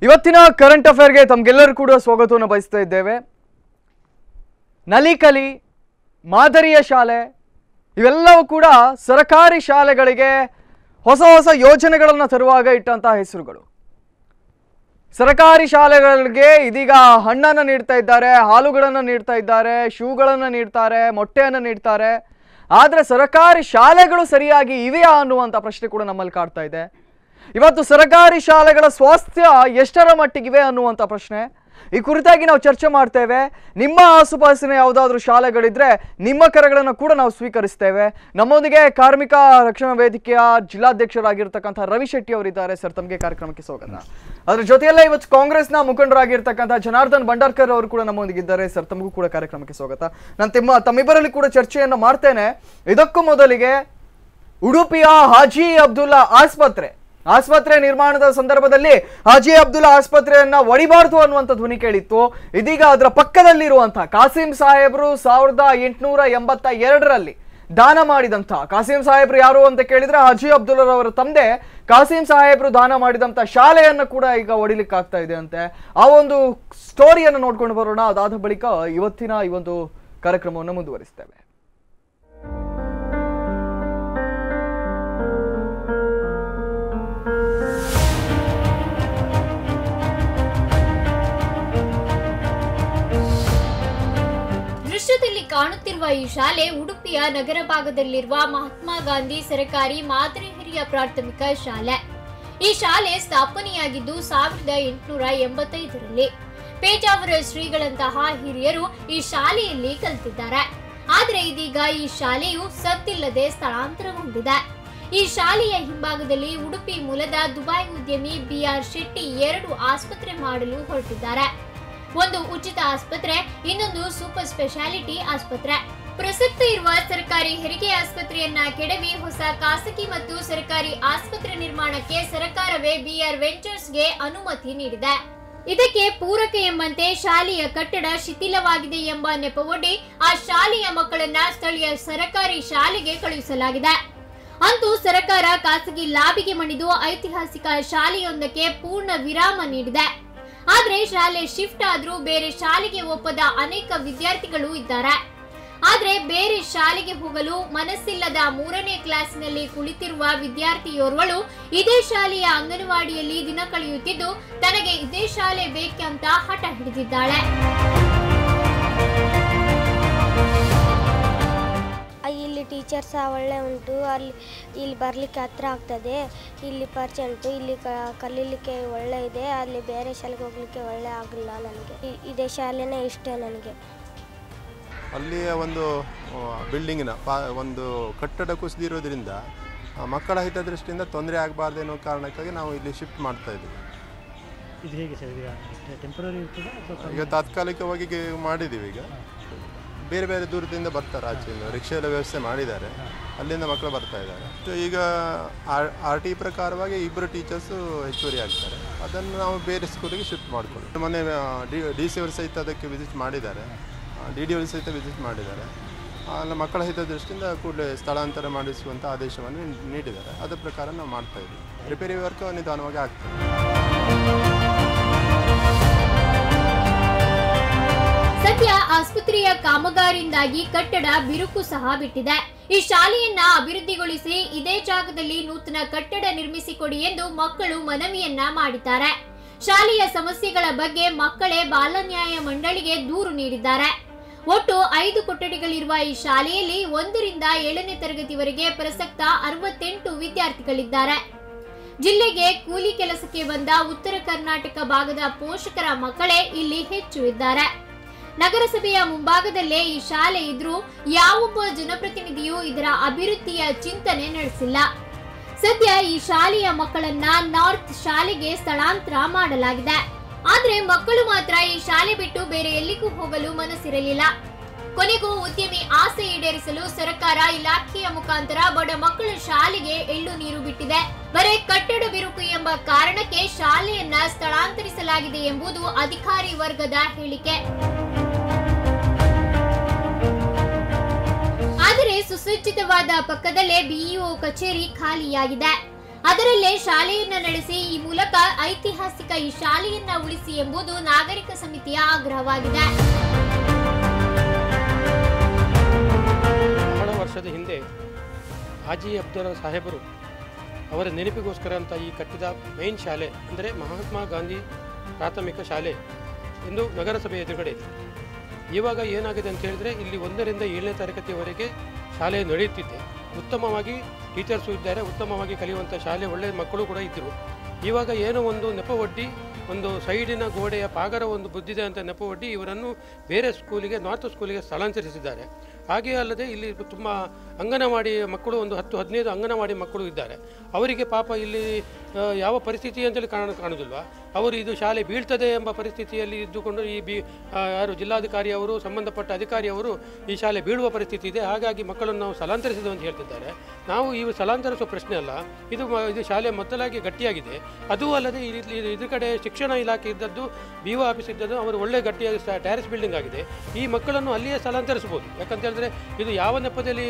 ಇವತ್ತಿನ ಕರೆಂಟ್ ಅಫೇರ್ಗೆ ತಮಗೆಲ್ಲರೂ ಕೂಡ ಸ್ವಾಗತವನ್ನು ಬಯಸ್ತಾ ಇದ್ದೇವೆ. ನಲಿಕಲಿ ಮಾದರಿಯ ಶಾಲೆ ಇವೆಲ್ಲವೂ ಕೂಡ ಸರ್ಕಾರಿ ಶಾಲೆಗಳಿಗೆ ಹೊಸ ಹೊಸ ಯೋಜನೆಗಳನ್ನು ತರುವಾಗ ಇಟ್ಟಂತಹ ಹೆಸರುಗಳು. ಸರ್ಕಾರಿ ಶಾಲೆಗಳಿಗೆ ಇದೀಗ ಹಣ್ಣನ್ನು ನೀಡ್ತಾ ಇದ್ದಾರೆ, ಹಾಲುಗಳನ್ನು ನೀಡ್ತಾ ಇದ್ದಾರೆ, ಶೂಗಳನ್ನು ನೀಡ್ತಾರೆ, ಮೊಟ್ಟೆಯನ್ನು ನೀಡ್ತಾರೆ. ಆದರೆ ಸರ್ಕಾರಿ ಶಾಲೆಗಳು ಸರಿಯಾಗಿ ಇವೆಯಾ ಅನ್ನುವಂಥ ಪ್ರಶ್ನೆ ಕೂಡ ನಮ್ಮಲ್ಲಿ ಕಾಡ್ತಾ ಇದೆ. ಇವತ್ತು ಸರ್ಕಾರಿ ಶಾಲೆಗಳ ಸ್ವಾಸ್ಥ್ಯ ಎಷ್ಟರ ಮಟ್ಟಿಗಿವೆ ಅನ್ನುವಂಥ ಪ್ರಶ್ನೆ ಈ ಕುರಿತಾಗಿ ನಾವು ಚರ್ಚೆ ಮಾಡ್ತೇವೆ. ನಿಮ್ಮ ಆಸುಪಾಸಿನ ಯಾವುದಾದ್ರೂ ಶಾಲೆಗಳಿದ್ರೆ ನಿಮ್ಮ ಕರೆಗಳನ್ನು ಕೂಡ ನಾವು ಸ್ವೀಕರಿಸ್ತೇವೆ. ನಮ್ಮೊಂದಿಗೆ ಕಾರ್ಮಿಕ ರಕ್ಷಣಾ ವೇದಿಕೆಯ ಜಿಲ್ಲಾಧ್ಯಕ್ಷರಾಗಿರ್ತಕ್ಕಂಥ ರವಿ ಶೆಟ್ಟಿ ಅವರಿದ್ದಾರೆ. ಸರ್, ತಮಗೆ ಕಾರ್ಯಕ್ರಮಕ್ಕೆ ಸ್ವಾಗತ. ಅದರ ಜೊತೆಯಲ್ಲೇ ಇವತ್ತು ಕಾಂಗ್ರೆಸ್ನ ಮುಖಂಡರಾಗಿರ್ತಕ್ಕಂಥ ಜನಾರ್ದನ್ ಭಂಡಾರ್ಕರ್ ಅವರು ಕೂಡ ನಮ್ಮೊಂದಿಗಿದ್ದಾರೆ. ಸರ್, ತಮಗೂ ಕೂಡ ಕಾರ್ಯಕ್ರಮಕ್ಕೆ ಸ್ವಾಗತ. ನಾನು ತಮ್ಮಿಬ್ಬರಲ್ಲಿ ಕೂಡ ಚರ್ಚೆಯನ್ನು ಮಾಡ್ತೇನೆ. ಇದಕ್ಕೂ ಮೊದಲಿಗೆ ಉಡುಪಿಯ ಹಾಜಿ ಅಬ್ದುಲ್ಲಾ ಆಸ್ಪತ್ರೆ ನಿರ್ಮಾಣದ ಸಂದರ್ಭದಲ್ಲಿ ಹಾಜಿ ಅಬ್ದುಲ್ಲಾ ಆಸ್ಪತ್ರೆಯನ್ನ ಒಡಿಬಾರ್ದು ಅನ್ನುವಂಥ ಧ್ವನಿ ಕೇಳಿತ್ತು. ಇದೀಗ ಅದರ ಪಕ್ಕದಲ್ಲಿರುವಂತಹ ಕಾಸಿಂ ಸಾಹೇಬ್ರು 1882ರಲ್ಲಿ ದಾನ ಮಾಡಿದಂಥ ಕಾಸಿಂ ಸಾಹೇಬ್ರು ಯಾರು ಅಂತ ಕೇಳಿದ್ರೆ ಹಾಜಿ ಅಬ್ದುಲ್ಲಾರವರ ತಂದೆ ಕಾಸಿಂ ಸಾಹೇಬ್ರು ದಾನ ಮಾಡಿದಂಥ ಶಾಲೆಯನ್ನು ಕೂಡ ಈಗ ಒಡಿಲಿಕ್ಕೆ ಆಗ್ತಾ ಇದೆ ಅಂತೆ. ಆ ಒಂದು ಸ್ಟೋರಿಯನ್ನು ನೋಡ್ಕೊಂಡು ಬರೋಣ. ಅದಾದ ಬಳಿಕ ಇವತ್ತಿನ ಈ ಒಂದು ಕಾರ್ಯಕ್ರಮವನ್ನು ಮುಂದುವರಿಸ್ತೇವೆ. ದೃಶ್ಯದಲ್ಲಿ ಕಾಣುತ್ತಿರುವ ಈ ಶಾಲೆ ಉಡುಪಿಯ ನಗರ ಭಾಗದಲ್ಲಿರುವ ಮಹಾತ್ಮ ಗಾಂಧಿ ಸರ್ಕಾರಿ ಮಾದರಿ ಹಿರಿಯ ಪ್ರಾಥಮಿಕ ಶಾಲೆ. ಈ ಶಾಲೆ ಸ್ಥಾಪನೆಯಾಗಿದ್ದು 1885ರಲ್ಲಿ. ಪೇಜಾವರ ಶ್ರೀಗಳಂತಹ ಹಿರಿಯರು ಈ ಶಾಲೆಯಲ್ಲಿ ಕಲಿತಿದ್ದಾರೆ. ಆದರೆ ಇದೀಗ ಈ ಶಾಲೆಯು ಸದ್ದಿಲ್ಲದೆ ಸ್ಥಳಾಂತರಗೊಂಡಿದೆ. ಈ ಶಾಲೆಯ ಹಿಂಭಾಗದಲ್ಲಿ ಉಡುಪಿ ಮೂಲದ ದುಬೈ ಉದ್ಯಮಿ BR ಶೆಟ್ಟಿ 2 ಆಸ್ಪತ್ರೆ ಮಾಡಲು ಹೊರಟಿದ್ದಾರೆ. ಒಂದು ಉಚಿತ ಆಸ್ಪತ್ರೆ, ಇನ್ನೊಂದು ಸೂಪರ್ ಸ್ಪೆಷಾಲಿಟಿ ಆಸ್ಪತ್ರೆ. ಪ್ರಸಕ್ತ ಇರುವ ಸರ್ಕಾರಿ ಹೆರಿಗೆ ಆಸ್ಪತ್ರೆಯನ್ನ ಕೆಡವಿ ಹೊಸ ಖಾಸಗಿ ಮತ್ತು ಸರ್ಕಾರಿ ಆಸ್ಪತ್ರೆ ನಿರ್ಮಾಣಕ್ಕೆ ಸರ್ಕಾರವೇ BR ವೆಂಚರ್ಸ್ಗೆ ಅನುಮತಿ ನೀಡಿದೆ. ಇದಕ್ಕೆ ಪೂರಕ ಎಂಬಂತೆ ಶಾಲೆಯ ಕಟ್ಟಡ ಶಿಥಿಲವಾಗಿದೆ ಎಂಬ ನೆಪವೊಡ್ಡಿ ಆ ಶಾಲೆಯ ಮಕ್ಕಳನ್ನ ಸ್ಥಳೀಯ ಸರ್ಕಾರಿ ಶಾಲೆಗೆ ಕಳುಹಿಸಲಾಗಿದೆ. ಅಂತೂ ಸರ್ಕಾರ ಖಾಸಗಿ ಲಾಬಿಗೆ ಮಣಿದು ಐತಿಹಾಸಿಕ ಶಾಲೆಯೊಂದಕ್ಕೆ ಪೂರ್ಣ ವಿರಾಮ ನೀಡಿದೆ. ಆದ್ರೆ ಶಾಲೆ ಶಿಫ್ಟ್ ಆದ್ರೂ ಬೇರೆ ಶಾಲೆಗೆ ಒಪ್ಪದ ಅನೇಕ ವಿದ್ಯಾರ್ಥಿಗಳು ಇದ್ದಾರೆ. ಆದ್ರೆ ಬೇರೆ ಶಾಲೆಗೆ ಹೋಗಲು ಮನಸ್ಸಿಲ್ಲದ 3ನೇ ಕ್ಲಾಸಿನಲ್ಲಿ ಕುಳಿತಿರುವ ವಿದ್ಯಾರ್ಥಿಯೋರ್ವಳು ಇದೇ ಶಾಲೆಯ ಅಂಗನವಾಡಿಯಲ್ಲಿ ದಿನ ಕಳೆಯುತ್ತಿದ್ದು ತನಗೆ ಇದೇ ಶಾಲೆ ಬೇಕಂತ ಹಠ ಹಿಡಿದಿದ್ದಾಳೆ. ಇಲ್ಲಿ ಟೀಚರ್ಸ್ ಒಳ್ಳೆ ಉಂಟು, ಇಲ್ಲಿ ಬರಲಿಕ್ಕೆ ಹತ್ರ ಆಗ್ತದೆ, ಇಲ್ಲಿ ಪರಿಚಯ ಉಂಟು, ಇಲ್ಲಿ ಕಲೀಲಿಕ್ಕೆ ಒಳ್ಳೆ ಇದೆ, ಅಲ್ಲಿ ಬೇರೆ ಶಾಲೆಗೆ ಹೋಗ್ಲಿಕ್ಕೆ ಒಳ್ಳೆ ಆಗಿಲ್ಲ. ನನಗೆ ಇದೇ ಶಾಲೆನೇ ಇಷ್ಟ. ನನಗೆ ಅಲ್ಲಿಯ ಒಂದು ಬಿಲ್ಡಿಂಗಿನ ಒಂದು ಕಟ್ಟಡ ಕುಸಿದಿರೋದ್ರಿಂದ ಮಕ್ಕಳ ಹಿತದೃಷ್ಟಿಯಿಂದ ತೊಂದರೆ ಆಗಬಾರ್ದು ಅನ್ನೋ ಕಾರಣಕ್ಕಾಗಿ ನಾವು ಇಲ್ಲಿ ಶಿಫ್ಟ್ ಮಾಡ್ತಾ ಇದ್ದೀವಿ. ಇದು ಹೇಗೆ ಸರ್, ಟೆಂಪರರಿ ಇರ್ತದೆ? ಈಗ ತಾತ್ಕಾಲಿಕವಾಗಿ ಮಾಡಿದ್ದೀವಿ. ಈಗ ಬೇರೆ ಬೇರೆ ದೂರದಿಂದ ಬರ್ತಾರೆ, ಆಚೆಯಿಂದ ರಿಕ್ಷಾದ ವ್ಯವಸ್ಥೆ ಮಾಡಿದ್ದಾರೆ, ಅಲ್ಲಿಂದ ಮಕ್ಕಳು ಬರ್ತಾ ಇದ್ದಾರೆ. ಈಗ RT ಪ್ರಕಾರವಾಗಿ 2 ಟೀಚರ್ಸು ಹೆಚ್ಚುವರಿ ಆಗ್ತಾರೆ. ಅದನ್ನು ನಾವು ಬೇರೆ ಸ್ಕೂಲಿಗೆ ಶಿಫ್ಟ್ ಮಾಡಿಕೊಳ್ಳಿ. ಮೊನ್ನೆ DC ಅವರು ಸಹಿತ ಅದಕ್ಕೆ ವಿಸಿಟ್ ಮಾಡಿದ್ದಾರೆ, DD ಅವರು ಸಹಿತ ವಿಸಿಟ್ ಮಾಡಿದ್ದಾರೆ. ಅಲ್ಲ, ಮಕ್ಕಳ ಹಿತದೃಷ್ಟಿಯಿಂದ ಕೂಡಲೇ ಸ್ಥಳಾಂತರ ಮಾಡಿಸುವಂಥ ಆದೇಶವನ್ನು ನೀಡಿದ್ದಾರೆ. ಅದರ ಪ್ರಕಾರ ನಾವು ಮಾಡ್ತಾ ಇದ್ದೀವಿ. ರಿಪೇರಿ ವರ್ಕ್ ನಿಧಾನವಾಗಿ ಆಗ್ತದೆ. ಸದ್ಯ ಆಸ್ಪತ್ರೆಯ ಕಾಮಗಾರಿಯಿಂದಾಗಿ ಕಟ್ಟಡ ಬಿರುಕು ಸಹ ಬಿಟ್ಟಿದೆ. ಈ ಶಾಲೆಯನ್ನ ಅಭಿವೃದ್ಧಿಗೊಳಿಸಿ ಇದೇ ಜಾಗದಲ್ಲಿ ನೂತನ ಕಟ್ಟಡ ನಿರ್ಮಿಸಿಕೊಡಿ ಎಂದು ಮಕ್ಕಳು ಮನವಿಯನ್ನ ಮಾಡಿದ್ದಾರೆ. ಶಾಲೆಯ ಸಮಸ್ಯೆಗಳ ಬಗ್ಗೆ ಮಕ್ಕಳೇ ಬಾಲ ನ್ಯಾಯ ಮಂಡಳಿಗೆ ದೂರು ನೀಡಿದ್ದಾರೆ. ಒಟ್ಟು 5 ಕೊಠಡಿಗಳಿರುವ ಈ ಶಾಲೆಯಲ್ಲಿ 1ರಿಂದ 7ನೇ ತರಗತಿವರೆಗೆ ಪ್ರಸಕ್ತ 68 ವಿದ್ಯಾರ್ಥಿಗಳಿದ್ದಾರೆ. ಜಿಲ್ಲೆಗೆ ಕೂಲಿ ಕೆಲಸಕ್ಕೆ ಬಂದ ಉತ್ತರ ಕರ್ನಾಟಕ ಭಾಗದ ಪೋಷಕರ ಮಕ್ಕಳೇ ಇಲ್ಲಿ ಹೆಚ್ಚು ಇದ್ದಾರೆ. ನಗರಸಭೆಯ ಮುಂಭಾಗದಲ್ಲೇ ಈ ಶಾಲೆ ಇದ್ರೂ ಯಾವೊಬ್ಬ ಜನಪ್ರತಿನಿಧಿಯೂ ಇದರ ಅಭಿವೃದ್ಧಿಯ ಚಿಂತನೆ ನಡೆಸಿಲ್ಲ. ಸದ್ಯ ಈ ಶಾಲೆಯ ಮಕ್ಕಳನ್ನ ನಾರ್ತ್ ಶಾಲೆಗೆ ಸ್ಥಳಾಂತರ ಮಾಡಲಾಗಿದೆ. ಆದ್ರೆ ಮಕ್ಕಳು ಮಾತ್ರ ಈ ಶಾಲೆ ಬಿಟ್ಟು ಬೇರೆ ಎಲ್ಲಿಗೂ ಹೋಗಲು ಮನಸ್ಸಿರಲಿಲ್ಲ. ಕೊನೆಗೂ ಉದ್ಯಮಿ ಆಸೆ ಈಡೇರಿಸಲು ಸರ್ಕಾರ ಇಲಾಖೆಯ ಮುಖಾಂತರ ಬಡ ಮಕ್ಕಳ ಶಾಲೆಗೆ ಎಳ್ಳು ನೀರು ಬಿಟ್ಟಿದೆ. ಬರೇ ಕಟ್ಟಡ ಬಿರುಕು ಎಂಬ ಕಾರಣಕ್ಕೆ ಶಾಲೆಯನ್ನ ಸ್ಥಳಾಂತರಿಸಲಾಗಿದೆ ಎಂಬುದು ಅಧಿಕಾರಿ ವರ್ಗದ ಹೇಳಿಕೆ. ಆದರೆ ಸುಸಜ್ಜಿತವಾದ ಪಕ್ಕದಲ್ಲೇ BEO ಕಚೇರಿ ಖಾಲಿಯಾಗಿದೆ. ಅದರಲ್ಲೇ ಶಾಲೆಯನ್ನ ನಡೆಸಿ ಈ ಮೂಲಕ ಐತಿಹಾಸಿಕ ಈ ಶಾಲೆಯನ್ನ ಉಳಿಸಿ ಎಂಬುದು ನಾಗರಿಕ ಸಮಿತಿಯ ಆಗ್ರಹವಾಗಿದೆ. ಬಹಳ ವರ್ಷದ ಹಿಂದೆ ಹಾಜಿ ಅಬ್ದುಲ್ಲಾ ಸಾಹೇಬರು ಅವರ ನೆನಪಿಗೋಸ್ಕರ ಅಂತ ಈ ಕಟ್ಟಿದ ಮೈನ್ ಶಾಲೆ ಅಂದರೆ ಮಹಾತ್ಮ ಗಾಂಧಿ ಪ್ರಾಥಮಿಕ ಶಾಲೆ ಎಂದು ನಗರಸಭೆ ಎದುರುಗಡೆ ಇದೆ. ಇವಾಗ ಏನಾಗಿದೆ ಅಂತ ಹೇಳಿದ್ರೆ ಇಲ್ಲಿ 1ರಿಂದ 7ನೇ ತರಗತಿಯವರೆಗೆ ಶಾಲೆ ನಡೆಯುತ್ತಿದೆ. ಉತ್ತಮವಾಗಿ ಟೀಚರ್ಸು ಇದ್ದಾರೆ, ಉತ್ತಮವಾಗಿ ಕಲಿಯುವಂಥ ಶಾಲೆ, ಒಳ್ಳೆಯ ಮಕ್ಕಳು ಕೂಡ ಇದ್ದರು. ಇವಾಗ ಏನೋ ಒಂದು ನೆಪ ಒಡ್ಡಿ ಒಂದು ಸೈಡಿನ ಗೋಡೆಯ ಪಾಗರ ಒಂದು ಬುದ್ಧಿದೆ ಅಂತ ನೆಪ ಒಡ್ಡಿ ಇವರನ್ನು ಬೇರೆ ಸ್ಕೂಲಿಗೆ, ನಾರ್ತ್ ಸ್ಕೂಲಿಗೆ ಸ್ಥಳಾಂತರಿಸಿದ್ದಾರೆ. ಹಾಗೆಯೇ ಅಲ್ಲದೆ ಇಲ್ಲಿ ತುಂಬ ಅಂಗನವಾಡಿ ಮಕ್ಕಳು, ಒಂದು 10-15 ಅಂಗನವಾಡಿ ಮಕ್ಕಳು ಇದ್ದಾರೆ. ಅವರಿಗೆ ಪಾಪ ಇಲ್ಲಿ ಯಾವ ಪರಿಸ್ಥಿತಿ ಅಂತೇಳಿ ಕಾಣೋದಿಲ್ವಾ? ಅವರು ಇದು ಶಾಲೆ ಬೀಳ್ತದೆ ಎಂಬ ಪರಿಸ್ಥಿತಿಯಲ್ಲಿ ಇದ್ದುಕೊಂಡು ಯಾರು ಜಿಲ್ಲಾಧಿಕಾರಿ ಅವರು, ಸಂಬಂಧಪಟ್ಟ ಅಧಿಕಾರಿಯವರು ಈ ಶಾಲೆ ಬೀಳುವ ಪರಿಸ್ಥಿತಿ ಇದೆ, ಹಾಗಾಗಿ ಮಕ್ಕಳನ್ನು ನಾವು ಸ್ಥಳಾಂತರಿಸಿದೆ ಅಂತ ಹೇಳ್ತಿದ್ದಾರೆ. ನಾವು ಇವು ಸ್ಥಳಾಂತರಿಸುವ ಪ್ರಶ್ನೆ ಅಲ್ಲ, ಇದು ಶಾಲೆ ಮೊದಲಾಗಿ ಗಟ್ಟಿಯಾಗಿದೆ. ಅದೂ ಅಲ್ಲದೆ ಇದ್ರ ಕಡೆ ಶಿಕ್ಷಣ ಇಲಾಖೆ ಇದ್ದದ್ದು, BO ಆಫೀಸ್ ಇದ್ದದ್ದು, ಅವರು ಒಳ್ಳೆ ಗಟ್ಟಿಯಾಗಿ ಟ್ಯಾರಿಸ್ ಬಿಲ್ಡಿಂಗ್ ಆಗಿದೆ. ಈ ಮಕ್ಕಳನ್ನು ಅಲ್ಲಿಯೇ ಸ್ಥಳಾಂತರಿಸ್ಬೋದು. ಯಾಕಂತ ಹೇಳಿದ್ರೆ ಇದು ಯಾವ ನೆಪದಲ್ಲಿ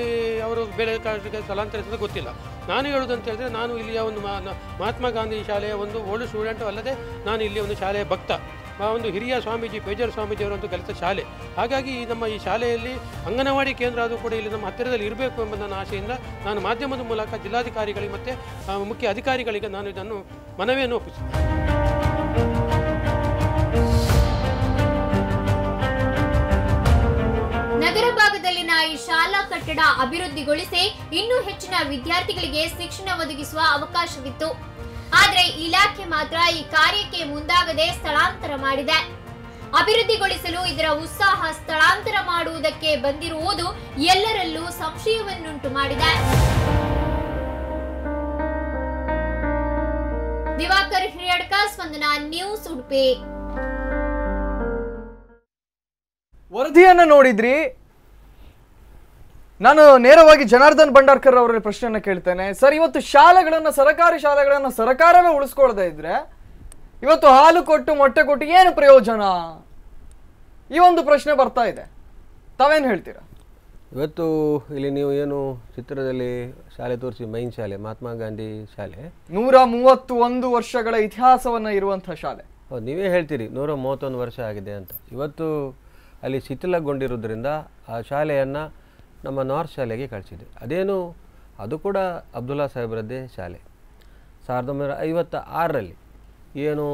ಅವರು ಬೇರೆ ಕಾರಣಕ್ಕೆ ಸ್ಥಳಾಂತರಿಸೋದು ಗೊತ್ತಿಲ್ಲ. ನಾನು ಹೇಳೋದಂತ ಹೇಳಿದ್ರೆ, ನಾನು ಇಲ್ಲಿಯ ಒಂದು ಮಹಾತ್ಮ ಗಾಂಧಿ ಶಾಲೆಯ ಒಂದು ಓಲ್ಡ್ ಸ್ಟೂಡೆಂಟು ಅಲ್ಲದೆ ನಾನು ಇಲ್ಲಿ ಒಂದು ಶಾಲೆಯ ಭಕ್ತ. ಒಂದು ಹಿರಿಯ ಸ್ವಾಮೀಜಿ ಪೇಜರ್ ಸ್ವಾಮೀಜಿಯವರಂತೂ ಕಲಿತ ಶಾಲೆ. ಹಾಗಾಗಿ ಈ ಶಾಲೆಯಲ್ಲಿ ಅಂಗನವಾಡಿ ಕೇಂದ್ರ ಅದು ಕೂಡ ಇಲ್ಲಿ ನಮ್ಮ ಹತ್ತಿರದಲ್ಲಿ ಇರಬೇಕು ಎಂಬ ನನ್ನ ಆಶೆಯಿಂದ ನಾನು ಮಾಧ್ಯಮದ ಮೂಲಕ ಜಿಲ್ಲಾಧಿಕಾರಿಗಳಿಗೆ ಮತ್ತು ಮುಖ್ಯ ಅಧಿಕಾರಿಗಳಿಗೆ ನಾನು ಇದನ್ನು ಮನವಿಯನ್ನು ಒಪ್ಪಿಸಿದೆ. ನಗರ ಭಾಗದಲ್ಲಿನ ಈ ಶಾಲಾ ಕಟ್ಟಡ ಅಭಿವೃದ್ಧಿಗೊಳಿಸಿ ಇನ್ನೂ ಹೆಚ್ಚಿನ ವಿದ್ಯಾರ್ಥಿಗಳಿಗೆ ಶಿಕ್ಷಣ ಒದಗಿಸುವ ಅವಕಾಶವಿತ್ತು. ಆದರೆ ಇಲಾಖೆ ಮಾತ್ರ ಈ ಕಾರ್ಯಕ್ಕೆ ಮುಂದಾಗದೆ ಸ್ಥಳಾಂತರ ಮಾಡಿದೆ. ಅಭಿವೃದ್ಧಿಗೊಳಿಸಲು ಇದರ ಉತ್ಸಾಹ ಸ್ಥಳಾಂತರ ಮಾಡುವುದಕ್ಕೆ ಬಂದಿರುವುದು ಎಲ್ಲರಲ್ಲೂ ಸಂಶಯವನ್ನುಂಟು ಮಾಡಿದೆ. ದಿವಾಕರ್ ಹಿರಿಯಡ್ಕ, ಸ್ಪಂದನ ನ್ಯೂಸ್, ಉಡುಪಿ. ವರದಿಯನ್ನ ನೋಡಿದ್ರಿ. ನಾನು ನೇರವಾಗಿ ಜನಾರ್ದನ್ ಭಂಡಾರ್ಕರ್ ಅವರಲ್ಲಿ ಪ್ರಶ್ನೆಯನ್ನ ಕೇಳ್ತೇನೆ. ಸರ್, ಇವತ್ತು ಶಾಲೆಗಳನ್ನ, ಸರ್ಕಾರಿ ಶಾಲೆಗಳನ್ನ ಸರ್ಕಾರವೇ ಉಳಿಸ್ಕೊಳ್ದೇ ಇದ್ರೆ ಇವತ್ತು ಹಾಲು ಕೊಟ್ಟು ಮೊಟ್ಟೆ ಕೊಟ್ಟು ಏನು ಪ್ರಯೋಜನ? ಈ ಒಂದು ಪ್ರಶ್ನೆ ಬರ್ತಾ ಇದೆ. ತಾವೇನು ಹೇಳ್ತೀರಾ? ಇವತ್ತು ಇಲ್ಲಿ ನೀವು ಏನು ಚಿತ್ರದಲ್ಲಿ ಶಾಲೆ ತೋರಿಸಿ, ಮೈನ್ ಶಾಲೆ, ಮಹಾತ್ಮ ಗಾಂಧಿ ಶಾಲೆ, 131 ವರ್ಷಗಳ ಇತಿಹಾಸವನ್ನ ಇರುವಂತಹ ಶಾಲೆ. ಹೌದು, ನೀವೇ ಹೇಳ್ತೀರಿ 131 ವರ್ಷ ಆಗಿದೆ ಅಂತ. ಇವತ್ತು ಅಲ್ಲಿ ಶಿಥಿಲಗೊಂಡಿರೋದ್ರಿಂದ ಆ ಶಾಲೆಯನ್ನು ನಮ್ಮ ನಾರ್ತ್ ಶಾಲೆಗೆ ಕಳಿಸಿದೆ. ಅದು ಕೂಡ ಅಬ್ದುಲ್ಲಾ ಸಾಹೇಬ್ರದ್ದೇ ಶಾಲೆ. 1956ರಲ್ಲಿ ಏನು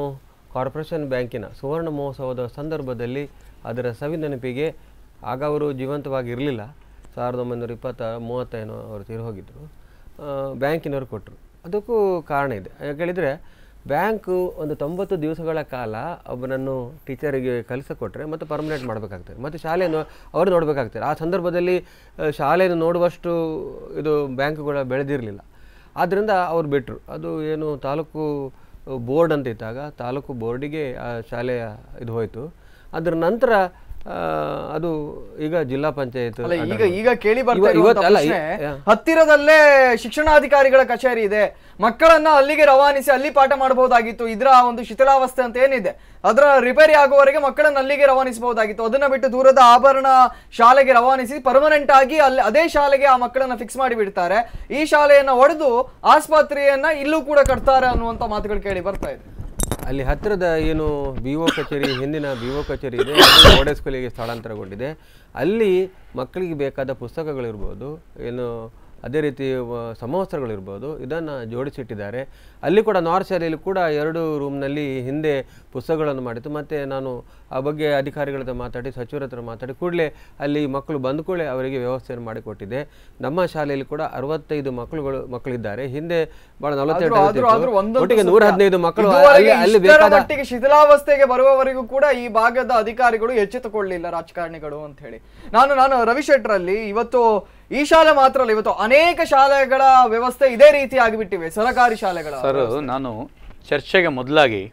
ಕಾರ್ಪೊರೇಷನ್ ಬ್ಯಾಂಕಿನ ಸುವರ್ಣ ಮಹೋತ್ಸವದ ಸಂದರ್ಭದಲ್ಲಿ ಅದರ ಸವಿ ನೆನಪಿಗೆ, ಆಗ ಅವರು ಜೀವಂತವಾಗಿರಲಿಲ್ಲ, 1930 ಅವರು ತೀರಿ ಹೋಗಿದ್ದರು, ಬ್ಯಾಂಕಿನವರು ಕೊಟ್ಟರು. ಅದಕ್ಕೂ ಕಾರಣ ಇದೆ. ಯಾಕೇಳಿದರೆ ಬ್ಯಾಂಕು ಒಂದು 90 ದಿವಸಗಳ ಕಾಲ ಒಬ್ಬನನ್ನು ಟೀಚರಿಗೆ ಕಲಿಸಿಕೊಟ್ರೆ ಮತ್ತು ಪರ್ಮನೆಂಟ್ ಮಾಡಬೇಕಾಗ್ತದೆ, ಮತ್ತು ಶಾಲೆಯನ್ನು ಅವರು ನೋಡಬೇಕಾಗ್ತದೆ. ಆ ಸಂದರ್ಭದಲ್ಲಿ ಶಾಲೆಯನ್ನು ನೋಡುವಷ್ಟು ಇದು ಬ್ಯಾಂಕುಗಳ ಬೆಳೆದಿರಲಿಲ್ಲ. ಆದ್ದರಿಂದ ಅವ್ರು ಬಿಟ್ಟರು. ಅದು ಏನು ತಾಲೂಕು ಬೋರ್ಡ್ ಅಂತ ಇದ್ದಾಗ ತಾಲೂಕು ಬೋರ್ಡಿಗೆ ಆ ಶಾಲೆಯ ಇದು ಹೋಯಿತು. ಅದರ ನಂತರ ಅದು ಈಗ ಜಿಲ್ಲಾ ಪಂಚಾಯತ್. ಈಗ ಕೇಳಿ ಹತ್ತಿರದಲ್ಲೇ ಶಿಕ್ಷಣಾಧಿಕಾರಿಗಳ ಕಚೇರಿ ಇದೆ, ಮಕ್ಕಳನ್ನ ಅಲ್ಲಿಗೆ ರವಾನಿಸಿ ಅಲ್ಲಿ ಪಾಠ ಮಾಡಬಹುದಾಗಿತ್ತು. ಇದರ ಒಂದು ಶಿಥಿಲಾವಸ್ಥೆ ಅಂತ ಏನಿದೆ ಅದರ ರಿಪೇರಿ ಆಗುವವರೆಗೆ ಮಕ್ಕಳನ್ನ ಅಲ್ಲಿಗೆ ರವಾನಿಸಬಹುದಾಗಿತ್ತು. ಅದನ್ನ ಬಿಟ್ಟು ದೂರದ ಆಭರಣ ಶಾಲೆಗೆ ರವಾನಿಸಿ ಪರ್ಮನೆಂಟ್ ಆಗಿ ಅಲ್ಲಿ ಅದೇ ಶಾಲೆಗೆ ಆ ಮಕ್ಕಳನ್ನ ಫಿಕ್ಸ್ ಮಾಡಿ ಬಿಡ್ತಾರೆ. ಈ ಶಾಲೆಯನ್ನ ಒಡೆದು ಆಸ್ಪತ್ರೆಯನ್ನ ಇಲ್ಲೂ ಕೂಡ ಕಟ್ತಾರೆ ಅನ್ನುವಂತ ಮಾತುಗಳು ಕೇಳಿ ಬರ್ತಾ ಇದೆ. ಅಲ್ಲಿ ಹತ್ತಿರದ ಏನು BO ಕಚೇರಿ, ಹಿಂದಿನ BO ಕಚೇರಿ ಇದೆ, ಗೋಡೆ ಸ್ಕೂಲಿಗೆ ಸ್ಥಳಾಂತರಗೊಂಡಿದೆ. ಅಲ್ಲಿ ಮಕ್ಕಳಿಗೆ ಬೇಕಾದ ಪುಸ್ತಕಗಳಿರ್ಬೋದು, ಏನು ಅದೇ ರೀತಿ ಸಮವಸ್ತ್ರಗಳಿರ್ಬೋದು, ಇದನ್ನು ಜೋಡಿಸಿಟ್ಟಿದ್ದಾರೆ. ಅಲ್ಲಿ ಕೂಡ ನಾರ್ತ್ ಶಾಲೆಯಲ್ಲಿ ಕೂಡ 2 ರೂಮ್ನಲ್ಲಿ ಹಿಂದೆ ಪುಸ್ತಕಗಳನ್ನು ಮಾಡಿತ್ತು. ಮತ್ತು ನಾನು ಆ ಬಗ್ಗೆ ಅಧಿಕಾರಿಗಳ ಹತ್ರ ಮಾತಾಡಿ, ಸಚಿವರ ಹತ್ರ ಮಾತಾಡಿ ಕೂಡಲೇ ಅಲ್ಲಿ ಮಕ್ಕಳು ಬಂದ ಕೂಡಲೇ ಅವರಿಗೆ ವ್ಯವಸ್ಥೆಯನ್ನು ಮಾಡಿಕೊಟ್ಟಿದೆ. ನಮ್ಮ ಶಾಲೆಯಲ್ಲಿ ಕೂಡ 65 ಮಕ್ಕಳಿದ್ದಾರೆ. ಹಿಂದೆ ಭಾಳ 42 ಒಟ್ಟಿಗೆ 115 ಮಕ್ಕಳು ಅಲ್ಲಿ ಬೇಕಾದ ಶಿಥಿಲಾವಸ್ಥೆಗೆ ಬರುವವರೆಗೂ ಕೂಡ ಈ ಭಾಗದ ಅಧಿಕಾರಿಗಳು ಎಚ್ಚೆತ್ತುಕೊಳ್ಳಲಿಲ್ಲ, ರಾಜಕಾರಣಿಗಳು ಅಂತ ಹೇಳಿ. ನಾನು ರವಿಶೆಟ್ಟರಲ್ಲಿ ಇವತ್ತು ಈ ಶಾಲೆ ಮಾತ್ರ ಅಲ್ಲ, ಇವತ್ತು ಅನೇಕ ಶಾಲೆಗಳ ವ್ಯವಸ್ಥೆ ಇದೇ ರೀತಿ ಆಗಿಬಿಟ್ಟಿವೆ, ಸರ್ಕಾರಿ ಶಾಲೆಗಳ. ಸರ್, ನಾನು ಚರ್ಚೆಗೆ ಮೊದಲಾಗಿ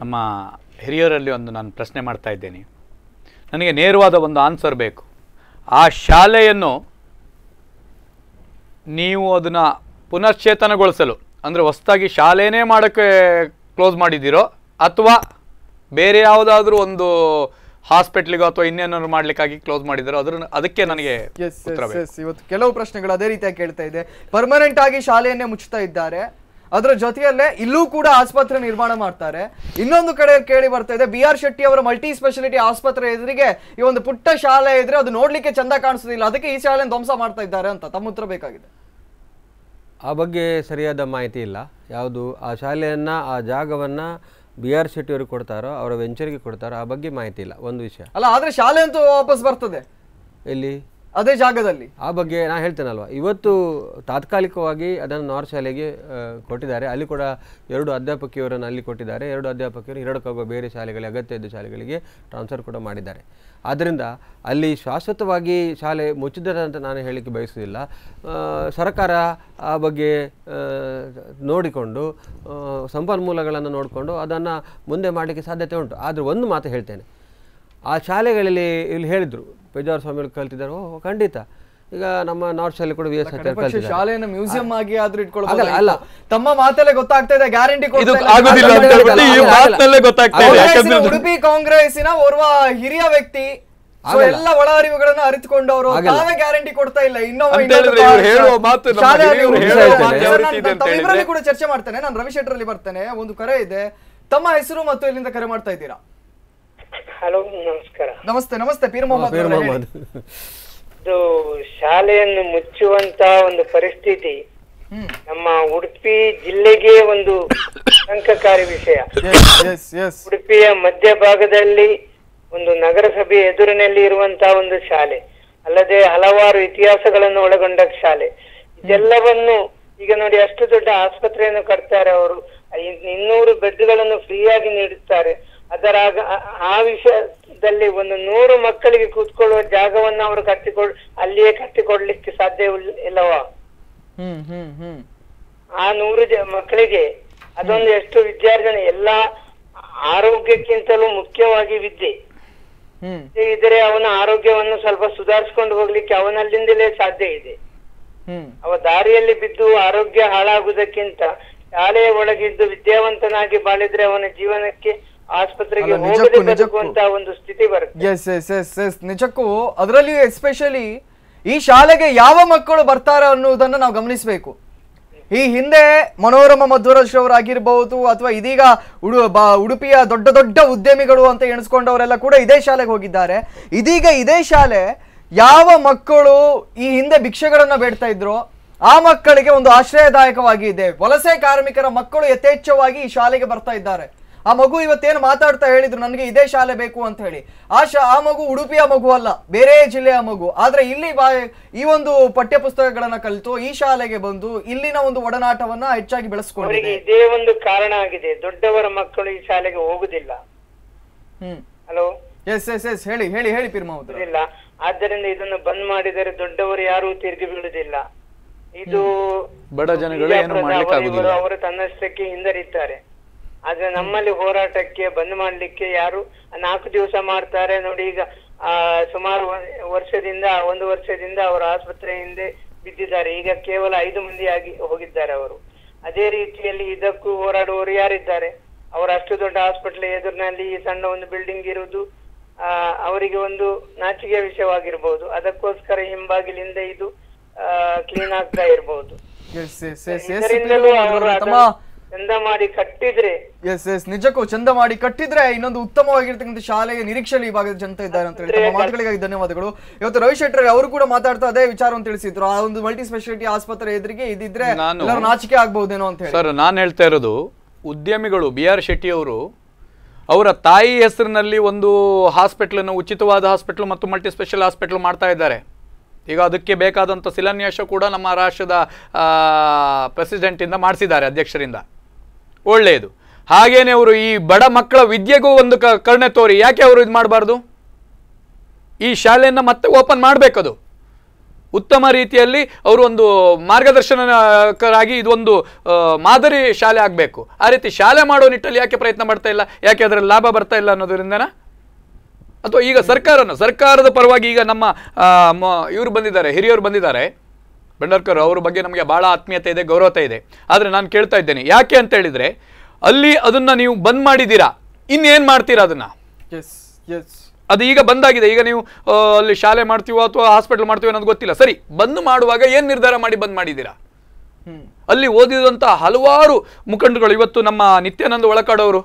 ನಮ್ಮ ಹಿರಿಯರಲ್ಲಿ ನಾನು ಪ್ರಶ್ನೆ ಮಾಡ್ತಾ ಇದ್ದೇನೆ. ನನಗೆ ನೇರವಾದ ಒಂದು ಆನ್ಸರ್ ಬೇಕು. ಆ ಶಾಲೆಯನ್ನು ನೀವು ಅದನ್ನು ಪುನಶ್ಚೇತನಗೊಳಿಸಲು, ಅಂದರೆ ಹೊಸದಾಗಿ ಶಾಲೆನೇ ಮಾಡೋಕ್ಕೆ ಕ್ಲೋಸ್ ಮಾಡಿದ್ದೀರೋ ಅಥವಾ ಬೇರೆ ಯಾವುದಾದ್ರೂ ಒಂದು ಹಾಸ್ಪಿಟ್ಲಿಗೋ ಅಥವಾ ಇನ್ನೇನಾದ್ರು ಮಾಡ್ಲಿಕ್ಕಾಗಿ ಕ್ಲೋಸ್ ಮಾಡಿದ್ರು ಅದಕ್ಕೆ ನನಗೆ ಉತ್ತರ ಬೇಕು. ಇವತ್ತು ಕೆಲವು ಪ್ರಶ್ನೆಗಳು ಅದೇ ರೀತಿಯಾಗಿ ಕೇಳ್ತಾ ಇದೆ. ಪರ್ಮನೆಂಟ್ ಆಗಿ ಶಾಲೆಯನ್ನೇ ಮುಚ್ಚುತ್ತಾ ಇದ್ದಾರೆ, ಅದರ ಜೊತೆಯಲ್ಲೇ ಇಲ್ಲೂ ಕೂಡ ಆಸ್ಪತ್ರೆ ನಿರ್ಮಾಣ ಮಾಡ್ತಾರೆ. ಇನ್ನೊಂದು ಕಡೆ ಕೇಳಿ ಬರ್ತಾ ಇದೆ, BR ಶೆಟ್ಟಿ ಅವರ ಮಲ್ಟಿ ಸ್ಪೆಷಾಲಿಟಿ ಆಸ್ಪತ್ರೆ ಎದುರಿಗೆ ಈ ಒಂದು ಪುಟ್ಟ ಶಾಲೆ ಇದ್ರೆ ಅದು ನೋಡ್ಲಿಕ್ಕೆ ಚಂದ ಕಾಣಿಸೋದಿಲ್ಲ, ಅದಕ್ಕೆ ಈ ಶಾಲೆಯನ್ನು ಧ್ವಂಸ ಮಾಡ್ತಾ ಇದ್ದಾರೆ ಅಂತ. ತಮ್ಮ ಉತ್ತರ ಬೇಕಾಗಿದೆ. ಆ ಬಗ್ಗೆ ಸರಿಯಾದ ಮಾಹಿತಿ ಇಲ್ಲ. ಯಾವುದು ಆ ಶಾಲೆಯನ್ನು, ಆ ಜಾಗವನ್ನು BR ಶೆಟ್ಟಿ ಅವರು ಕೊಡ್ತಾರೋ, ಅವರ ವೆಂಚರ್ಗೆ ಕೊಡ್ತಾರೋ, ಆ ಬಗ್ಗೆ ಮಾಹಿತಿ ಇಲ್ಲ. ಒಂದು ವಿಷಯ ಅಲ್ಲ, ಆದ್ರೆ ಶಾಲೆ ಅಂತೂ ವಾಪಸ್ ಬರ್ತದೆ ಎಲ್ಲಿ, ಅದೇ ಜಾಗದಲ್ಲಿ. ಆ ಬಗ್ಗೆ ನಾನು ಹೇಳ್ತೇನಲ್ವ, ಇವತ್ತು ತಾತ್ಕಾಲಿಕವಾಗಿ ಅದನ್ನು ನಾರ್ತ್ ಶಾಲೆಗೆ ಕೊಟ್ಟಿದ್ದಾರೆ. ಅಲ್ಲಿ ಕೂಡ 2 ಅಧ್ಯಾಪಕಿಯವರನ್ನು ಅಲ್ಲಿ ಕೊಟ್ಟಿದ್ದಾರೆ. 2 ಅಧ್ಯಾಪಕಿಯರು ಹಿರಡ್ಕೋಗೋ ಬೇರೆ ಶಾಲೆಗಳಿಗೆ, ಅಗತ್ಯ ಇದ್ದ ಶಾಲೆಗಳಿಗೆ ಟ್ರಾನ್ಸ್ಫರ್ ಕೂಡ ಮಾಡಿದ್ದಾರೆ. ಆದ್ದರಿಂದ ಅಲ್ಲಿ ಶಾಶ್ವತವಾಗಿ ಶಾಲೆ ಮುಚ್ಚಿದ್ದಾರೆ ಅಂತ ನಾನು ಹೇಳಲಿಕ್ಕೆ ಬಯಸುವುದಿಲ್ಲ. ಸರ್ಕಾರ ಆ ಬಗ್ಗೆ ನೋಡಿಕೊಂಡು ಸಂಪನ್ಮೂಲಗಳನ್ನು ನೋಡಿಕೊಂಡು ಅದನ್ನು ಮುಂದೆ ಮಾಡಲಿಕ್ಕೆ ಸಾಧ್ಯತೆ ಉಂಟು. ಆದರೆ ಒಂದು ಮಾತು ಹೇಳ್ತೇನೆ, ಆ ಶಾಲೆಗಳಲ್ಲಿ ಇಲ್ಲಿ ಹೇಳಿದರು ಪೇಜಾವರ ಸ್ವಾಮಿಗಳು ಕಲ್ತಿದ್ದಾರೆ. ಓಹ್, ಖಂಡಿತ. ಈಗ ನಮ್ಮ ನಾರ್ತ್ ಶಾಲೆ ಕೂಡ VS ಶಾಲೆಯನ್ನು ಮ್ಯೂಸಿಯಂ ಆಗಿ ಆದ್ರೂ ಇಟ್ಕೊಳ್ಳೋದು ಅಲ್ಲ. ತಮ್ಮ ಮಾತಲ್ಲೇ ಗೊತ್ತಾಗ್ತಾ ಇದೆ, ಗ್ಯಾರಂಟಿ ಉಡುಪಿ ಕಾಂಗ್ರೆಸ್ಸಿನ ಓರ್ವ ಹಿರಿಯ ವ್ಯಕ್ತಿ ಎಲ್ಲ ಒಳ ಅರಿವುಗಳನ್ನ ಅರಿತುಕೊಂಡವರು ತಾವೇ ಗ್ಯಾರಂಟಿ ಕೊಡ್ತಾ ಇಲ್ಲ. ಇನ್ನೊಬ್ಬರಲ್ಲಿ ಕೂಡ ಚರ್ಚೆ ಮಾಡ್ತೇನೆ. ನಾನು ರವಿಶೆಟ್ಟರಲ್ಲಿ ಬರ್ತೇನೆ. ಒಂದು ಕರೆ ಇದೆ. ತಮ್ಮ ಹೆಸರು ಮತ್ತು ಎಲ್ಲಿಂದ ಕರೆ ಮಾಡ್ತಾ ಇದ್ದೀರಾ? ಹಲೋ, ನಮಸ್ಕಾರ. ನಮಸ್ತೆ. ನಮಸ್ತೆ, ಪೀರ್ ಮೊಹಮ್ಮದ್. ಇದು ಶಾಲೆಯನ್ನು ಮುಚ್ಚುವಂತ ಒಂದು ಪರಿಸ್ಥಿತಿ ನಮ್ಮ ಉಡುಪಿ ಜಿಲ್ಲೆಗೆ ಒಂದು ಆತಂಕಕಾರಿ ವಿಷಯ. ಉಡುಪಿಯ ಮಧ್ಯಭಾಗದಲ್ಲಿ ಒಂದು ನಗರಸಭೆ ಎದುರಿನಲ್ಲಿ ಇರುವಂತಹ ಒಂದು ಶಾಲೆ, ಅಲ್ಲದೆ ಹಲವಾರು ಇತಿಹಾಸಗಳನ್ನು ಒಳಗೊಂಡ ಶಾಲೆ. ಇದೆಲ್ಲವನ್ನು ಈಗ ನೋಡಿ, ಅಷ್ಟು ದೊಡ್ಡ ಆಸ್ಪತ್ರೆಯನ್ನು ಕಟ್ತಾರೆ ಅವರು, 200 ಬೆಡ್ಗಳನ್ನು ಫ್ರೀಯಾಗಿ ನೀಡುತ್ತಾರೆ. ಅದರ ಆ ವಿಷಯದಲ್ಲಿ ಒಂದು 100 ಮಕ್ಕಳಿಗೆ ಕೂತ್ಕೊಳ್ಳುವ ಜಾಗವನ್ನು ಅವರು ಅಲ್ಲಿಯೇ ಕಟ್ಟಿಕೊಡ್ಲಿಕ್ಕೆ ಸಾಧ್ಯ ಇಲ್ಲವಾ? ಆ 100 ಮಕ್ಕಳಿಗೆ ಅದೊಂದು ಎಷ್ಟು ವಿದ್ಯಾರ್ಜನೆ, ಎಲ್ಲಾ ಆರೋಗ್ಯಕ್ಕಿಂತಲೂ ಮುಖ್ಯವಾಗಿ ವಿದ್ಯೆ ಇದ್ರೆ ಅವನ ಆರೋಗ್ಯವನ್ನು ಸ್ವಲ್ಪ ಸುಧಾರಿಸಿಕೊಂಡು ಹೋಗ್ಲಿಕ್ಕೆ ಅವನಲ್ಲಿಂದಲೇ ಸಾಧ್ಯ ಇದೆ. ಅವ ದಾರಿಯಲ್ಲಿ ಬಿದ್ದು ಆರೋಗ್ಯ ಹಾಳಾಗುವುದಕ್ಕಿಂತ ಶಾಲೆಯ ಒಳಗಿದ್ದು ವಿದ್ಯಾವಂತನಾಗಿ ಬಾಳಿದ್ರೆ ಅವನ ಜೀವನಕ್ಕೆ ಆಸ್ಪತ್ರೆಗೆ ಹೋಗದೆ ಬದುಕುವಂತ ಒಂದು ಸ್ಥಿತಿ ಬರುತ್ತೆ. ನಿಜಕ್ಕೂ ಅದರಲ್ಲಿಯೂ ಎಸ್ಪೆಷಲಿ ಈ ಶಾಲೆಗೆ ಯಾವ ಮಕ್ಕಳು ಬರ್ತಾರೆ ಅನ್ನುವುದನ್ನು ನಾವು ಗಮನಿಸಬೇಕು. ಈ ಹಿಂದೆ ಮನೋರಮ ಮಧ್ವರಾಜ್ ಅವರಾಗಿರ್ಬಹುದು ಅಥವಾ ಇದೀಗ ಉಡುಪಿಯ ದೊಡ್ಡ ದೊಡ್ಡ ಉದ್ಯಮಿಗಳು ಅಂತ ಎಣಿಸ್ಕೊಂಡವರೆಲ್ಲ ಕೂಡ ಇದೇ ಶಾಲೆಗೆ ಹೋಗಿದ್ದಾರೆ. ಇದೀಗ ಇದೇ ಶಾಲೆ ಯಾವ ಮಕ್ಕಳು ಈ ಹಿಂದೆ ಭಿಕ್ಷೆಗಳನ್ನ ಬೇಡ್ತಾ ಇದ್ರು ಆ ಮಕ್ಕಳಿಗೆ ಒಂದು ಆಶ್ರಯದಾಯಕವಾಗಿ ಇದೆ. ವಲಸೆ ಕಾರ್ಮಿಕರ ಮಕ್ಕಳು ಯಥೇಚ್ಛವಾಗಿ ಈ ಶಾಲೆಗೆ ಬರ್ತಾ ಇದ್ದಾರೆ. ಆ ಮಗು ಇವತ್ತೇನು ಮಾತಾಡ್ತಾ ಹೇಳಿದ್ರು, ನನಗೆ ಇದೇ ಶಾಲೆ ಬೇಕು ಅಂತ ಹೇಳಿ. ಆ ಮಗು ಉಡುಪಿಯ ಮಗು ಅಲ್ಲ, ಬೇರೆ ಜಿಲ್ಲೆಯ ಮಗು. ಆದ್ರೆ ಇಲ್ಲಿ ಈ ಒಂದು ಪಠ್ಯ ಪುಸ್ತಕಗಳನ್ನ ಕಲಿತು ಈ ಶಾಲೆಗೆ ಬಂದು ಇಲ್ಲಿನ ಒಂದು ಒಡನಾಟವನ್ನ ಹೆಚ್ಚಾಗಿ ಬೆಳೆಸ್ಕೊಂಡಿದೆ. ಇದೇ ಒಂದು ಕಾರಣ ಆಗಿದೆ, ದೊಡ್ಡವರ ಮಕ್ಕಳು ಈ ಶಾಲೆಗೆ ಹೋಗುದಿಲ್ಲ. ಹಲೋ, ಎಸ್ ಎಸ್ ಎಸ್ ಹೇಳಿ ಹೇಳಿ ಹೇಳಿ ಪೀರ್ ಮೊಹಮ್ಮದ್. ಇಲ್ಲ, ಆದ್ದರಿಂದ ಇದನ್ನು ಬಂದ್ ಮಾಡಿದರೆ ದೊಡ್ಡವರು ಯಾರು ತಿರುಗಿ ಬೀಳುದಿಲ್ಲ. ಇದು ಬಡ ಜನಗಳು ಅವರು ತನ್ನಷ್ಟಕ್ಕೆ ಹಿಂದರಿದ್ದಾರೆ. ಆದ್ರೆ ನಮ್ಮಲ್ಲಿ ಹೋರಾಟಕ್ಕೆ ಬಂದ್ ಮಾಡ್ಲಿಕ್ಕೆ ಯಾರು 4 ದಿವಸ ಮಾಡ್ತಾರೆ ನೋಡಿ. ಈಗ ಸುಮಾರು 1 ವರ್ಷದಿಂದ ಅವರ ಆಸ್ಪತ್ರೆ ಹಿಂದೆ ಬಿದ್ದಿದ್ದಾರೆ. ಈಗ ಕೇವಲ 5 ಮಂದಿ ಆಗಿ ಹೋಗಿದ್ದಾರೆ ಅವರು. ಅದೇ ರೀತಿಯಲ್ಲಿ ಇದಕ್ಕೂ ಹೋರಾಡುವವರು ಯಾರಿದ್ದಾರೆ? ಅವರ ಅಷ್ಟು ದೊಡ್ಡ ಹಾಸ್ಪಿಟಲ್ ಎದುರಿನಲ್ಲಿ ಈ ಸಣ್ಣ ಒಂದು ಬಿಲ್ಡಿಂಗ್ ಇರುವುದು ಅವರಿಗೆ ಒಂದು ನಾಚಿಕೆಯ ವಿಷಯವಾಗಿರ್ಬಹುದು. ಅದಕ್ಕೋಸ್ಕರ ಹಿಂಬಾಗಿಲಿಂದ ಇದು ಕ್ಲೀನ್ ಆಗ್ತಾ ಇರಬಹುದು. ಚಂದ ಮಾಡಿ ಕಟ್ಟಿದ್ರೆ ನಿಜಕ್ಕೂ ಚಂದ ಮಾಡಿ ಕಟ್ಟಿದ್ರೆ ಇನ್ನೊಂದು ಉತ್ತಮವಾಗಿರ್ತಕ್ಕಂಥ ಶಾಲೆಗೆ ನಿರೀಕ್ಷೆಯಲ್ಲಿ ಈ ಭಾಗದ ಜನತೆ ಇದ್ದಾರೆ ಅಂತ ಹೇಳಿ ತಮ್ಮ ಮಾತುಗಳಿಗಾಗಿ ಧನ್ಯವಾದಗಳು. ಇವತ್ತು ರವಿಶೆಟ್ಟರ್ ಅವರು ಕೂಡ ಮಾತಾಡ್ತಾ ಅದೇ ವಿಚಾರವನ್ನು ತಿಳಿಸಿದ್ರು. ಆ ಒಂದು ಮಲ್ಟಿ ಸ್ಪೆಷಾಲಿಟಿ ಆಸ್ಪತ್ರೆ ಎದುರಿಗೆ ಇದಿದ್ರೆ ಎಲ್ಲರೂ ನಾಚಿಕೆ ಆಗ್ಬಹುದೇನೋ ಅಂತ ಹೇಳಿ. ಸರ್, ನಾನು ಹೇಳ್ತಾ ಇರೋದು ಉದ್ಯಮಿಗಳು BR ಶೆಟ್ಟಿ ಅವರು ಅವರ ತಾಯಿ ಹೆಸರಿನಲ್ಲಿ ಒಂದು ಹಾಸ್ಪಿಟ್ಲನ್ನು, ಉಚಿತವಾದ ಹಾಸ್ಪಿಟ್ಲ್ ಮತ್ತು ಮಲ್ಟಿ ಸ್ಪೆಷಲ್ ಹಾಸ್ಪಿಟ್ಲ್ ಮಾಡ್ತಾ ಇದ್ದಾರೆ. ಈಗ ಅದಕ್ಕೆ ಬೇಕಾದಂಥ ಶಿಲಾನ್ಯಾಸ ಕೂಡ ನಮ್ಮ ರಾಷ್ಟ್ರದ ಪ್ರೆಸಿಡೆಂಟಿಂದ ಮಾಡಿಸಿದ್ದಾರೆ, ಅಧ್ಯಕ್ಷರಿಂದ. ಒಳ್ಳೆಯದು. ಹಾಗೇನೆ ಅವರು ಈ ಬಡ ಮಕ್ಕಳ ವಿದ್ಯೆಗೂ ಒಂದು ಕರುಣೆ ತೋರಿ ಯಾಕೆ ಅವರು ಇದು ಮಾಡಬಾರ್ದು? ಈ ಶಾಲೆಯನ್ನು ಮತ್ತೆ ಓಪನ್ ಮಾಡಬೇಕದು ಉತ್ತಮ ರೀತಿಯಲ್ಲಿ. ಅವರು ಒಂದು ಮಾರ್ಗದರ್ಶನಕರಾಗಿ ಇದೊಂದು ಮಾದರಿ ಶಾಲೆ ಆಗಬೇಕು. ಆ ರೀತಿ ಶಾಲೆ ಮಾಡೋ ನಿಟ್ಟಲ್ಲಿ ಯಾಕೆ ಪ್ರಯತ್ನ ಮಾಡ್ತಾ ಇಲ್ಲ? ಯಾಕೆ ಅದರಲ್ಲಿ ಲಾಭ ಬರ್ತಾ ಇಲ್ಲ ಅನ್ನೋದರಿಂದನ? ಅಥವಾ ಈಗ ಸರ್ಕಾರದ ಪರವಾಗಿ ಈಗ ನಮ್ಮ ಇವರು ಬಂದಿದ್ದಾರೆ, ಹಿರಿಯರು ಬಂದಿದ್ದಾರೆ, ಭಂಡಾರ್ಕರ್ ಅವ್ರ ಬಗ್ಗೆ ನಮಗೆ ಭಾಳ ಆತ್ಮೀಯತೆ ಇದೆ, ಗೌರವತೆ ಇದೆ. ಆದರೆ ನಾನು ಕೇಳ್ತಾ ಇದ್ದೇನೆ, ಯಾಕೆ ಅಂತ ಹೇಳಿದರೆ ಅಲ್ಲಿ ಅದನ್ನು ನೀವು ಬಂದ್ ಮಾಡಿದ್ದೀರಾ, ಇನ್ನೇನು ಮಾಡ್ತೀರಾ ಅದನ್ನು? ಅದು ಈಗ ಬಂದಾಗಿದೆ. ಈಗ ನೀವು ಅಲ್ಲಿ ಶಾಲೆ ಮಾಡ್ತೀವೋ ಅಥವಾ ಹಾಸ್ಪಿಟಲ್ ಮಾಡ್ತೀವೋ ಅನ್ನೋದು ಗೊತ್ತಿಲ್ಲ. ಸರಿ, ಬಂದ್ ಮಾಡುವಾಗ ಏನು ನಿರ್ಧಾರ ಮಾಡಿ ಬಂದ್ ಮಾಡಿದ್ದೀರಾ? ಅಲ್ಲಿ ಓದಿದಂಥ ಹಲವಾರು ಮುಖಂಡಗಳು, ಇವತ್ತು ನಮ್ಮ ನಿತ್ಯಾನಂದ ಒಳಕಾಡವರು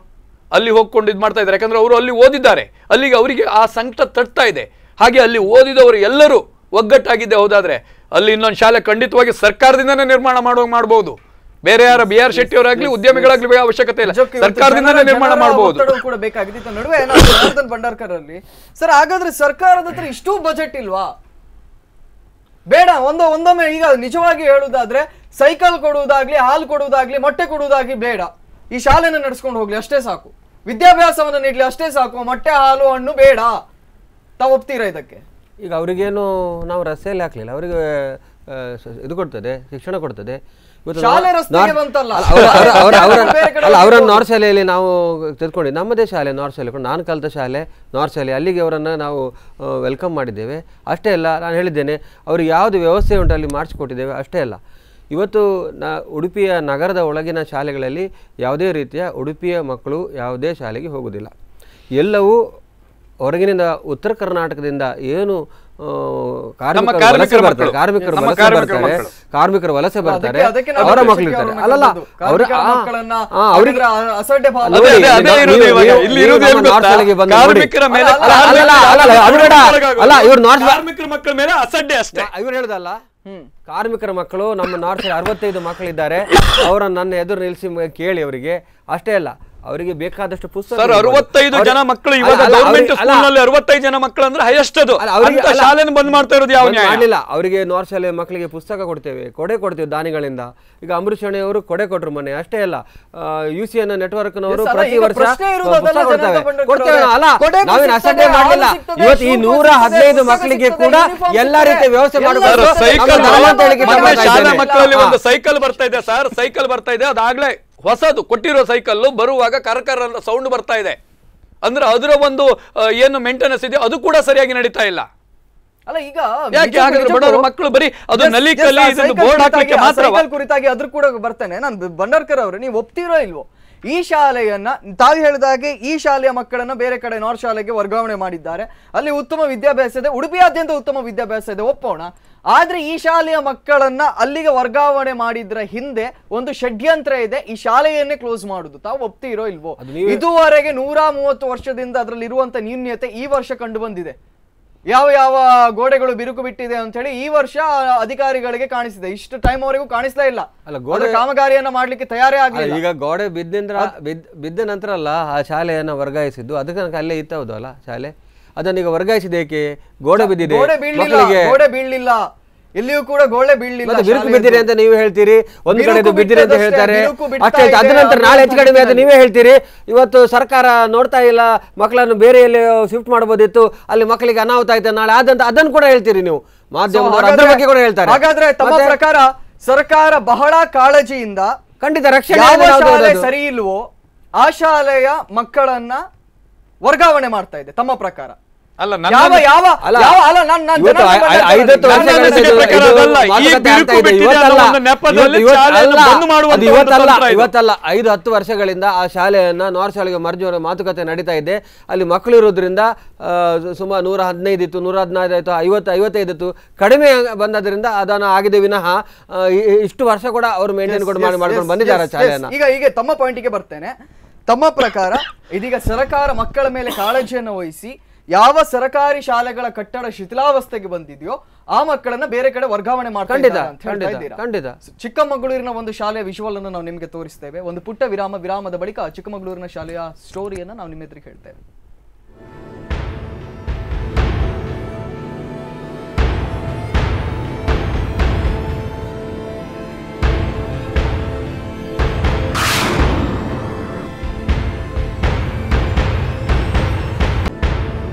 ಅಲ್ಲಿ ಹೋಗ್ಕೊಂಡು ಇದು ಮಾಡ್ತಾ ಇದ್ದಾರೆ. ಯಾಕಂದ್ರೆ ಅವರು ಅಲ್ಲಿ ಓದಿದ್ದಾರೆ, ಅಲ್ಲಿಗೆ ಅವರಿಗೆ ಆ ಸಂಕಟ ತಟ್ತಾ ಇದೆ. ಹಾಗೆ ಅಲ್ಲಿ ಓದಿದವರು ಎಲ್ಲರೂ ಒಗ್ಗಟ್ಟಾಗಿದ್ದೆ ಹೋದಾದ್ರೆ ಅಲ್ಲಿ ಇನ್ನೊಂದು ಶಾಲೆ ಖಂಡಿತವಾಗಿ ಸರ್ಕಾರದಿಂದನೇ ನಿರ್ಮಾಣ ಮಾಡಬಹುದು. ಬೇರೆ ಯಾರ ಬಿ ಆರ್ ಶೆಟ್ಟಿ ಅವರಾಗ್ಲಿ ಉದ್ಯಮಿಗಳಾಗ್ಲಿ ಅವಶ್ಯಕತೆ ಇಲ್ಲ, ಸರ್ಕಾರದಿಂದನೇ ನಿರ್ಮಾಣ ಮಾಡಬಹುದು ಕೂಡ ಬೇಕಾಗಿತ್ತು. ನಡುವೆ ಭಂಡಾರ್ಕರ್ ಅಲ್ಲಿ ಸರ್, ಹಾಗಾದ್ರೆ ಸರ್ಕಾರದ ಹತ್ರ ಇಷ್ಟೂ ಬಜೆಟ್ ಇಲ್ವಾ? ಬೇಡ, ಒಂದೊಮ್ಮೆ ಈಗ ನಿಜವಾಗಿ ಹೇಳುವುದಾದ್ರೆ ಸೈಕಲ್ ಕೊಡುವುದಾಗ್ಲಿ, ಹಾಲು ಕೊಡುವುದಾಗ್ಲಿ, ಮೊಟ್ಟೆ ಕೊಡುವುದಾಗ್ಲಿ ಬೇಡ, ಈ ಶಾಲೆನ ನಡೆಸ್ಕೊಂಡು ಹೋಗ್ಲಿ ಅಷ್ಟೇ ಸಾಕು, ವಿದ್ಯಾಭ್ಯಾಸವನ್ನು ನೀಡ್ಲಿ ಅಷ್ಟೇ ಸಾಕು, ಮೊಟ್ಟೆ ಹಾಲು ಹಣ್ಣು ಬೇಡ. ತಾವು ಒಪ್ತೀರಾ ಇದಕ್ಕೆ? ಈಗ ಅವರಿಗೇನು ನಾವು ರಸ್ತೆಯಲ್ಲಿ ಹಾಕ್ಲಿಲ್ಲ, ಅವರಿಗೆ ಇದು ಕೊಡ್ತದೆ, ಶಿಕ್ಷಣ ಕೊಡ್ತದೆ. ಅವರನ್ನು ನಾರ್ತ್ ಶಾಲೆಯಲ್ಲಿ ನಾವು ತೆಗೆದುಕೊಂಡು, ನಮ್ಮದೇ ಶಾಲೆ ನಾರ್ತ್ ಶಾಲೆ, ನಾನು ಕಲಿತ ಶಾಲೆ ನಾರ್ತ್ ಶಾಲೆ, ಅಲ್ಲಿಗೆ ಅವರನ್ನು ನಾವು ವೆಲ್ಕಮ್ ಮಾಡಿದ್ದೇವೆ. ಅಷ್ಟೇ ಅಲ್ಲ, ನಾನು ಹೇಳಿದ್ದೇನೆ ಅವ್ರಿಗೆ ಯಾವುದು ವ್ಯವಸ್ಥೆ ಉಂಟು ಅಲ್ಲಿ ಮಾಡಿಸಿಕೊಟ್ಟಿದ್ದೇವೆ. ಅಷ್ಟೇ ಅಲ್ಲ, ಇವತ್ತು ಉಡುಪಿಯ ನಗರದ ಒಳಗಿನ ಶಾಲೆಗಳಲ್ಲಿ ಯಾವುದೇ ರೀತಿಯ ಉಡುಪಿಯ ಮಕ್ಕಳು ಯಾವುದೇ ಶಾಲೆಗೆ ಹೋಗುವುದಿಲ್ಲ. ಎಲ್ಲವೂ ಹೊರಗಿನಿಂದ ಉತ್ತರ ಕರ್ನಾಟಕದಿಂದ ಏನು ಕಾರ್ಮಿಕರು ವಲಸೆ ಬರ್ತಾರೆ, ಅವರ ಮಕ್ಕಳು ಇರ್ತಾರೆ. ಅಲ್ಲಲ್ಲ, ಇವ್ರು ಹೇಳುದಲ್ಲ, ಕಾರ್ಮಿಕರ ಮಕ್ಕಳು ನಮ್ಮ ನಾರ್ತ್ 65 ಮಕ್ಕಳಿದ್ದಾರೆ, ಅವರನ್ನು ನನ್ನ ಎದುರು ನಿಲ್ಲಿಸಿ ಕೇಳಿ ಅವರಿಗೆ. ಅಷ್ಟೇ ಅಲ್ಲ, ಅವರಿಗೆ ಬೇಕಾದಷ್ಟು ಪುಸ್ತಕ. 65 ಜನ ಮಕ್ಕಳು ಇವಾಗ ಗವರ್ನಮೆಂಟ್ ಸ್ಕೂಲ್ನಲ್ಲಿ 65 ಜನ ಮಕ್ಕಳು ಅಂದ್ರೆ ಹೈಯೆಸ್ಟ್. ಅದು ಶಾಲೆಯನ್ನು ಬಂದ್ ಮಾಡ್ತಾ ಇರೋದು ಯಾವ ನ್ಯಾಯ? ಮಾಡಲಿಲ್ಲ. ಅವರಿಗೆ ನಾರ್ತ್ ಶಾಲೆ ಮಕ್ಕಳಿಗೆ ಪುಸ್ತಕ ಕೊಡ್ತೇವೆ, ಕೊಡೆ ಕೊಡ್ತೇವೆ ದಾನಿಗಳಿಂದ. ಈಗ ಅಂಬರೀಷ್ ಅವರು ಕೊಡೆ ಕೊಟ್ರು ಮೊನ್ನೆ. ಅಷ್ಟೇ ಅಲ್ಲ, UCN ನೆಟ್ವರ್ಕ್ನವರು ಪ್ರತಿ ವರ್ಷ ಕೊಡ್ತೇವೆ. ಅಲ್ಲ, ನಾವೇನು ಅಸಡ್ಡೆ ಮಾಡಲಿಲ್ಲ. ಇವತ್ತು ಈ 115 ಮಕ್ಕಳಿಗೆ ಕೂಡ ಎಲ್ಲಾ ರೀತಿಯ ವ್ಯವಸ್ಥೆ ಮಾಡಬೇಕು. ಶಾಲಾ ಮಕ್ಕಳಲ್ಲಿ ಒಂದು ಸೈಕಲ್ ಬರ್ತಾ ಇದೆ ಸರ್, ಸೈಕಲ್ ಬರ್ತಾ ಇದೆ. ಅದಾಗ್ಲೇ ಹೊಸದು ಕೊಟ್ಟಿರೋ ಸೈಕಲ್ ಬರುವಾಗ ಕರಕರ ಸೌಂಡ್ ಬರ್ತಾ ಇದೆ ಅಂದ್ರೆ ಅದರ ಒಂದು ಏನು ಮೇಂಟೆನೆನ್ಸ್ ಇದೆ ಅದು ಕೂಡ ಸರಿಯಾಗಿ ನಡೀತಾ ಇಲ್ಲ. ಅಲ್ಲ, ಈಗ ಬಡವರ ಮಕ್ಕಳು ಬರೀ ಅದು ನಲಿಕಲ್ಲಿ ಬೋರ್ಡ್ ಹಾಕ್ಲಿಕ್ಕೆ ಮಾತ್ರ ಕುರಿತಾಗಿ ಅದ್ರ ಕೂಡ ಬರ್ತೇನೆ ನಾನು. ಭಂಡಾರ್ಕರ್ ಅವರು, ನೀವು ಒಪ್ತಿರೋ ಇಲ್ವೋ ಈ ಶಾಲೆಯನ್ನ? ತಾವು ಹೇಳಿದಾಗೆ ಈ ಶಾಲೆಯ ಮಕ್ಕಳನ್ನ ಬೇರೆ ಕಡೆ ನಾರ್ತ್ ಶಾಲೆಗೆ ವರ್ಗಾವಣೆ ಮಾಡಿದ್ದಾರೆ, ಅಲ್ಲಿ ಉತ್ತಮ ವಿದ್ಯಾಭ್ಯಾಸ ಇದೆ, ಉಡುಪಿಯಾದ್ಯಂತ ಉತ್ತಮ ವಿದ್ಯಾಭ್ಯಾಸ ಇದೆ, ಒಪ್ಪೋಣ. ಆದ್ರೆ ಈ ಶಾಲೆಯ ಮಕ್ಕಳನ್ನ ಅಲ್ಲಿಗೆ ವರ್ಗಾವಣೆ ಮಾಡಿದ್ರ ಹಿಂದೆ ಒಂದು ಷಡ್ಯಂತ್ರ ಇದೆ, ಈ ಶಾಲೆಯನ್ನೇ ಕ್ಲೋಸ್ ಮಾಡುದು. ತಾವು ಒಪ್ತಿರೋ ಇಲ್ವೋ? ಇದುವರೆಗೆ 130 ವರ್ಷದಿಂದ ಅದರಲ್ಲಿ ಇರುವಂತ ನ್ಯೂನ್ಯತೆ ಈ ವರ್ಷ ಕಂಡು ಬಂದಿದೆ. ಯಾವ ಯಾವ ಗೋಡೆಗಳು ಬಿರುಕು ಬಿಟ್ಟಿದೆ ಅಂತ ಹೇಳಿ ಈ ವರ್ಷ ಅಧಿಕಾರಿಗಳಿಗೆ ಕಾಣಿಸಿದೆ. ಇಷ್ಟು ಟೈಮ್ ಅವರೆಗೂ ಕಾಣಿಸ್ಲೇ ಇಲ್ಲ, ಕಾಮಗಾರಿಯನ್ನ ಮಾಡ್ಲಿಕ್ಕೆ ತಯಾರೇ ಆಗಲಿಲ್ಲ. ಈಗ ಗೋಡೆ ಬಿದ್ದ ನಂತರ ಅಲ್ಲ ಆ ಶಾಲೆಯನ್ನ ವರ್ಗಾಯಿಸಿದ್ದು, ಅದಕ್ಕೆ ಅಲ್ಲೇ ಇತ್ತೌದು ಅಲ್ಲ ಶಾಲೆ. ಅದನ್ನೀಗ ವರ್ಗಾಯಿಸಿದೇಕೆ? ಗೋಡೆ ಬಿದ್ದಿದೆ, ಗೋಡೆ ಬೀಳಲಿಲ್ಲ, ಇಲ್ಲಿಯೂ ಕೂಡ ಗೋಡೆ ಬೀಳಲಿಲ್ಲ. ಬಿರುಕು ಬಿದ್ದಿರಿ ಅಂತ ನೀವು ಹೇಳ್ತೀರಿ, ಒಂದು ಕಡೆ ಬಿದ್ದಿರಿ ಅಂತ ಹೇಳ್ತಾರೆ ಅಷ್ಟೇ. ಅದ ನಂತರ ನಾಳೆ ಹೆಚ್ಚು ಕಡಿಮೆ ಅಂತ ನೀವೇ ಹೇಳ್ತೀರಿ. ಇವತ್ತು ಸರ್ಕಾರ ನೋಡ್ತಾ ಇಲ್ಲ, ಮಕ್ಕಳನ್ನು ಬೇರೆ ಎಲ್ಲಿ ಶಿಫ್ಟ್ ಮಾಡಬಹುದಿತ್ತು, ಅಲ್ಲಿ ಮಕ್ಕಳಿಗೆ ಅನಾಹುತ ಆಯ್ತು ನಾಳೆ ಆದಂತ, ಅದನ್ನು ಕೂಡ ಹೇಳ್ತೀರಿ ನೀವು. ಮಾಧ್ಯಮದವರು ಅದ್ರ ಬಗ್ಗೆ ಕೂಡ ಹೇಳ್ತಾರೆ. ಹಾಗಾದ್ರೆ ತಮ್ಮ ಪ್ರಕಾರ ಸರ್ಕಾರ ಬಹಳ ಕಾಳಜಿಯಿಂದ ಖಂಡಿತ ರಕ್ಷಣೆ ಸರಿ ಇಲ್ವೋ ಆ ಶಾಲೆಯ ಮಕ್ಕಳನ್ನ ವರ್ಗಾವಣೆ ಮಾಡ್ತಾ ಇದೆ ತಮ್ಮ ಪ್ರಕಾರ? ಅಲ್ಲ, ಇವತ್ತಲ್ಲ 5-10 ವರ್ಷಗಳಿಂದ ಆ ಶಾಲೆಯನ್ನ ನಾರ್ತ್ ಶಾಲೆಗೆ ಮರ್ಜು ಮಾತುಕತೆ ನಡೀತಾ ಇದೆ. ಅಲ್ಲಿ ಮಕ್ಕಳು ಇರೋದ್ರಿಂದ ಸುಮಾರು 115 ಇತ್ತು, 115 ಆಯ್ತು, 55 ಇತ್ತು, ಕಡಿಮೆ ಬಂದದ್ರಿಂದ ಅದನ್ನ ಆಗಿದೆ ವಿನಃ ಇಷ್ಟು ವರ್ಷ ಕೂಡ ಅವರು ಮೇಂಟೈನ್ ಕೂಡ ಮಾಡ್ಕೊಂಡು ಬಂದಿದ್ದಾರೆ ಶಾಲೆಯನ್ನ. ಈಗ ತಮ್ಮ ಪಾಯಿಂಟಿಗೆ ಬರ್ತೇನೆ. ತಮ್ಮ ಪ್ರಕಾರ ಇದೀಗ ಸರ್ಕಾರ ಮಕ್ಕಳ ಮೇಲೆ ಕಾಳಜಿಯನ್ನು ವಹಿಸಿ ಯಾವ ಸರ್ಕಾರಿ ಶಾಲೆಗಳ ಕಟ್ಟಡ ಶಿಥಿಲಾವಸ್ಥೆಗೆ ಬಂದಿದೆಯೋ ಆ ಮಕ್ಕಳನ್ನ ಬೇರೆ ಕಡೆ ವರ್ಗಾವಣೆ ಮಾಡ್ತಾ ಚಿಕ್ಕಮಗಳೂರಿನ ಒಂದು ಶಾಲೆಯ ವಿಜುವಲ್ ಅನ್ನು ನಾವು ನಿಮಗೆ ತೋರಿಸ್ತೇವೆ. ಒಂದು ಪುಟ್ಟ ವಿರಾಮದ ಬಳಿಕ ಚಿಕ್ಕಮಗಳೂರಿನ ಶಾಲೆಯ ಸ್ಟೋರಿಯನ್ನ ನಾವು ನಿಮ್ಮ ಎದುರಿಗೆ ಹೇಳ್ತೇವೆ.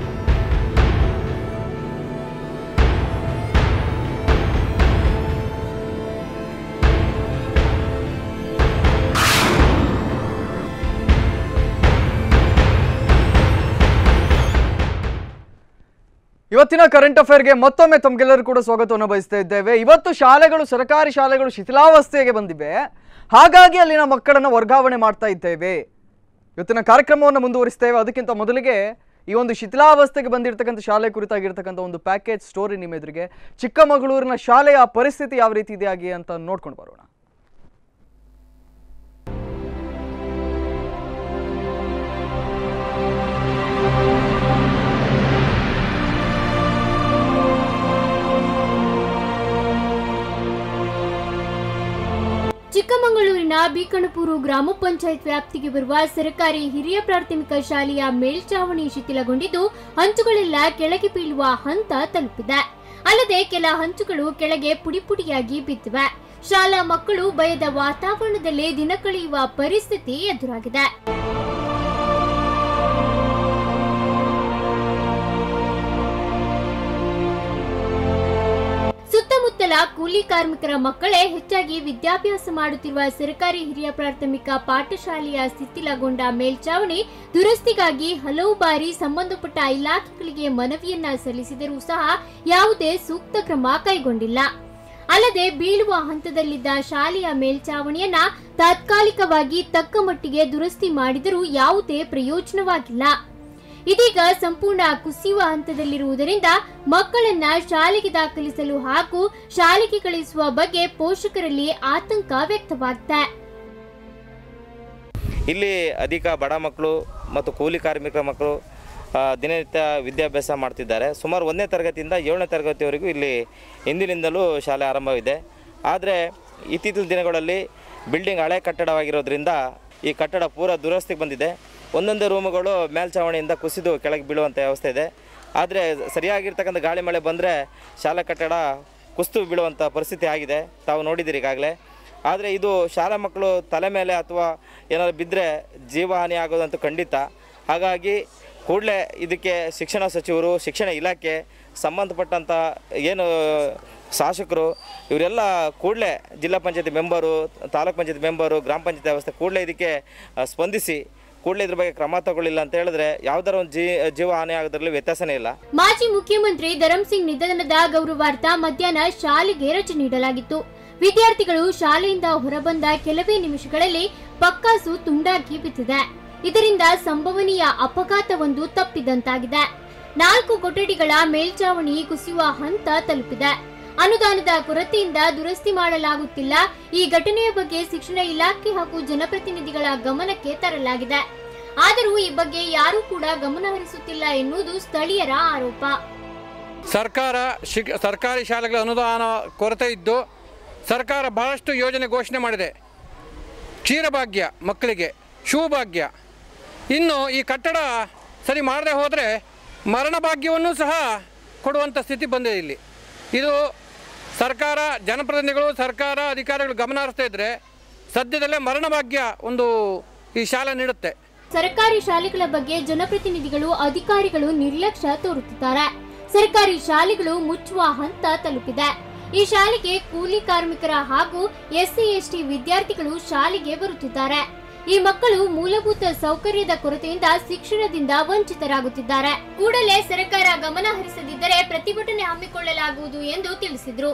ಇವತ್ತಿನ ಕರೆಂಟ್ ಅಫೇರ್ಗೆ ಮತ್ತೊಮ್ಮೆ ತಮಗೆಲ್ಲರೂ ಕೂಡ ಸ್ವಾಗತವನ್ನು ಬಯಸ್ತಾ ಇದ್ದೇವೆ. ಇವತ್ತು ಶಾಲೆಗಳು, ಸರ್ಕಾರಿ ಶಾಲೆಗಳು ಶಿಥಿಲಾವಸ್ಥೆಗೆ ಬಂದಿವೆ, ಹಾಗಾಗಿ ಅಲ್ಲಿನ ಮಕ್ಕಳನ್ನು ವರ್ಗಾವಣೆ ಮಾಡ್ತಾ ಇದ್ದೇವೆ. ಇವತ್ತಿನ ಕಾರ್ಯಕ್ರಮವನ್ನು ಮುಂದುವರಿಸ್ತೇವೆ. ಅದಕ್ಕಿಂತ ಮೊದಲಿಗೆ ಈ ಒಂದು ಶಿಥಿಲಾವಸ್ಥೆಗೆ ಬಂದಿರತಕ್ಕಂಥ ಶಾಲೆ ಕುರಿತಾಗಿರ್ತಕ್ಕಂಥ ಒಂದು ಪ್ಯಾಕೇಜ್ ಸ್ಟೋರಿ ನಿಮ್ಮ ಎದುರಿಗೆ. ಚಿಕ್ಕಮಗಳೂರಿನ ಶಾಲೆಯ ಪರಿಸ್ಥಿತಿ ಯಾವ ರೀತಿ ಇದೆಯಾಗಿ ಅಂತ ನೋಡ್ಕೊಂಡು ಬರೋಣ. ಚಿಕ್ಕಮಗಳೂರಿನ ಬೀಕಣಪೂರು ಗ್ರಾಮ ಪಂಚಾಯತ್ ವ್ಯಾಪ್ತಿಗೆ ಬರುವ ಸರ್ಕಾರಿ ಹಿರಿಯ ಪ್ರಾಥಮಿಕ ಶಾಲೆಯ ಮೇಲ್ಚಾವಣಿ ಶಿಥಿಲಗೊಂಡಿದ್ದು ಹಂಚುಗಳೆಲ್ಲ ಕೆಳಗೆ ಬೀಳುವ ಹಂತ ತಲುಪಿದೆ. ಅಲ್ಲದೆ ಕೆಲ ಹಂಚುಗಳು ಕೆಳಗೆ ಪುಡಿಪುಡಿಯಾಗಿ ಬಿದ್ದಿವೆ. ಶಾಲಾ ಮಕ್ಕಳು ಭಯದ ವಾತಾವರಣದಲ್ಲೇ ದಿನ ಕಳೆಯುವ ಪರಿಸ್ಥಿತಿ ಎದುರಾಗಿದೆ. ಸುತ್ತಮುತ್ತಲ ಕೂಲಿ ಕಾರ್ಮಿಕರ ಮಕ್ಕಳೇ ಹೆಚ್ಚಾಗಿ ವಿದ್ಯಾಭ್ಯಾಸ ಮಾಡುತ್ತಿರುವ ಸರ್ಕಾರಿ ಹಿರಿಯ ಪ್ರಾಥಮಿಕ ಪಾಠಶಾಲೆಯ ಶಿಥಿಲಗೊಂಡ ಮೇಲ್ಚಾವಣಿ ದುರಸ್ತಿಗಾಗಿ ಹಲವು ಬಾರಿ ಸಂಬಂಧಪಟ್ಟ ಇಲಾಖೆಗಳಿಗೆ ಮನವಿಯನ್ನ ಸಲ್ಲಿಸಿದರೂ ಸಹ ಯಾವುದೇ ಸೂಕ್ತ ಕ್ರಮ ಕೈಗೊಂಡಿಲ್ಲ. ಅಲ್ಲದೆ ಬೀಳುವ ಹಂತದಲ್ಲಿದ್ದ ಶಾಲೆಯ ಮೇಲ್ಚಾವಣಿಯನ್ನ ತಾತ್ಕಾಲಿಕವಾಗಿ ತಕ್ಕ ಮಟ್ಟಿಗೆ ದುರಸ್ತಿ ಮಾಡಿದರೂ ಯಾವುದೇ ಪ್ರಯೋಜನವಾಗಿಲ್ಲ. ಇದೀಗ ಸಂಪೂರ್ಣ ಕುಸಿಯುವ ಹಂತದಲ್ಲಿರುವುದರಿಂದ ಮಕ್ಕಳನ್ನ ಶಾಲೆಗೆ ದಾಖಲಿಸಲು ಹಾಗೂ ಶಾಲೆಗೆ ಕಳಿಸುವ ಬಗ್ಗೆ ಪೋಷಕರಲ್ಲಿ ಆತಂಕ ವ್ಯಕ್ತವಾಗಿದೆ. ಇಲ್ಲಿ ಅಧಿಕ ಬಡ ಮಕ್ಕಳು ಮತ್ತು ಕೂಲಿ ಕಾರ್ಮಿಕರ ಮಕ್ಕಳು ದಿನನಿತ್ಯ ವಿದ್ಯಾಭ್ಯಾಸ ಮಾಡ್ತಿದ್ದಾರೆ. ಸುಮಾರು 1ನೇ ತರಗತಿಯಿಂದ 7ನೇ ತರಗತಿವರೆಗೂ ಇಲ್ಲಿ ಹಿಂದಿನಿಂದಲೂ ಶಾಲೆ ಆರಂಭವಿದೆ. ಆದರೆ ಇತ್ತೀಚಿನ ದಿನಗಳಲ್ಲಿ ಬಿಲ್ಡಿಂಗ್ ಹಳೆ ಕಟ್ಟಡವಾಗಿರೋದ್ರಿಂದ ಈ ಕಟ್ಟಡ ಪೂರ ದುರಸ್ತಿಗೆ ಬಂದಿದೆ. ಒಂದೊಂದೇ ರೂಮುಗಳು ಮೇಲ್ಛಾವಣಿಯಿಂದ ಕುಸಿದು ಕೆಳಗೆ ಬೀಳುವಂಥ ವ್ಯವಸ್ಥೆ ಇದೆ. ಆದರೆ ಸರಿಯಾಗಿರ್ತಕ್ಕಂಥ ಗಾಳಿ ಮಳೆ ಬಂದರೆ ಶಾಲಾ ಕಟ್ಟಡ ಕುಸಿದು ಬೀಳುವಂಥ ಪರಿಸ್ಥಿತಿ ಆಗಿದೆ, ತಾವು ನೋಡಿದ್ದೀರಿ ಈಗಾಗಲೇ. ಆದರೆ ಇದು ಶಾಲಾ ಮಕ್ಕಳು ತಲೆ ಮೇಲೆ ಅಥವಾ ಏನಾದರೂ ಬಿದ್ದರೆ ಜೀವಹಾನಿ ಆಗೋದಂತೂ ಖಂಡಿತ. ಹಾಗಾಗಿ ಕೂಡಲೇ ಇದಕ್ಕೆ ಶಿಕ್ಷಣ ಸಚಿವರು, ಶಿಕ್ಷಣ ಇಲಾಖೆ, ಸಂಬಂಧಪಟ್ಟಂಥ ಏನು ಶಾಸಕರು ಇವರೆಲ್ಲ ಕೂಡಲೇ ಜಿಲ್ಲಾ ಪಂಚಾಯತಿ ಮೆಂಬರು, ತಾಲೂಕು ಪಂಚಾಯತಿ ಮೆಂಬರು, ಗ್ರಾಮ ಪಂಚಾಯತಿ ವ್ಯವಸ್ಥೆ ಕೂಡಲೇ ಇದಕ್ಕೆ ಸ್ಪಂದಿಸಿ ಕೂಡಲೇ ಇದ್ರ ಬಗ್ಗೆ ಕ್ರಮ ತಗೊಳ್ಳಿಲ್ಲ ಅಂತ ಹೇಳಿದ್ರೆ ಯಾವ್ದಾರ ಒಂದು ಜೀವ ಹಾನಿ ಆಗೋದ್ರಲ್ಲಿ ವ್ಯತ್ಯಾಸನೇ ಇಲ್ಲ. ಮಾಜಿ ಮುಖ್ಯಮಂತ್ರಿ ಧರಮ್ ಸಿಂಗ್ ನಿಧನದ ಗೌರವಾರ್ಥ ಮಧ್ಯಾಹ್ನ ಶಾಲೆಗೆ ರಜೆ ನೀಡಲಾಗಿತ್ತು. ವಿದ್ಯಾರ್ಥಿಗಳು ಶಾಲೆಯಿಂದ ಹೊರಬಂದ ಕೆಲವೇ ನಿಮಿಷಗಳಲ್ಲಿ ಪಕ್ಕಾಸು ತುಂಡಾಗಿ ಬಿದ್ದಿದೆ. ಇದರಿಂದ ಸಂಭವನೀಯ ಅಪಘಾತವೊಂದು ತಪ್ಪಿದಂತಾಗಿದೆ. 4 ಕೊಠಡಿಗಳ ಮೇಲ್ಚಾವಣಿ ಕುಸಿಯುವ ಹಂತ ತಲುಪಿದೆ. ಅನುದಾನದ ಕೊರತೆಯಿಂದ ದುರಸ್ತಿ ಮಾಡಲಾಗುತ್ತಿಲ್ಲ. ಈ ಘಟನೆಯ ಬಗ್ಗೆ ಶಿಕ್ಷಣ ಇಲಾಖೆ ಹಾಗೂ ಜನಪ್ರತಿನಿಧಿಗಳ ಗಮನಕ್ಕೆ ತರಲಾಗಿದೆ. ಆದರೂ ಈ ಬಗ್ಗೆ ಯಾರೂ ಕೂಡ ಗಮನ ಹರಿಸುತ್ತಿಲ್ಲ ಎನ್ನುವುದು ಸ್ಥಳೀಯರ ಆರೋಪ. ಸರ್ಕಾರಿ ಶಾಲೆಗಳ ಅನುದಾನ ಕೊರತೆ ಇದ್ದು ಸರ್ಕಾರ ಬಹಳಷ್ಟು ಯೋಜನೆ ಘೋಷಣೆ ಮಾಡಿದೆ. ಕ್ಷೀರಭಾಗ್ಯ ಮಕ್ಕಳಿಗೆ, ಶೂಭಾಗ್ಯ. ಇನ್ನು ಈ ಕಟ್ಟಡ ಸರಿ ಮಾಡದೆ ಹೋದರೆ ಮರಣ ಭಾಗ್ಯವನ್ನು ಸಹ ಕೊಡುವಂಥ ಸ್ಥಿತಿ ಬಂದಿದೆ ಇಲ್ಲಿ. ಇದು ಸರ್ಕಾರ, ಜನಪ್ರತಿನಿಧಿಗಳು, ಸರ್ಕಾರ ಅಧಿಕಾರಿಗಳು ಗಮನ ಹರಿಸ್ತಾ ಇದ್ರೆ ಸದ್ಯದಲ್ಲೇ ಮರಣ ಭಾಗ್ಯ ಒಂದು ಈ ಶಾಲೆ ನೀಡುತ್ತೆ. ಸರ್ಕಾರಿ ಶಾಲೆಗಳ ಬಗ್ಗೆ ಜನಪ್ರತಿನಿಧಿಗಳು, ಅಧಿಕಾರಿಗಳು ನಿರ್ಲಕ್ಷ್ಯ ತೋರುತ್ತಿದ್ದಾರೆ. ಸರ್ಕಾರಿ ಶಾಲೆಗಳು ಮುಚ್ಚುವ ಹಂತ ತಲುಪಿದೆ. ಈ ಶಾಲೆಗೆ ಕೂಲಿ ಕಾರ್ಮಿಕರ ಹಾಗೂ SC ST ವಿದ್ಯಾರ್ಥಿಗಳು ಶಾಲೆಗೆ ಬರುತ್ತಿದ್ದಾರೆ. ಈ ಮಕ್ಕಳು ಮೂಲಭೂತ ಸೌಕರ್ಯದ ಕೊರತೆಯಿಂದ ಶಿಕ್ಷಣದಿಂದ ವಂಚಿತರಾಗುತ್ತಿದ್ದಾರೆ. ಕೂಡಲೇ ಸರ್ಕಾರ ಗಮನ ಹರಿಸದಿದ್ದರೆ ಪ್ರತಿಭಟನೆ ಹಮ್ಮಿಕೊಳ್ಳಲಾಗುವುದು ಎಂದು ತಿಳಿಸಿದರು.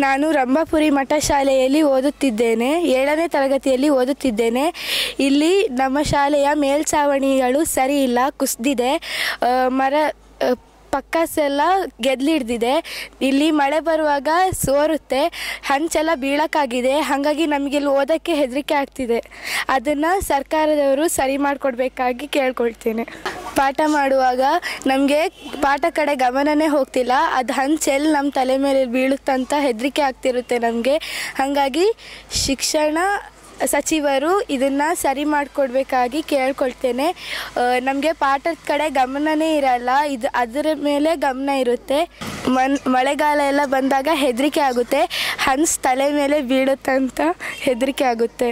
ನಾನು ರಂಭಾಪುರಿ ಮಠ ಶಾಲೆಯಲ್ಲಿ ಓದುತ್ತಿದ್ದೇನೆ. 7ನೇ ತರಗತಿಯಲ್ಲಿ ಓದುತ್ತಿದ್ದೇನೆ. ಇಲ್ಲಿ ನಮ್ಮ ಶಾಲೆಯ ಮೇಲ್ಛಾವಣಿಗಳು ಸರಿ ಇಲ್ಲ, ಕುಸಿದಿದೆ. ಪಕ್ಕಾಸೆಲ್ಲ ಗೆದ್ಲಿಡ್ದಿದೆ. ಇಲ್ಲಿ ಮಳೆ ಬರುವಾಗ ಸೋರುತ್ತೆ, ಹಂಚೆಲ್ಲ ಬೀಳಕ್ಕಾಗಿದೆ. ಹಾಗಾಗಿ ನಮಗಿಲ್ಲಿ ಓದೋಕ್ಕೆ ಹೆದರಿಕೆ ಆಗ್ತಿದೆ. ಅದನ್ನು ಸರ್ಕಾರದವರು ಸರಿ ಮಾಡಿಕೊಡ್ಬೇಕಾಗಿ ಕೇಳ್ಕೊಳ್ತೇನೆ. ಪಾಠ ಮಾಡುವಾಗ ನಮಗೆ ಪಾಠ ಕಡೆ ಗಮನನೇ ಹೋಗ್ತಿಲ್ಲ. ಅದು ಹಂಚೆಲ್ಲಿ ನಮ್ಮ ತಲೆ ಮೇಲೆ ಬೀಳುತ್ತಂತ ಹೆದರಿಕೆ ಆಗ್ತಿರುತ್ತೆ ನಮಗೆ. ಹಾಗಾಗಿ ಶಿಕ್ಷಣ ಸಚಿವರು ಇದನ್ನು ಸರಿ ಮಾಡಿಕೊಡ್ಬೇಕಾಗಿ ಕೇಳ್ಕೊಳ್ತೇನೆ. ನಮಗೆ ಪಾಠದ ಕಡೆ ಗಮನನೇ ಇರಲ್ಲ, ಅದರ ಮೇಲೆ ಗಮನ ಇರುತ್ತೆ. ಮಳೆಗಾಲ ಎಲ್ಲ ಬಂದಾಗ ಹೆದರಿಕೆ ಆಗುತ್ತೆ, ಹಂಚು ತಲೆ ಮೇಲೆ ಬೀಳುತ್ತಂತ ಹೆದರಿಕೆ ಆಗುತ್ತೆ.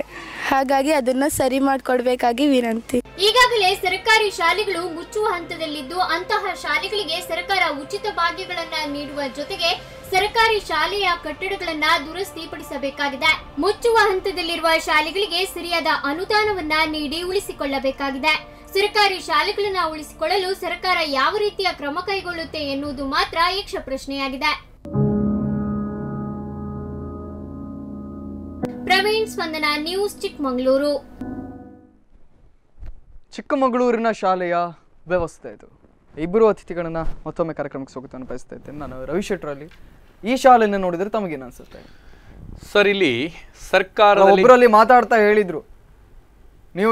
ಹಾಗಾಗಿ ಅದನ್ನು ಸರಿ ಮಾಡಿಕೊಡ್ಬೇಕಾಗಿ ವಿನಂತಿ. ಈಗಾಗಲೇ ಸರ್ಕಾರಿ ಶಾಲೆಗಳು ಮುಚ್ಚುವ ಹಂತದಲ್ಲಿದ್ದು ಅಂತಹ ಶಾಲೆಗಳಿಗೆ ಸರ್ಕಾರ ಉಚಿತ ಭಾಗ್ಯಗಳನ್ನ ನೀಡುವ ಜೊತೆಗೆ ಸರ್ಕಾರಿ ಶಾಲೆಯ ಕಟ್ಟಡಗಳನ್ನ ದುರಸ್ತಿಪಡಿಸಬೇಕಾಗಿದೆ. ಮುಚ್ಚುವ ಹಂತದಲ್ಲಿರುವ ಶಾಲೆಗಳಿಗೆ ಸರಿಯಾದ ಅನುದಾನವನ್ನ ನೀಡಿ ಉಳಿಸಿಕೊಳ್ಳಬೇಕಾಗಿದೆ. ಸರ್ಕಾರಿ ಶಾಲೆಗಳನ್ನ ಉಳಿಸಿಕೊಳ್ಳಲು ಸರ್ಕಾರ ಯಾವ ರೀತಿಯ ಕ್ರಮ ಕೈಗೊಳ್ಳುತ್ತೆ ಎನ್ನುವುದು ಮಾತ್ರ ಯಕ್ಷ ಪ್ರಶ್ನೆಯಾಗಿದೆ. ಪ್ರವೀಣ್, ಸ್ಪಂದನ ನ್ಯೂಸ್, ಚಿಕ್ಕಮಗಳೂರು. ಚಿಕ್ಕಮಗಳೂರಿನ ಶಾಲೆಯ ವ್ಯವಸ್ಥೆ ಇದು. ಇಬ್ಬರು ಅತಿಥಿಗಳನ್ನ ಮತ್ತೊಮ್ಮೆ ಕಾರ್ಯಕ್ರಮಕ್ಕೆ ಸ್ವಾಗತವನ್ನು ಬಯಸ್ತಾ ಇದ್ದೇನೆ. ನಾನು ರವಿ ಶೆಟ್ಟರಲ್ಲಿ. ಈ ಶಾಲೆಯನ್ನು ನೋಡಿದ್ರೆ ತಮಗೇನು ಅನ್ಸುತ್ತೆ ಸರ್? ಇಲ್ಲಿ ಸರ್ಕಾರ ಒಬ್ಬರಲ್ಲಿ ಮಾತಾಡ್ತಾ ಹೇಳಿದ್ರು, ನೀವು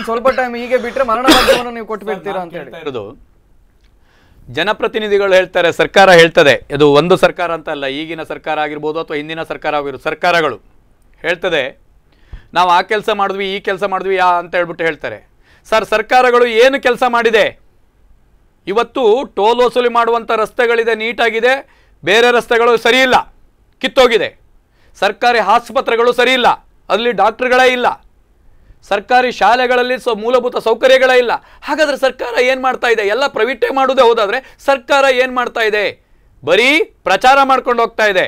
ಸ್ವಲ್ಪ ಟೈಮ್ ಹೀಗೆ ಬಿಟ್ರೆ ಮರಣ ಭಾಗ್ಯವನ್ನು ನೀವು ಕೊಟ್ಟು ಬಿಡ್ತೀರಾ ಅಂತ ಹೇಳಿ ಇರೋದು. ಜನಪ್ರತಿನಿಧಿಗಳು ಹೇಳ್ತಾರೆ, ಸರ್ಕಾರ ಹೇಳ್ತದೆ, ಇದು ಒಂದು ಸರ್ಕಾರ ಅಂತ ಅಲ್ಲ, ಈಗಿನ ಸರ್ಕಾರ ಆಗಿರ್ಬೋದು ಅಥವಾ ಹಿಂದಿನ ಸರ್ಕಾರ ಆಗಿರ್ಬೋದು, ಸರ್ಕಾರಗಳು ಹೇಳ್ತದೆ ನಾವು ಆ ಕೆಲಸ ಮಾಡಿದ್ವಿ ಈ ಕೆಲಸ ಮಾಡಿದ್ವಿ ಅಂತ ಹೇಳ್ಬಿಟ್ಟು ಹೇಳ್ತಾರೆ. ಸರ್, ಸರ್ಕಾರಗಳು ಏನು ಕೆಲಸ ಮಾಡಿದೆ? ಇವತ್ತು ಟೋಲ್ ವಸೂಲಿ ಮಾಡುವಂಥ ರಸ್ತೆಗಳಿದೆ, ನೀಟಾಗಿದೆ, ಬೇರೆ ರಸ್ತೆಗಳು ಸರಿ ಇಲ್ಲ, ಕಿತ್ತೋಗಿದೆ. ಸರ್ಕಾರಿ ಆಸ್ಪತ್ರೆಗಳು ಸರಿ ಇಲ್ಲ, ಅಲ್ಲಿ ಡಾಕ್ಟರ್ಗಳೇ ಇಲ್ಲ. ಸರ್ಕಾರಿ ಶಾಲೆಗಳಲ್ಲಿ ಮೂಲಭೂತ ಸೌಕರ್ಯಗಳೇ ಇಲ್ಲ. ಹಾಗಾದರೆ ಸರ್ಕಾರ ಏನು ಮಾಡ್ತಾ ಇದೆ? ಎಲ್ಲ ಪ್ರೈವೇಟೇ ಮಾಡೋದೇ ಹೋದಾದರೆ ಸರ್ಕಾರ ಏನು ಮಾಡ್ತಾ ಇದೆ? ಬರೀ ಪ್ರಚಾರ ಮಾಡ್ಕೊಂಡು ಹೋಗ್ತಾ ಇದೆ.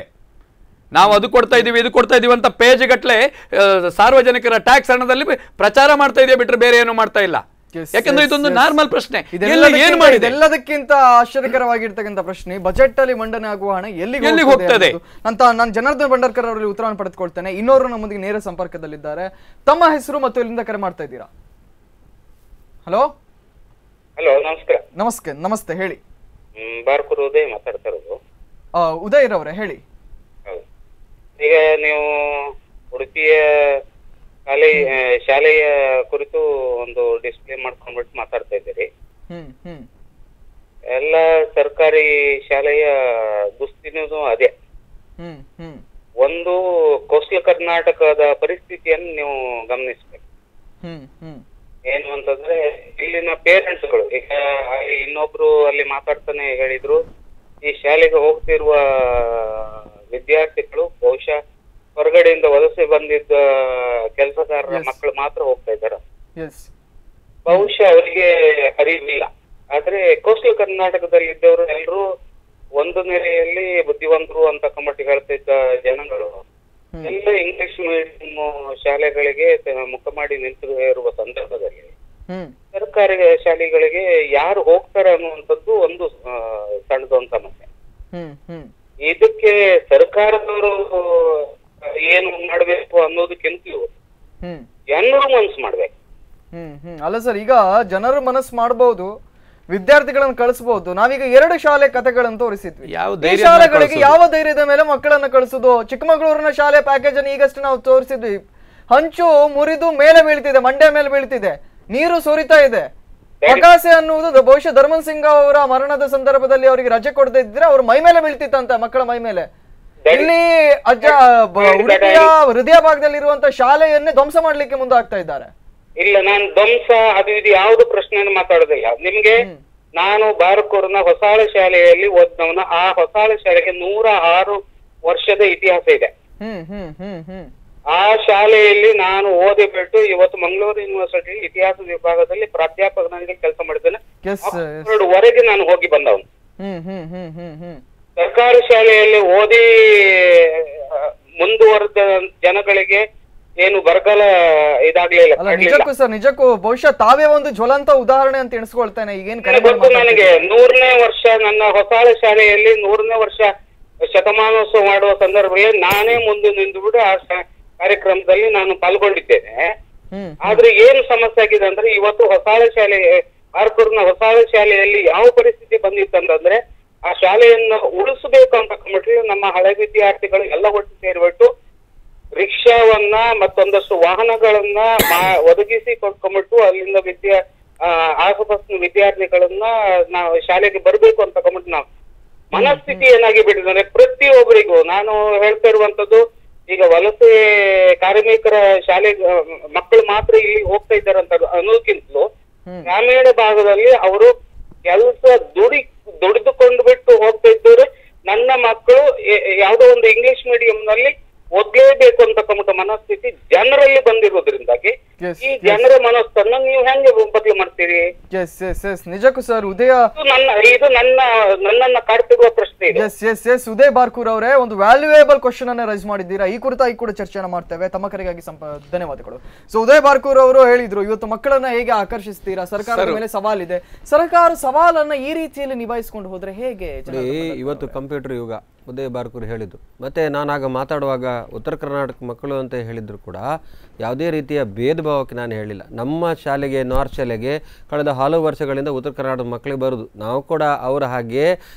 ನಾವು ಅದು ಕೊಡ್ತಾ ಇದ್ದೀವಿ ಇದು ಕೊಡ್ತಾ ಇದ್ದೀವಿ ಅಂತ ಪೇಜ್ ಗಟ್ಟಲೆ ಸಾರ್ವಜನಿಕರ ಟ್ಯಾಕ್ಸ್ ಹಣದಲ್ಲಿ ಪ್ರಚಾರ ಮಾಡ್ತಾ ಇದೆಯಾ ಬಿಟ್ಟರೆ ಬೇರೆ ಏನು ಮಾಡ್ತಾ ಇಲ್ಲ. ಯಾಕಂದ್ರೆ ಇದೊಂದು ನಾರ್ಮಲ್ ಪ್ರಶ್ನೆ. ಏನು ಮಾಡಿದೆ? ಎಲ್ಲದಕ್ಕಿಂತ ಆಶ್ಚರ್ಯಕರವಾಗಿರ್ತಕ್ಕಂಥ ಪ್ರಶ್ನೆ, ಬಜೆಟ್ ಅಲ್ಲಿ ಮಂಡನೆ ಆಗುವ ಹಣ ಎಲ್ಲಿಗೆ ಹೋಗ್ತದೆ ಅಂತ ನಾನು ಜನಾರ್ದನ್ ಭಂಡಾರ್ಕರ್ ಅವರಲ್ಲಿ ಉತ್ತರವನ್ನು ಪಡೆದುಕೊಳ್ತೇನೆ. ಇನ್ನೋರು ನಮ್ಮೊಂದಿಗೆ ನೇರ ಸಂಪರ್ಕದಲ್ಲಿದ್ದಾರೆ. ತಮ್ಮ ಹೆಸರು ಮತ್ತು ಇಲ್ಲಿಂದ ಕರೆ ಮಾಡ್ತಾ ಇದ್ದೀರಾ? ಹಲೋ ಹಲೋ, ನಮಸ್ಕಾರ. ನಮಸ್ತೆ, ಹೇಳಿ. ಬಾರ್ಕೂರು ಉದಯ್ ಮಾತಾಡ್ತಾ ಇರೋದು. ಉದಯ್ ರವರೇ, ಹೇಳಿ. ಈಗ ನೀವು ಉಡುಪಿಯ ಶಾಲೆಯ ಕುರಿತು ಒಂದು ಡಿಸ್ಪ್ಲೇ ಮಾಡ್ಕೊಂಡ್ಬಿಟ್ಟು ಮಾತಾಡ್ತಾ ಇದ್ದೀರಿ. ಎಲ್ಲ ಸರ್ಕಾರಿ ಶಾಲೆಯ ದುಸ್ಥಿತಿನೂ ಅದೇ. ಒಂದು ಕೋಸ್ಟಲ್ ಕರ್ನಾಟಕದ ಪರಿಸ್ಥಿತಿಯನ್ನು ನೀವು ಗಮನಿಸ್ಬೇಕು. ಏನು ಅಂತಂದ್ರೆ ಇಲ್ಲಿನ ಪೇರೆಂಟ್ಸ್ಗಳು, ಈಗ ಇನ್ನೊಬ್ರು ಅಲ್ಲಿ ಮಾತಾಡ್ತಾನೆ ಹೇಳಿದ್ರು, ಈ ಶಾಲೆಗೆ ಹೋಗ್ತಿರುವ ವಿದ್ಯಾರ್ಥಿಗಳು ಬಹುಶಃ ಹೊರಗಡೆಯಿಂದ ವಲಸೆ ಬಂದಿದ್ದ ಕೆಲಸಗಾರರ ಮಕ್ಕಳು ಮಾತ್ರ ಹೋಗ್ತಾ ಇದ್ದಾರೆ. ಬಹುಶಃ ಅವರಿಗೆ ಅರಿವಿಲ್ಲ. ಆದ್ರೆ ಕೋಸ್ಟಲ್ ಕರ್ನಾಟಕದಲ್ಲಿ ಇದ್ದವರು ಎಲ್ಲರೂ ಒಂದು ನೆಲೆಯಲ್ಲಿ ಬುದ್ಧಿವಂತರು ಅಂತ ಕಮ್ಮಟಿ ಹೇಳ್ತಿದ್ದ ಜನಗಳು ಎಲ್ಲ ಇಂಗ್ಲಿಷ್ ಮೀಡಿಯಂ ಶಾಲೆಗಳಿಗೆ ಮುಖ ಮಾಡಿ ನಿಂತಿರುವ ಸಂದರ್ಭದಲ್ಲಿ ಸರ್ಕಾರಿ ಶಾಲೆಗಳಿಗೆ ಯಾರು ಹೋಗ್ತಾರೆ ಅನ್ನುವಂಥದ್ದು ಒಂದು ಸಣ್ಣದೊಂದು ಸಮಸ್ಯೆ. ಇದಕ್ಕೆ ಸರ್ಕಾರದವರು ಏನು ಮಾಡ್ಬೇಕು ಅನ್ನೋದಕ್ಕಿಂತಲೂ ಜನರು ಮನಸ್ಸು ಮಾಡ್ಬೇಕು. ಅಲ್ಲ ಸರ್, ಈಗ ಜನರು ಮನಸ್ಸು ಮಾಡಬಹುದು, ವಿದ್ಯಾರ್ಥಿಗಳನ್ನು ಕಳಿಸಬಹುದು. ನಾವೀಗ 2 ಶಾಲೆ ಕಥೆಗಳನ್ನು ತೋರಿಸಿದ್ವಿ. ಈ ಶಾಲೆಗಳಿಗೆ ಯಾವ ಧೈರ್ಯದ ಮೇಲೆ ಮಕ್ಕಳನ್ನ ಕಳಿಸುದು? ಚಿಕ್ಕಮಗಳೂರಿನ ಶಾಲೆ ಪ್ಯಾಕೇಜ್ ಅನ್ನು ಈಗಷ್ಟು ನಾವು ತೋರಿಸಿದ್ವಿ. ಹಂಚು ಮುರಿದು ಮೇಲೆ ಬೀಳ್ತಿದೆ, ಮಂಡ್ಯ ಮೇಲೆ ಬೀಳ್ತಿದೆ, ನೀರು ಸುರಿತಾ ಇದೆ. ಪಟಾಸೆ ಅನ್ನುವುದು ಬಹುಶಃ ಧರ್ಮನ್ ಸಿಂಗ್ ಅವರ ಮರಣದ ಸಂದರ್ಭದಲ್ಲಿ ಅವರಿಗೆ ರಜೆ ಕೊಡದೇ ಇದ್ರೆ ಅವ್ರ ಮೈ ಮೇಲೆ ಬೀಳ್ತಿತ್ತಂತ, ಮಕ್ಕಳ ಮೈ ಮೇಲೆ. ಇಲ್ಲಿ ಉಡುಪಿಯ ಹೃದಯ ಭಾಗದಲ್ಲಿರುವಂತ ಶಾಲೆಯನ್ನೇ ಧ್ವಂಸ ಮಾಡ್ಲಿಕ್ಕೆ ಮುಂದಾಗ್ತಾ ಇದ್ದಾರೆ. ಇಲ್ಲ, ನಾನು ಧ್ವಂಸ ಅದು ಇದು ಯಾವ್ದು ಪ್ರಶ್ನೆಯನ್ನು ಮಾತಾಡೋದಿಲ್ಲ ನಿಮ್ಗೆ. ನಾನು ಬಾರ್ಕೂರ್ನ ಹೊಸಾಳ ಶಾಲೆಯಲ್ಲಿ ಓದಿದವನ. ಆ ಹೊಸಾಳ ಶಾಲೆಗೆ 106 ವರ್ಷದ ಇತಿಹಾಸ ಇದೆ. ಆ ಶಾಲೆಯಲ್ಲಿ ನಾನು ಓದಿಬಿಟ್ಟು ಇವತ್ತು ಮಂಗಳೂರು ಯೂನಿವರ್ಸಿಟಿ ಇತಿಹಾಸ ವಿಭಾಗದಲ್ಲಿ ಪ್ರಾಧ್ಯಾಪಕನಾಗಿ ಕೆಲಸ ಮಾಡಿದ್ದೇನೆ. 2 ನಾನು ಹೋಗಿ ಬಂದವನು. ಸರ್ಕಾರಿ ಶಾಲೆಯಲ್ಲಿ ಓದಿ ಮುಂದುವರೆದ ಜನಗಳಿಗೆ ಏನು ಬರಗಾಲ ಇದಾಗ್ಲಿಲ್ಲ. ನಿಜಕ್ಕೂ ಸರ್, ನಿಜಕ್ಕೂ ಬಹುಶಃ ತಾವೇ ಒಂದು ಜ್ವಲಂತ ಉದಾಹರಣೆ ಅಂತ ಎಣಿಸ್ಕೊಳ್ತೇನೆ. ಈಗೇನು ಗೊತ್ತು ನನಗೆ, 100ನೇ ವರ್ಷ ನನ್ನ ಹೊಸಾಳ ಶಾಲೆಯಲ್ಲಿ 100ನೇ ವರ್ಷ ಶತಮಾನೋತ್ಸವ ಮಾಡುವ ಸಂದರ್ಭದಲ್ಲಿ ನಾನೇ ಮುಂದೆ ನಿಂತುಬಿಟ್ಟು ಆ ಕಾರ್ಯಕ್ರಮದಲ್ಲಿ ನಾನು ಪಾಲ್ಗೊಂಡಿದ್ದೇನೆ. ಆದ್ರೆ ಏನು ಸಮಸ್ಯೆ ಆಗಿದೆ ಅಂದ್ರೆ ಇವತ್ತು ಹೊಸಾಳ ಶಾಲೆ, ಬಾರ್ಕೂರ್ನ ಹೊಸಾಳ ಶಾಲೆಯಲ್ಲಿ ಯಾವ ಪರಿಸ್ಥಿತಿ ಬಂದಿತ್ತಂತಂದ್ರೆ ಆ ಶಾಲೆಯನ್ನು ಉಳಿಸಬೇಕು ಅಂತ ಕಮಿಟಿ ನಮ್ಮ ಹಳೆ ವಿದ್ಯಾರ್ಥಿಗಳು ಎಲ್ಲ ಒಟ್ಟು ಸೇರಿಬಿಟ್ಟು ರಿಕ್ಷಾವನ್ನ ಮತ್ತೊಂದಷ್ಟು ವಾಹನಗಳನ್ನ ಒದಗಿಸಿ ಕೊಟ್ಕೊಂಡ್ಬಿಟ್ಟು ಅಲ್ಲಿಂದ ಆಸುಪಾಸಿನ ವಿದ್ಯಾರ್ಥಿಗಳನ್ನ ನಾವು ಶಾಲೆಗೆ ಬರ್ಬೇಕು ಅಂತ ಕಮಿಟಿ ನಾವು ಮನಸ್ಥಿತಿ ಏನಾಗಿ ಬಿಟ್ಟಿದ್ದಾರೆ ಪ್ರತಿಯೊಬ್ಬರಿಗೂ. ನಾನು ಹೇಳ್ತಾ ಇರುವಂತದ್ದು, ಈಗ ವಲಸೆ ಕಾರ್ಮಿಕರ ಶಾಲೆ ಮಕ್ಕಳು ಮಾತ್ರ ಇಲ್ಲಿ ಹೋಗ್ತಾ ಇದ್ದಾರೆ ಅಂತ ಅನ್ನೋದಕ್ಕಿಂತಲೂ ಗ್ರಾಮೀಣ ಭಾಗದಲ್ಲಿ ಅವರು ಕೆಲಸ ದುಡಿದುಕೊಂಡು ಬಿಟ್ಟು ಹೋಗ್ತಾ ಇದ್ದವರು ನನ್ನ ಮಕ್ಕಳು ಯಾವುದೋ ಒಂದು ಇಂಗ್ಲಿಷ್ ಮೀಡಿಯಂ ನಲ್ಲಿ ಓದ್ಲೇಬೇಕು ಅಂತ ಮನಸ್ಥಿತಿ ಜನರಲ್ಲಿ ಬಂದಿರೋದ್ರಿಂದಾಗಿ ಈ ಜನರ ಮನಸ್ಸನ್ನ ನೀವು ಹೆಂಗೆ ಬದಲು ಮಾಡ್ತೀರಿ? ನಿಜಕ್ಕೂ ಸರ್, ಉದಯ ಇದು ನನ್ನನ್ನ ಕಾಡ್ತಿರುವ ಪ್ರಶ್ನೆ ಇದೆ. ಉದಯ್ ಬಾರ್ಕೂರ್ ಅವರೇ, ಒಂದು ವ್ಯಾಲ್ಯೂಯೇಬಲ್ ಕ್ವಶನ್ ಅನ್ನ ರೈಸ್ ಮಾಡಿದ್ದೀರಾ. ಈ ಕುರಿತಾಗಿ ಕೂಡ ಚರ್ಚೆನ ಮಾಡ್ತೇವೆ. ತಮ್ಮ ಕರೆಗಾಗಿ ಧನ್ಯವಾದಗಳು. ಸೊ ಉದಯ್ ಬಾರ್ಕೂರ್ ಅವರು ಹೇಳಿದ್ರು, ಇವತ್ತು ಮಕ್ಕಳನ್ನ ಹೇಗೆ ಆಕರ್ಷಿಸ್ತೀರಾ? ಸರ್ಕಾರದ ಮೇಲೆ ಸವಾಲಿದೆ. ಸರ್ಕಾರ ಸವಾಲನ್ನ ಈ ರೀತಿಯಲ್ಲಿ ನಿಭಾಯಿಸಿಕೊಂಡು ಹೋದ್ರೆ ಹೇಗೆ? ಇವತ್ತು ಕಂಪ್ಯೂಟರ್ ಯುಗ, ಉದಯ್ ಬಾರ್ಕೂರ್ ಹೇಳಿದ್ದು. ಮತ್ತು ನಾನಾಗ ಮಾತಾಡುವಾಗ ಉತ್ತರ ಕರ್ನಾಟಕ ಮಕ್ಕಳು ಅಂತ ಹೇಳಿದ್ರು ಕೂಡ ಯಾವುದೇ ರೀತಿಯ ಭೇದ ಭಾವಕ್ಕೆ ನಾನು ಹೇಳಿಲ್ಲ. ನಮ್ಮ ಶಾಲೆಗೆ, ನಾರ್ತ್ ಶಾಲೆಗೆ ಕಳೆದ ಹಲವು ವರ್ಷಗಳಿಂದ ಉತ್ತರ ಕರ್ನಾಟಕದ ಮಕ್ಕಳಿಗೆ ಬರೋದು. ನಾವು ಕೂಡ ಅವರ ಹಾಗೆ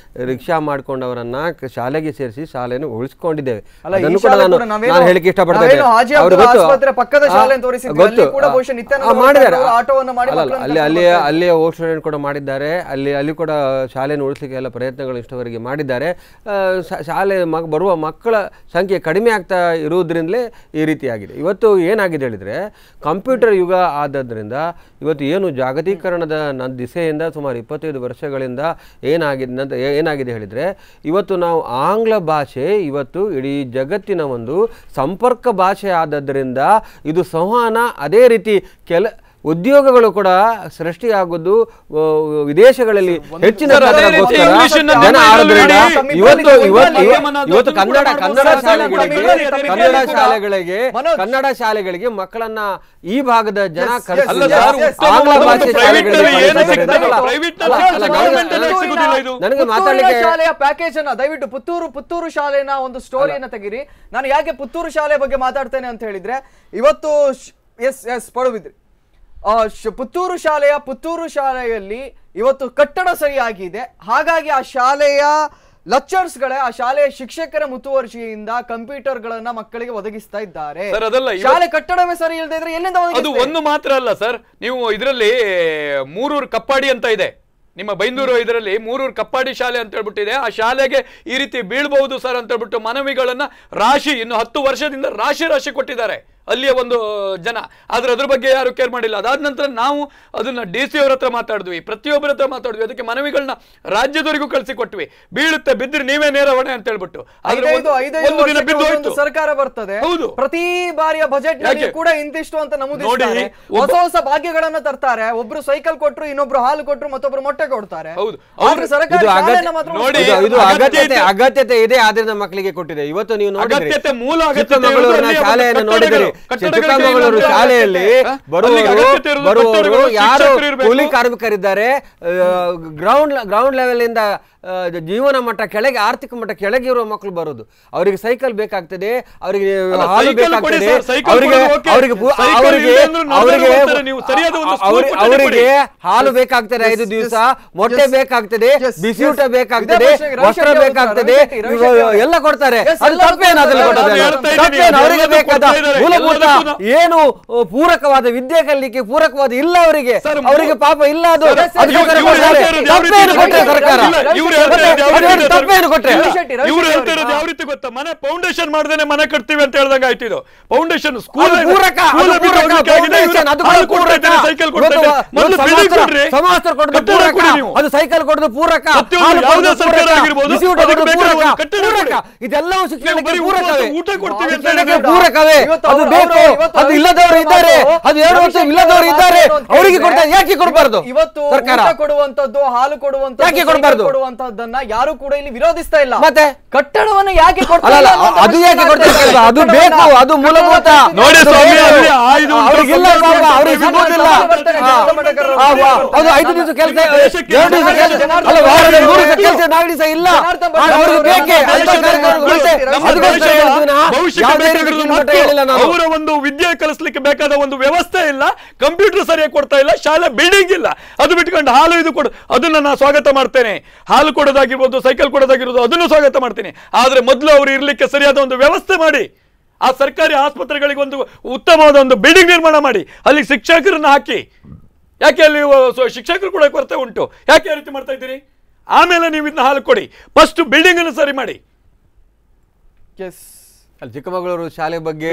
ರಿಕ್ಷಾ ಮಾಡ್ಕೊಂಡು ಅವರನ್ನು ಶಾಲೆಗೆ ಸೇರಿಸಿ ಶಾಲೆಯನ್ನು ಉಳಿಸ್ಕೊಂಡಿದ್ದೇವೆ. ಅದನ್ನು ಕೂಡ ನಾನು ಹೇಳಿಕ್ಕೆ ಇಷ್ಟಪಡ್ತೇನೆ. ಮಾಡಿದ್ದಾರೆ, ಅಲ್ಲಿಯೇ ಓಲ್ಡ್ ಸ್ಟೂಡೆಂಟ್ ಕೂಡ ಮಾಡಿದ್ದಾರೆ. ಅಲ್ಲಿ ಕೂಡ ಶಾಲೆಯನ್ನು ಉಳಿಸಲಿಕ್ಕೆ ಎಲ್ಲ ಪ್ರಯತ್ನಗಳು ಇಷ್ಟವರೆಗೆ ಮಾಡಿದ್ದಾರೆ. ಶಾಲೆ ಬರುವ ಮಕ್ಕಳ ಸಂಖ್ಯೆ ಕಡಿಮೆ ಆಗ್ತಾ ಇರುವುದರಿಂದಲೇ ಈ ರೀತಿಯಾಗಿದೆ. ಇವತ್ತು ಏನಾಗಿದೆ ಹೇಳಿದರೆ, ಕಂಪ್ಯೂಟರ್ ಯುಗ ಆದದ್ರಿಂದ ಇವತ್ತು ಏನು ಜಾಗತೀಕರಣದ ದಿಸೆಯಿಂದ ಸುಮಾರು 25 ವರ್ಷಗಳಿಂದ ಏನಾಗಿದೆ ಹೇಳಿದರೆ, ಇವತ್ತು ನಾವು ಆಂಗ್ಲ ಭಾಷೆ ಇವತ್ತು ಇಡೀ ಜಗತ್ತಿನ ಒಂದು ಸಂಪರ್ಕ ಭಾಷೆ ಆದದ್ರಿಂದ ಇದು ಸಂವಹನ, ಅದೇ ರೀತಿ ಉದ್ಯೋಗಗಳು ಕೂಡ ಸೃಷ್ಟಿಯಾಗುವುದು ವಿದೇಶಗಳಲ್ಲಿ ಹೆಚ್ಚಿನ ಕನ್ನಡ ಶಾಲೆಗಳಿಗೆ ಮಕ್ಕಳನ್ನ ಈ ಭಾಗದ ಜನ ಆಂಗ್ಲ ಭಾಷೆ ನನಗೆ ಮಾತಾಡಲಿಕ್ಕೆ ಶಾಲೆಯ ಪ್ಯಾಕೇಜ್ ಅನ್ನ ದಯವಿಟ್ಟು ಪುತ್ತೂರು ಶಾಲೆನ ಒಂದು ಸ್ಟೋರಿಯನ್ನ ತೆಗಿರಿ. ನಾನು ಯಾಕೆ ಪುತ್ತೂರು ಶಾಲೆ ಬಗ್ಗೆ ಮಾತಾಡ್ತೇನೆ ಅಂತ ಹೇಳಿದ್ರೆ, ಇವತ್ತು ಪಡುಬಿದ್ರಿ ಪುತ್ತೂರು ಶಾಲೆಯಲ್ಲಿ ಇವತ್ತು ಕಟ್ಟಡ ಸರಿಯಾಗಿದೆ. ಹಾಗಾಗಿ ಆ ಶಾಲೆಯ ಲೆಕ್ಚರ್ಸ್ಗಳೇ, ಆ ಶಾಲೆಯ ಶಿಕ್ಷಕರ ಮುತುವರ್ಜಿಯಿಂದ ಕಂಪ್ಯೂಟರ್ಗಳನ್ನ ಮಕ್ಕಳಿಗೆ ಒದಗಿಸ್ತಾ ಇದ್ದಾರೆ. ಶಾಲೆ ಕಟ್ಟಡವೇ ಸರಿ ಇಲ್ಲದೆ ಇದ್ರೆ ಎಲ್ಲಿಂದ? ಅದು ಒಂದು ಮಾತ್ರ ಅಲ್ಲ ಸರ್, ನೀವು ಇದರಲ್ಲಿ ಮೂರೂರು ಕಪ್ಪಾಡಿ ಅಂತ ಇದೆ ನಿಮ್ಮ ಬೈಂದೂರು, ಇದರಲ್ಲಿ ಮೂರೂರು ಕಪ್ಪಾಡಿ ಶಾಲೆ ಅಂತ ಹೇಳ್ಬಿಟ್ಟಿದೆ. ಆ ಶಾಲೆಗೆ ಈ ರೀತಿ ಬೀಳ್ಬಹುದು ಸರ್ ಅಂತ ಹೇಳ್ಬಿಟ್ಟು ಮನವಿಗಳನ್ನ ರಾಶಿ, ಇನ್ನು 10 ವರ್ಷದಿಂದ ರಾಶಿ ಕೊಟ್ಟಿದ್ದಾರೆ ಅಲ್ಲಿಯ ಒಂದು ಜನ. ಆದ್ರೆ ಅದ್ರ ಬಗ್ಗೆ ಯಾರು ಕೇರ್ ಮಾಡಿಲ್ಲ. ಅದಾದ ನಂತರ ನಾವು ಅದನ್ನ DC ಅವರ ಹತ್ರ ಮಾತಾಡಿದ್ವಿ, ಪ್ರತಿಯೊಬ್ಬರ ಹತ್ರ ಮಾತಾಡಿದ್ವಿ, ಅದಕ್ಕೆ ಮನವಿಗಳನ್ನ ರಾಜ್ಯದವರೆಗೂ ಕಳಿಸಿಕೊಟ್ವಿ. ಬೀಳುತ್ತೆ, ಬಿದ್ದರೆ ನೀವೇ ನೇರ ಹೊಣೆ ಅಂತ ಹೇಳ್ಬಿಟ್ಟು. ಸರ್ಕಾರ ಬರ್ತದೆ, ಪ್ರತಿ ಬಾರಿಯ ಬಜೆಟ್ ನಲ್ಲಿ ಕೂಡ ಇಂತಿಷ್ಟು ಅಂತ ನಮೂದಿಸ್ತಾರೆ. ಹೊಸ ಭಾಗ್ಯಗಳನ್ನ ತರ್ತಾರೆ. ಒಬ್ರು ಸೈಕಲ್ ಕೊಟ್ರು, ಇನ್ನೊಬ್ರು ಹಾಲು ಕೊಟ್ರು, ಮತ್ತೊಬ್ರು ಮೊಟ್ಟೆ ಕೊಡ್ತಾರೆ. ಅಗತ್ಯತೆ ಇದೆ, ಆದ್ರಿಂದ ಮಕ್ಕಳಿಗೆ ಕೊಟ್ಟಿದೆ. ಇವತ್ತು ನೀವು ನೋಡಿದ್ರೆ ಶಾಲೆಯನ್ನು ನೋಡಿದರೆ ಚಿಕ್ಕಮಗಳೂರು ಶಾಲೆಯಲ್ಲಿ ಬರುವವರು ಯಾರು ಕೂಲಿ ಕಾರ್ಮಿಕರಿದ್ದಾರೆ, ಗ್ರೌಂಡ್ ಲೆವೆಲ್ ಇಂದ ಜೀವನ ಮಟ್ಟ ಕೆಳಗೆ, ಆರ್ಥಿಕ ಮಟ್ಟ ಕೆಳಗೆ ಇರುವ ಮಕ್ಕಳು ಬರೋದು. ಅವರಿಗೆ ಸೈಕಲ್ ಬೇಕಾಗ್ತದೆ, ಅವರಿಗೆ ಹಾಲು ಬೇಕಾಗ್ತದೆ, ಅವರಿಗೆ ಹಾಲು ಬೇಕಾಗ್ತದೆ, 5 ದಿವಸ ಮೊಟ್ಟೆ ಬೇಕಾಗ್ತದೆ, ಬಿಸಿ ಊಟ ಬೇಕಾಗ್ತದೆ, ವಸ್ತ್ರ ಬೇಕಾಗ್ತದೆ, ಎಲ್ಲ ಕೊಡ್ತಾರೆ. ಅದು ತಪ್ಪೇನಾದ್ರೂ ಅವರಿಗೆ ಬೇಕಾದ ಮೂಲಭೂತ ಏನು ಪೂರಕವಾದ ವಿದ್ಯೆ ಕಲಿಕೆ ಪೂರಕವಾದ ಇಲ್ಲ ಅವರಿಗೆ ಪಾಪ ಇಲ್ಲ. ಅದು ತಪ್ಪೇನು ಕೊಟ್ಟರೆ ಸರ್ಕಾರ, ತಪ್ಪೇನು ಕೊಟ್ಟರೆ ಇವ್ರು ಹೇಳ್ತಾ ಇರೋದು ಯಾವ ರೀತಿ ಗೊತ್ತಾ? ಮನೆ ಫೌಂಡೇಶನ್ ಮಾಡ್ದೇನೆ ಮನೆ ಕಟ್ತೀವಿ ಅಂತ ಹೇಳ್ದಂಗ ಆಯ್ತು. ಇದು ಫೌಂಡೇಶನ್ ಸ್ಕೂಲ್ ಅದು ಸೈಕಲ್ ಕೊಡೋದು ಪೂರಕ, ಇದೆಲ್ಲವೂ ಶಿಕ್ಷಣಕ್ಕೆ ಪೂರಕವೇ. ಅದು ಬೇಕು, ಅದು ಇಲ್ಲದವರು ಇದ್ದಾರೆ, ಅದು 2 ವರ್ಷ ಇಲ್ಲದವರು ಇದ್ದಾರೆ, ಅವರಿಗೆ ಕೊಡ್ತಾರೆ. ಯಾಕೆ ಕೊಡಬಾರ್ದು? ಇವತ್ತು ಸರ್ಕಾರ ಕೊಡುವಂತದ್ದು, ಹಾಲು ಕೊಡುವಂತದ್ದು, ಯಾಕೆ ಕೊಡುವಂತದ್ದನ್ನ ಯಾರು ಕೂಡ ಇಲ್ಲಿ ವಿರೋಧಿಸ್ತಾ ಇಲ್ಲ. ಮತ್ತೆ ಕಟ್ಟಡವನ್ನು ಯಾಕೆ ಕೊಡ್ತಾರೆ? ಅದು ಯಾಕೆ ಕೊಡ್ತಾರೆ? ಅದು ಬೇಕು, ಅದು ಮೂಲಭೂತ. ನೋಡಿ ಸ್ವಾಮಿ, ಅವರಿಗಿಲ್ಲ, ಅವರಿಗೆ ಸಿಗೋದಿಲ್ಲ. ಅದು 5 ದಿವಸ ಕೆಲಸ, 2 ದಿವಸ ಕೆಲಸ, ಅಲ್ಲ ವಾರದ 3 ದಿವಸ ಕೆಲಸ, 4 ದಿವಸ ಇಲ್ಲ. ಅವರಿಗೆ ಬೇಕೇ ಅವರ ಒಂದು ವಿದ್ಯೆ ಕಲಿಸ್ಲಿಕ್ಕೆ ಬೇಕಾದ ಒಂದು ವ್ಯವಸ್ಥೆ ಇಲ್ಲ, ಕಂಪ್ಯೂಟರ್ ಸರಿಯಾಗಿ ಕೊಡ್ತಾ ಇಲ್ಲ, ಶಾಲೆ ಬಿಲ್ಡಿಂಗ್ ಇಲ್ಲ. ಅದು ಬಿಟ್ಕೊಂಡು ಹಾಲು ಇದು ಕೊಡು, ಅದನ್ನ ನಾನು ಸ್ವಾಗತ ಮಾಡ್ತೇನೆ. ಹಾಲು ಕೊಡೋದಾಗಿರ್ಬೋದು, ಸೈಕಲ್ ಕೊಡೋದಾಗಿರ್ಬೋದು, ಅದನ್ನು ಸ್ವಾಗತ ಮಾಡ್ತೀನಿ. ಆದ್ರೆ ಮೊದಲು ಅವರು ಇರ್ಲಿಕ್ಕೆ ಸರಿಯಾದ ಒಂದು ವ್ಯವಸ್ಥೆ ಮಾಡಿ, ಆ ಸರ್ಕಾರಿ ಆಸ್ಪತ್ರೆಗಳಿಗೆ ಒಂದು ಉತ್ತಮವಾದ ಒಂದು ಬಿಲ್ಡಿಂಗ್ ನಿರ್ಮಾಣ ಮಾಡಿ, ಅಲ್ಲಿ ಶಿಕ್ಷಕರನ್ನ ಹಾಕಿ. ಯಾಕೆ ಅಲ್ಲಿ ಶಿಕ್ಷಕರು ಕೂಡ ಕೊರತೆ ಉಂಟು, ಯಾಕೆ ಆ ರೀತಿ ಮಾಡ್ತಾ ಇದ್ದೀರಿ? ಆಮೇಲೆ ನೀವು ಇದನ್ನ ಹಾಲು ಕೊಡಿ, ಫಸ್ಟ್ ಬಿಲ್ಡಿಂಗ್ ಅನ್ನು ಸರಿ ಮಾಡಿ. ಅಲ್ಲಿ ಚಿಕ್ಕಮಗಳೂರು ಶಾಲೆ ಬಗ್ಗೆ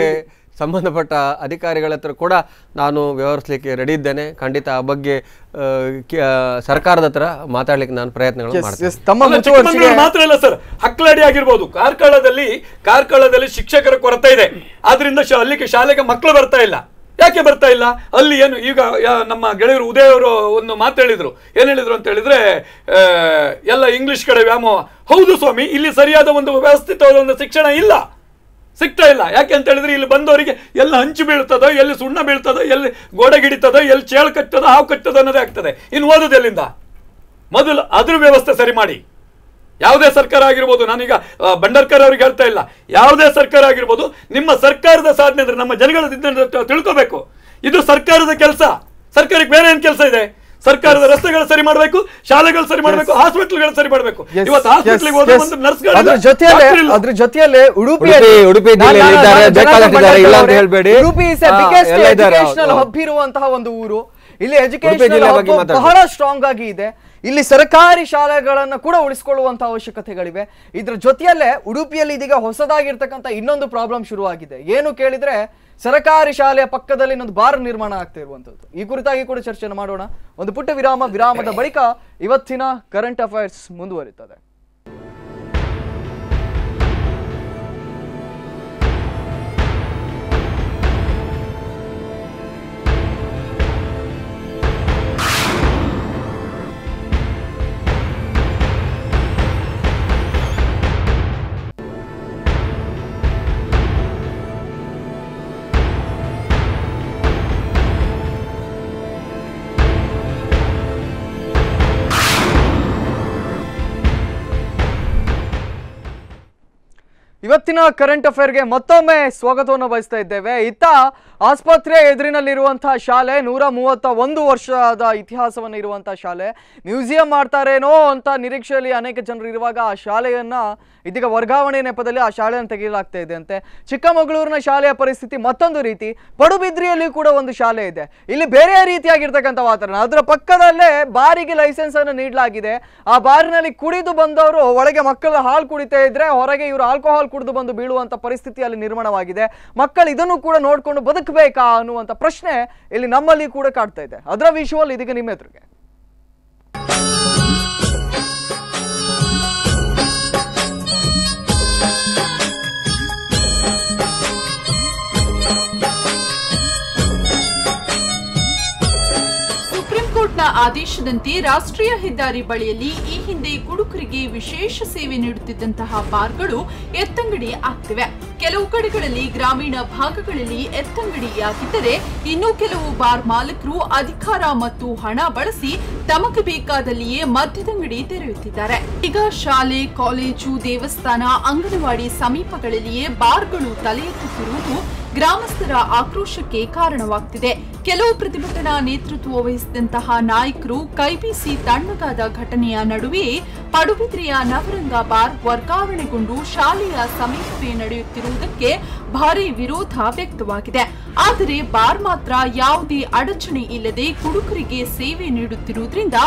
ಸಂಬಂಧಪಟ್ಟ ಅಧಿಕಾರಿಗಳ ಹತ್ರ ಕೂಡ ನಾನು ವ್ಯವಹರಿಸಲಿಕ್ಕೆ ರೆಡಿ ಇದ್ದೇನೆ. ಖಂಡಿತ ಆ ಬಗ್ಗೆ ಸರ್ಕಾರದ ಹತ್ರ ಮಾತಾಡ್ಲಿಕ್ಕೆ ನಾನು ಪ್ರಯತ್ನಗಳು ಮಾಡ್ತೇನೆ. ಮಾತ್ರ ಇಲ್ಲ ಸರ್, ಹಕ್ಲಾಡಿ ಆಗಿರ್ಬೋದು, ಕಾರ್ಕಳದಲ್ಲಿ ಶಿಕ್ಷಕರ ಕೊರತೆ ಇದೆ. ಆದ್ರಿಂದ ಅಲ್ಲಿಗೆ ಶಾಲೆಗೆ ಮಕ್ಕಳು ಬರ್ತಾ ಇಲ್ಲ. ಯಾಕೆ ಬರ್ತಾ ಇಲ್ಲ? ಅಲ್ಲಿ ಏನು ಈಗ ನಮ್ಮ ಗೆಳೆಯರು ಉದಯ್ ಅವರು ಒಂದು ಮಾತು ಹೇಳಿದ್ರು. ಏನ್ ಹೇಳಿದ್ರು ಅಂತ ಹೇಳಿದ್ರೆ, ಎಲ್ಲ ಇಂಗ್ಲಿಷ್ ಕಡೆ ವ್ಯಾಮೋಹ. ಹೌದು ಸ್ವಾಮಿ, ಇಲ್ಲಿ ಸರಿಯಾದ ಒಂದು ವ್ಯವಸ್ಥಿತವಾದ ಒಂದು ಶಿಕ್ಷಣ ಇಲ್ಲ, ಸಿಗ್ತಾ ಇಲ್ಲ. ಯಾಕೆ ಅಂತ ಹೇಳಿದ್ರೆ ಇಲ್ಲಿ ಬಂದವರಿಗೆ ಎಲ್ಲ ಹಂಚು ಬೀಳ್ತದೋ, ಎಲ್ಲಿ ಸುಣ್ಣ ಬೀಳ್ತದೋ, ಎಲ್ಲಿ ಗೋಡೆ ಗಿಡಿತದೋ, ಎಲ್ಲಿ ಚೇಳು ಕಟ್ಟದೋ, ಹಾವು ಕಟ್ಟದೋ ಅನ್ನೋದೇ ಆಗ್ತದೆ. ಇನ್ನು ಓದೋದು ಎಲ್ಲಿಂದ? ಮೊದಲು ಅದ್ರ ವ್ಯವಸ್ಥೆ ಸರಿ ಮಾಡಿ. ಯಾವುದೇ ಸರ್ಕಾರ ಆಗಿರ್ಬೋದು, ನಾನೀಗ ಭಂಡಾರ್ಕರ್ ಅವ್ರಿಗೆ ಹೇಳ್ತಾ ಇಲ್ಲ, ಯಾವುದೇ ಸರ್ಕಾರ ಆಗಿರ್ಬೋದು, ನಿಮ್ಮ ಸರ್ಕಾರದ ಸಾಧನೆ ಅಂದ್ರೆ ನಮ್ಮ ಜನಗಳ ತಿಳ್ಕೋಬೇಕು. ಇದು ಸರ್ಕಾರದ ಕೆಲಸ. ಸರ್ಕಾರಕ್ಕೆ ಬೇರೆ ಏನ್ ಕೆಲಸ ಇದೆ? ಸರ್ಕಾರದ ರಸ್ತೆಗಳು ಸರಿ ಮಾಡಬೇಕು, ಶಾಲೆಗಳು ಸರಿ ಮಾಡಬೇಕು, ಹಾಸ್ಪಿಟಲ್ಗಳು ಸರಿ ಮಾಡಬೇಕು. ಇವತ್ತು ಹಾಸ್ಪಿಟಲ್ಗೆ ಹೋದ ಒಂದು ನರ್ಸ್ಗಳು ಅದ್ರ ಜೊತೆಯಲ್ಲೇ ಉಡುಪಿ ಹಬ್ ಇರುವಂತಹ ಒಂದು ಊರು. ಇಲ್ಲಿ ಎಜುಕೇಶನ್ ಬಹಳ ಸ್ಟ್ರಾಂಗ್ ಆಗಿ ಇದೆ. ಇಲ್ಲಿ ಸರ್ಕಾರಿ ಶಾಲೆಗಳನ್ನ ಕೂಡ ಉಳಿಸಿಕೊಳ್ಳುವಂತಹ ಅವಶ್ಯಕತೆಗಳಿವೆ. ಇದ್ರ ಜೊತೆಯಲ್ಲೇ ಉಡುಪಿಯಲ್ಲಿ ಇದೀಗ ಹೊಸದಾಗಿರ್ತಕ್ಕಂಥ ಇನ್ನೊಂದು ಪ್ರಾಬ್ಲಮ್ ಶುರುವಾಗಿದೆ. ಏನು ಕೇಳಿದ್ರೆ ಸರ್ಕಾರಿ ಶಾಲೆಯ ಪಕ್ಕದಲ್ಲಿ ಇನ್ನೊಂದು ಬಾರ್ ನಿರ್ಮಾಣ ಆಗ್ತಾ ಇರುವಂತದ್ದು. ಈ ಕುರಿತಾಗಿ ಕೂಡ ಚರ್ಚೆಯನ್ನು ಮಾಡೋಣ. ಒಂದು ಪುಟ್ಟ ವಿರಾಮದ ಬಳಿಕ ಇವತ್ತಿನ ಕರೆಂಟ್ ಅಫೈರ್ಸ್ ಮುಂದುವರಿಯುತ್ತದೆ. ಇವತ್ತಿನ ಕರೆಂಟ್ ಅಫೇರ್ಗೆ ಮತ್ತೊಮ್ಮೆ ಸ್ವಾಗತವನ್ನು ಬಯಸ್ತಾ ಇದ್ದೇವೆ. ಇತ್ತ ಆಸ್ಪತ್ರೆ ಎದುರಿನಲ್ಲಿರುವಂತಹ ಶಾಲೆ 131 ವರ್ಷದ ಇತಿಹಾಸವನ್ನು ಇರುವಂತಹ ಶಾಲೆ, ಮ್ಯೂಸಿಯಂ ಮಾಡ್ತಾರೇನೋ ಅಂತ ನಿರೀಕ್ಷೆಯಲ್ಲಿ ಅನೇಕ ಜನರು ಇರುವಾಗ ಆ ಶಾಲೆಯನ್ನ ಇದೀಗ ವರ್ಗಾವಣೆ ನೆಪದಲ್ಲಿ ಆ ಶಾಲೆಯನ್ನು ತೆಗೆಯಲಾಗ್ತಾ ಇದೆ ಅಂತೆ. ಚಿಕ್ಕಮಗಳೂರಿನ ಶಾಲೆಯ ಪರಿಸ್ಥಿತಿ ಮತ್ತೊಂದು ರೀತಿ. ಪಡುಬಿದ್ರಿಯಲ್ಲಿ ಕೂಡ ಒಂದು ಶಾಲೆ ಇದೆ. ಇಲ್ಲಿ ಬೇರೆ ರೀತಿಯಾಗಿರ್ತಕ್ಕಂಥ ವಾತಾವರಣ. ಅದರ ಪಕ್ಕದಲ್ಲೇ ಬಾರಿಗೆ ಲೈಸೆನ್ಸ್ ಅನ್ನು ನೀಡಲಾಗಿದೆ. ಆ ಬಾರಿನಲ್ಲಿ ಕುಡಿದು ಬಂದವರು ಒಳಗೆ ಮಕ್ಕಳು ಹಾಲು ಕುಡಿತಾ ಇದ್ರೆ ಹೊರಗೆ ಇವರು ಆಲ್ಕೋಹಾಲ್ ಕುಡಿದು ಬಂದು ಬೀಳುವಂತ ಪರಿಸ್ಥಿತಿ ಅಲ್ಲಿ ನಿರ್ಮಾಣವಾಗಿದೆ. ಮಕ್ಕಳು ಇದನ್ನು ಕೂಡ ನೋಡ್ಕೊಂಡು ಬದುಕಬೇಕಾ ಅನ್ನುವಂತ ಪ್ರಶ್ನೆ ಇಲ್ಲಿ ನಮ್ಮಲ್ಲಿ ಕೂಡ ಕಾಡ್ತಾ ಇದೆ. ಅದರ ವಿಷುವಲ್ ಇದೀಗ ನಿಮ್ಮ ಎದುರಿಗೆ. ಕೋರ್ಟ್ನ ಆದೇಶದಂತೆ ರಾಷ್ಟ್ರೀಯ ಹೆದ್ದಾರಿ ಬಳಿಯಲ್ಲಿ ಈ ಹಿಂದೆ ಕುಡುಕರಿಗೆ ವಿಶೇಷ ಸೇವೆ ನೀಡುತ್ತಿದ್ದಂತಹ ಬಾರ್ಗಳು ಎತ್ತಂಗಡಿ ಆಗ್ತಿವೆ. ಕೆಲವು ಕಡೆಗಳಲ್ಲಿ ಗ್ರಾಮೀಣ ಭಾಗಗಳಲ್ಲಿ ಎತ್ತಂಗಡಿಯಾಗಿದ್ದರೆ ಇನ್ನು ಕೆಲವು ಬಾರ್ ಮಾಲೀಕರು ಅಧಿಕಾರ ಮತ್ತು ಹಣ ಬಳಸಿ ತಮಗೆ ಬೇಕಾದಲ್ಲಿಯೇ ಮದ್ಯದಂಗಡಿ ತೆರೆಯುತ್ತಿದ್ದಾರೆ. ಈಗ ಶಾಲೆ, ಕಾಲೇಜು, ದೇವಸ್ಥಾನ, ಅಂಗನವಾಡಿ ಸಮೀಪಗಳಲ್ಲಿಯೇ ಬಾರ್ಗಳು ತಲೆ ಎತ್ತುತ್ತಿರುವುದು ಗ್ರಾಮಸ್ಥರ ಆಕ್ರೋಶಕ್ಕೆ ಕಾರಣವಾಗ್ತಿದೆ. ಕೆಲವು ಪ್ರತಿಭಟನಾ ನೇತೃತ್ವ ವಹಿಸಿದಂತಹ ನಾಯಕರು ಕೈಬೀಸಿ ತಣ್ಣಗಾದ ಘಟನೆಯ ನಡುವೆಯೇ ಪಡುಬಿದ್ರಿಯ ನವರಂಗ ಬಾರ್ ವರ್ಗಾವಣೆಗೊಂಡು ಶಾಲೆಯ ಸಮೀಪವೇ ನಡೆಯುತ್ತಿರುವುದಕ್ಕೆ ಭಾರಿ ವಿರೋಧ ವ್ಯಕ್ತವಾಗಿದೆ. ಆದರೆ ಬಾರ್ ಮಾತ್ರ ಯಾವುದೇ ಅಡಚಣೆ ಇಲ್ಲದೆ ಕುಡುಕರಿಗೆ ಸೇವೆ ನೀಡುತ್ತಿರುವುದರಿಂದ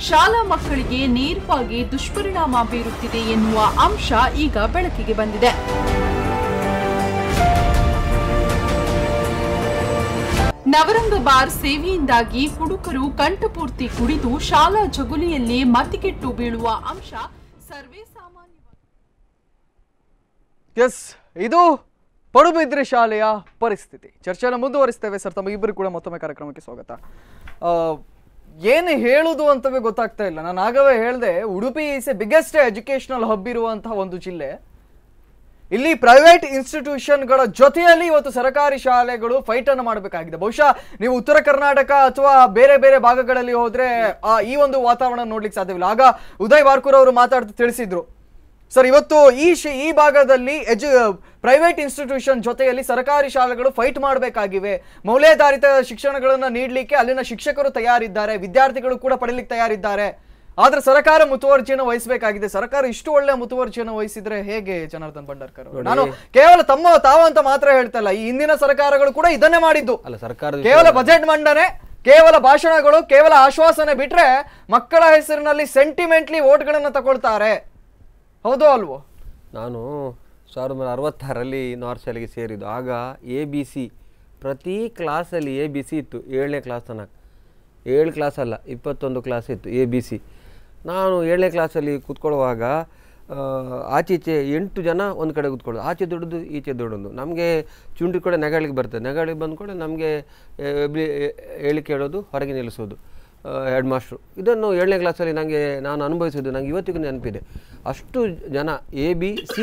ಶಾಲಾ ಮಕ್ಕಳಿಗೆ ನೇರವಾಗಿ ದುಷ್ಪರಿಣಾಮ ಬೀರುತ್ತಿದೆ ಎನ್ನುವ ಅಂಶ ಈಗ ಬೆಳಕಿಗೆ ಬಂದಿದೆ. ನವರಂಗ ಬಾರ್ ಸೇವೆಯಿಂದಾಗಿ ಕುಡುಕರು ಕಂಠಪೂರ್ತಿ ಕುಡಿದು ಶಾಲಾ ಜಗುಲಿಯಲ್ಲಿ ಮತ್ತಿಗೆಟ್ಟು ಬೀಳುವ ಅಂಶ ಸರ್ವೇ ಸಾಮಾನ್ಯ. ಇದು ಪಡುಬಿದ್ರಿ ಶಾಲೆಯ ಪರಿಸ್ಥಿತಿ. ಚರ್ಚೆಯನ್ನು ಮುಂದುವರಿಸ್ತೇವೆ ಸರ್. ತಮಗಿಬ್ಬರು ಕೂಡ ಮತ್ತೊಮ್ಮೆ ಕಾರ್ಯಕ್ರಮಕ್ಕೆ ಸ್ವಾಗತ. ಏನು ಹೇಳುದು ಅಂತವೇ ಗೊತ್ತಾಗ್ತಾ ಇಲ್ಲ. ನಾನು ಆಗವೇ ಹೇಳಿದೆ, Udupi is A biggest educational hub ಇರುವಂತಹ ಒಂದು ಜಿಲ್ಲೆ. ಇಲ್ಲಿ ಪ್ರೈವೇಟ್ ಇನ್ಸ್ಟಿಟ್ಯೂಷನ್ಗಳ ಜೊತೆಯಲ್ಲಿ ಇವತ್ತು ಸರ್ಕಾರಿ ಶಾಲೆಗಳು ಫೈಟ್ ಅನ್ನು ಮಾಡಬೇಕಾಗಿದೆ. ಬಹುಶಃ ನೀವು ಉತ್ತರ ಕರ್ನಾಟಕ ಅಥವಾ ಬೇರೆ ಬೇರೆ ಭಾಗಗಳಲ್ಲಿ ಹೋದ್ರೆ ಈ ಒಂದು ವಾತಾವರಣ ನೋಡ್ಲಿಕ್ಕೆ ಸಾಧ್ಯವಿಲ್ಲ. ಆಗ ಉದಯ್ ವಾರ್ಕೂರ್ ಅವರು ಮಾತಾಡ್ತಾ ತಿಳಿಸಿದ್ರು, ಸರ್ ಇವತ್ತು ಈ ಭಾಗದಲ್ಲಿ ಪ್ರೈವೇಟ್ ಇನ್ಸ್ಟಿಟ್ಯೂಷನ್ ಜೊತೆಯಲ್ಲಿ ಸರ್ಕಾರಿ ಶಾಲೆಗಳು ಫೈಟ್ ಮಾಡಬೇಕಾಗಿವೆ. ಮೌಲ್ಯಾಧಾರಿತ ಶಿಕ್ಷಣಗಳನ್ನು ನೀಡಲಿಕ್ಕೆ ಅಲ್ಲಿನ ಶಿಕ್ಷಕರು ತಯಾರಿದ್ದಾರೆ, ವಿದ್ಯಾರ್ಥಿಗಳು ಕೂಡ ಪಡೀಲಿಕ್ಕೆ ತಯಾರಿದ್ದಾರೆ. ಆದ್ರೆ ಸರ್ಕಾರ ಮುತುವರ್ಜಿಯನ್ನು ವಹಿಸಬೇಕಾಗಿದೆ. ಸರ್ಕಾರ ಇಷ್ಟು ಒಳ್ಳೆ ಮುತುವರ್ಜಿಯನ್ನು ವಹಿಸಿದ್ರೆ ಹೇಗೆ ಜನಾರ್ದನ್ ಭಂಡಾರ್ಕರ್ ಅವರು? ನಾನು ಕೇವಲ ತಾವಂತ ಮಾತ್ರ ಹೇಳ್ತಾ ಇಲ್ಲ, ಈ ಹಿಂದಿನ ಸರ್ಕಾರಗಳು ಕೂಡ ಇದನ್ನೇ ಮಾಡಿದ್ದು. ಕೇವಲ ಬಜೆಟ್ ಮಂಡನೆ, ಕೇವಲ ಭಾಷಣಗಳು, ಕೇವಲ ಆಶ್ವಾಸನೆ ಬಿಟ್ರೆ ಮಕ್ಕಳ ಹೆಸರಿನಲ್ಲಿ ಸೆಂಟಿಮೆಂಟ್ಲಿ ವೋಟ್ಗಳನ್ನು ತಗೊಳ್ತಾರೆ. ಹೌದೋ ಅಲ್ವೋ? ನಾನು 1966ರಲ್ಲಿ ನಾರ್ತ್ ಶಾಲೆಗೆ ಸೇರಿದ್ದು. ಆಗ ABC ಪ್ರತಿ ಕ್ಲಾಸಲ್ಲಿ ABC ಇತ್ತು. 7ನೇ ಕ್ಲಾಸ್ ತನಕ. 7 ಕ್ಲಾಸ್ ಅಲ್ಲ, 21 ಕ್ಲಾಸ್ ಇತ್ತು ABC. ನಾನು 7ನೇ ಕ್ಲಾಸಲ್ಲಿ ಕೂತ್ಕೊಳ್ಳುವಾಗ ಆಚೀಚೆ 8 ಜನ ಒಂದು ಕಡೆ ಕೂತ್ಕೊಳ್ಳೋದು. ಆಚೆ ದೊಡ್ಡದು, ಈಚೆ ದೊಡ್ಡದು. ನಮಗೆ ಚುಂಡಿ ಕೂಡ ನೆಗಾಳಿಗೆ ಬರ್ತದೆ. ನೆಗಾಳಿಗೆ ಬಂದ ಕೂಡ ನಮಗೆ ಹೇಳಿಕೆ ಹೇಳೋದು, ಹೊರಗೆ ನಿಲ್ಲಿಸೋದು ಹೆಡ್ ಮಾಸ್ಟ್ರು. ಇದನ್ನು 7ನೇ ಕ್ಲಾಸಲ್ಲಿ ನಾನು ಅನುಭವಿಸೋದು ನನಗೆ ಇವತ್ತಿಗೂ ನೆನಪಿದೆ. ಅಷ್ಟು ಜನ ABC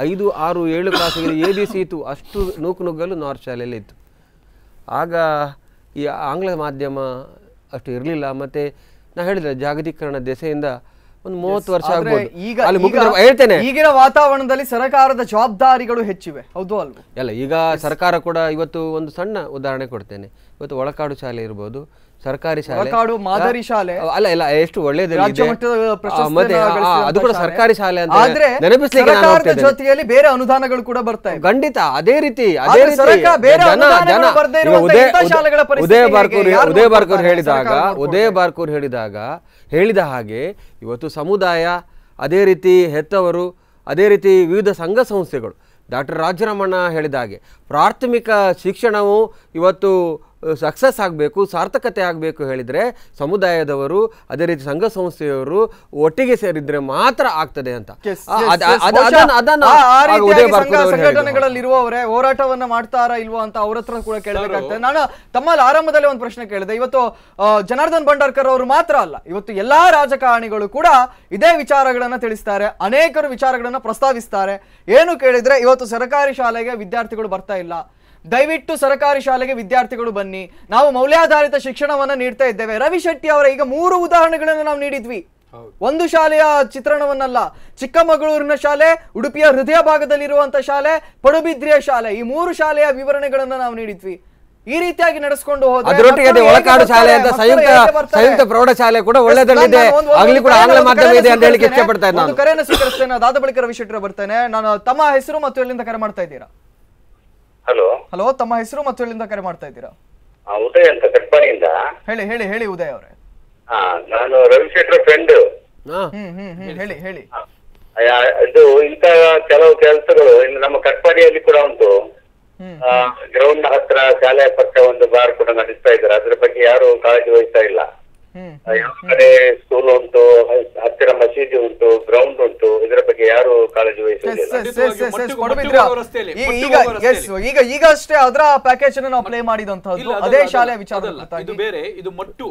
5, 6, 7 ಕ್ಲಾಸಿಗೆ ABC ಇತ್ತು. ಅಷ್ಟು ನುಗ್ಗಲು ನಾರ್ತ್ ಶಾಲೆಯಲ್ಲಿ ಇತ್ತು. ಆಗ ಈ ಆಂಗ್ಲ ಮಾಧ್ಯಮ ಅಷ್ಟು ಇರಲಿಲ್ಲ. ಮತ್ತು ನಾನು ಹೇಳಿದೆ, ಜಾಗತೀಕರಣ ದೆಸೆಯಿಂದ ಒಂದು 30 ವರ್ಷ ಆದ್ರೆ ಆಗ್ಬೋದು. ಹೇಳ್ತೇನೆ, ಈಗಿನ ವಾತಾವರಣದಲ್ಲಿ ಸರ್ಕಾರದ ಜವಾಬ್ದಾರಿಗಳು ಹೆಚ್ಚಿವೆ, ಹೌದು ಅಲ್ವಾ? ಅಲ್ಲ, ಈಗ ಸರ್ಕಾರ ಕೂಡ ಇವತ್ತು ಒಂದು ಸಣ್ಣ ಉದಾಹರಣೆ ಕೊಡ್ತೇನೆ. ಇವತ್ತು ಒಳಕಾಡು ಶಾಲೆ ಇರ್ಬೋದು, ಸರ್ಕಾರಿ ಶಾಲೆ, ಮಾದರಿ ಶಾಲೆ, ಅಲ್ಲ ಎಷ್ಟು ಒಳ್ಳೇದು, ಮತ್ತೆ ಅದು ಕೂಡ ಸರ್ಕಾರಿ ಶಾಲೆ ಅಂತ ಆದ್ರೆ ನೆನಪಿಸ್ಲಿಕ್ಕೆ ಜೊತೆಯಲ್ಲಿ ಬೇರೆ ಅನುದಾನಗಳು ಕೂಡ ಬರ್ತಾ ಇದೆ. ಖಂಡಿತ ಅದೇ ರೀತಿ ಉದಯ ಬಾರ್ಕೂರ್ ಹೇಳಿದ ಹಾಗೆ ಇವತ್ತು ಸಮುದಾಯ, ಅದೇ ರೀತಿ ಹೆತ್ತವರು, ಅದೇ ರೀತಿ ವಿವಿಧ ಸಂಘ ಸಂಸ್ಥೆಗಳು, ಡಾಕ್ಟರ್ ರಾಜರಮಣ ಹೇಳಿದ ಹಾಗೆ ಪ್ರಾಥಮಿಕ ಶಿಕ್ಷಣವು ಇವತ್ತು ಸಕ್ಸಸ್ ಆಗಬೇಕು, ಸಾರ್ಥಕತೆ ಆಗಬೇಕು ಹೇಳಿದರೆ ಸಮುದಾಯದವರು, ಅದೇ ರೀತಿ ಸಂಘ ಸಂಸ್ಥೆಯವರು ಒಟ್ಟಿಗೆ ಸೇರಿದ್ರೆ ಮಾತ್ರ ಆಗ್ತದೆ ಅಂತ. ಸಂಘಟನೆಗಳಲ್ಲಿರುವವರೇ ಹೋರಾಟವನ್ನ ಮಾಡ್ತಾರಾ ಇಲ್ವಾ ಅಂತ ಅವ್ರ ಹತ್ರ ಕೂಡ ಕೇಳಬೇಕಾಗ್ತದೆ. ನಾನು ತಮ್ಮಲ್ಲಿ ಆರಂಭದಲ್ಲಿ ಒಂದು ಪ್ರಶ್ನೆ ಕೇಳಿದೆ. ಇವತ್ತು ಜನಾರ್ದನ್ ಭಂಡಾರ್ಕರ್ ಅವರು ಮಾತ್ರ ಅಲ್ಲ, ಇವತ್ತು ಎಲ್ಲಾ ರಾಜಕಾರಣಿಗಳು ಕೂಡ ಇದೇ ವಿಚಾರಗಳನ್ನ ತಿಳಿಸ್ತಾರೆ, ಅನೇಕರು ವಿಚಾರಗಳನ್ನ ಪ್ರಸ್ತಾವಿಸ್ತಾರೆ. ಏನು ಕೇಳಿದ್ರೆ ಇವತ್ತು ಸರ್ಕಾರಿ ಶಾಲೆಗೆ ವಿದ್ಯಾರ್ಥಿಗಳು ಬರ್ತಾ ಇಲ್ಲ, ದಯವಿಟ್ಟು ಸರ್ಕಾರಿ ಶಾಲೆಗೆ ವಿದ್ಯಾರ್ಥಿಗಳು ಬನ್ನಿ, ನಾವು ಮೌಲ್ಯಾಧಾರಿತ ಶಿಕ್ಷಣವನ್ನ ನೀಡ್ತಾ ಇದ್ದೇವೆ. ರವಿ ಶೆಟ್ಟಿ ಅವರ ಈಗ 3 ಉದಾಹರಣೆಗಳನ್ನು ನಾವು ನೀಡಿದ್ವಿ. ಒಂದು ಶಾಲೆಯ ಚಿತ್ರಣವನ್ನಲ್ಲ, ಚಿಕ್ಕಮಗಳೂರಿನ ಶಾಲೆ, ಉಡುಪಿಯ ಹೃದಯ ಭಾಗದಲ್ಲಿರುವಂತಹ ಶಾಲೆ, ಪಡುಬಿದ್ರಿಯ ಶಾಲೆ, ಈ 3 ಶಾಲೆಯ ವಿವರಣೆಗಳನ್ನ ನಾವು ನೀಡಿದ್ವಿ. ಈ ರೀತಿಯಾಗಿ ನಡೆಸಿಕೊಂಡು ಹೋದ್ರೆ ಒಳಕಾಡು ಶಾಲೆ ಅಂತ ಸಂಯುಕ್ತ ಪ್ರೌಢಶಾಲೆ ಕೂಡ ಒಳ್ಳೆದಲ್ಲಿದೆ, ಅಲ್ಲಿ ಕೂಡ ಆಂಗ್ಲ ಮಾಧ್ಯಮ ಇದೆ ಅಂತ ಹೇಳಿ ಇಚ್ಛೆ ಪಡ್ತಾ ಇದ್ದೇನೆ. ನಾನು ಕರೆಯನ್ನು ಸ್ವೀಕರಿಸ್ತೇನೆ, ಅದಾದ ಬಳಿಕ ರವಿ ಶೆಟ್ಟಿ ಬರ್ತೇನೆ. ನಾನು ತಮ್ಮ ಹೆಸರು ಮತ್ತು ಎಲ್ಲಿಂದ ಕರೆ ಮಾಡ್ತಾ ಇದ್ದೀರಾ? ಹಲೋ, ತಮ್ಮ ಹೆಸರು ಮತ್ತು ಎಲ್ಲಿಂದ ಕರೆ ಮಾಡ್ತಾ ಇದ್ದೀರಾ? ಉದಯ್ ಅಂತ ಕಟ್ಪಾಡಿಯಿಂದ. ಹೇಳಿ ಉದಯ್ ಅವರೇ. ನಾನು ರವಿ ಶೆಟ್ಟರ್ ಫ್ರೆಂಡ್. ಹೇಳಿ. ಇದು ಇಂತ ಕೆಲವು ಕೆಲಸಗಳು ಇನ್ನು ನಮ್ಮ ಕಟ್ಪಾಡಿಯಲ್ಲಿ ಕೂಡ ಉಂಟು. ಗ್ರೌಂಡ್ ಹತ್ರ ಶಾಲೆ ಪಕ್ಕ ಒಂದು ಬಾರ್ ಕೂಡ ನಡೆಸ್ತಾ ಇದ್ದಾರೆ. ಅದ್ರ ಬಗ್ಗೆ ಯಾರು ಕಾಳಜಿ ವಹಿಸ್ತಾ ಇಲ್ಲ. ಯಾವ ಕಡೆ ಸ್ಕೂಲ್ ಉಂಟು, ಹತ್ತಿರ ಮಸೀದಿ ಉಂಟು, ಗ್ರೌಂಡ್ ಉಂಟು, ಇದರ ಬಗ್ಗೆ ಯಾರು ಕಾಳಜಿ ಈಗ ಅಷ್ಟೇ ಅದರ ಪ್ಯಾಕೇಜ್ ಅನ್ನು ನಾವು ಪ್ಲೇ ಮಾಡಿದಂತದ್ದು ಅದೇ ಶಾಲೆಯ ವಿಚಾರ. ಇದು ಬೇರೆ, ಇದು ಮಟ್ಟು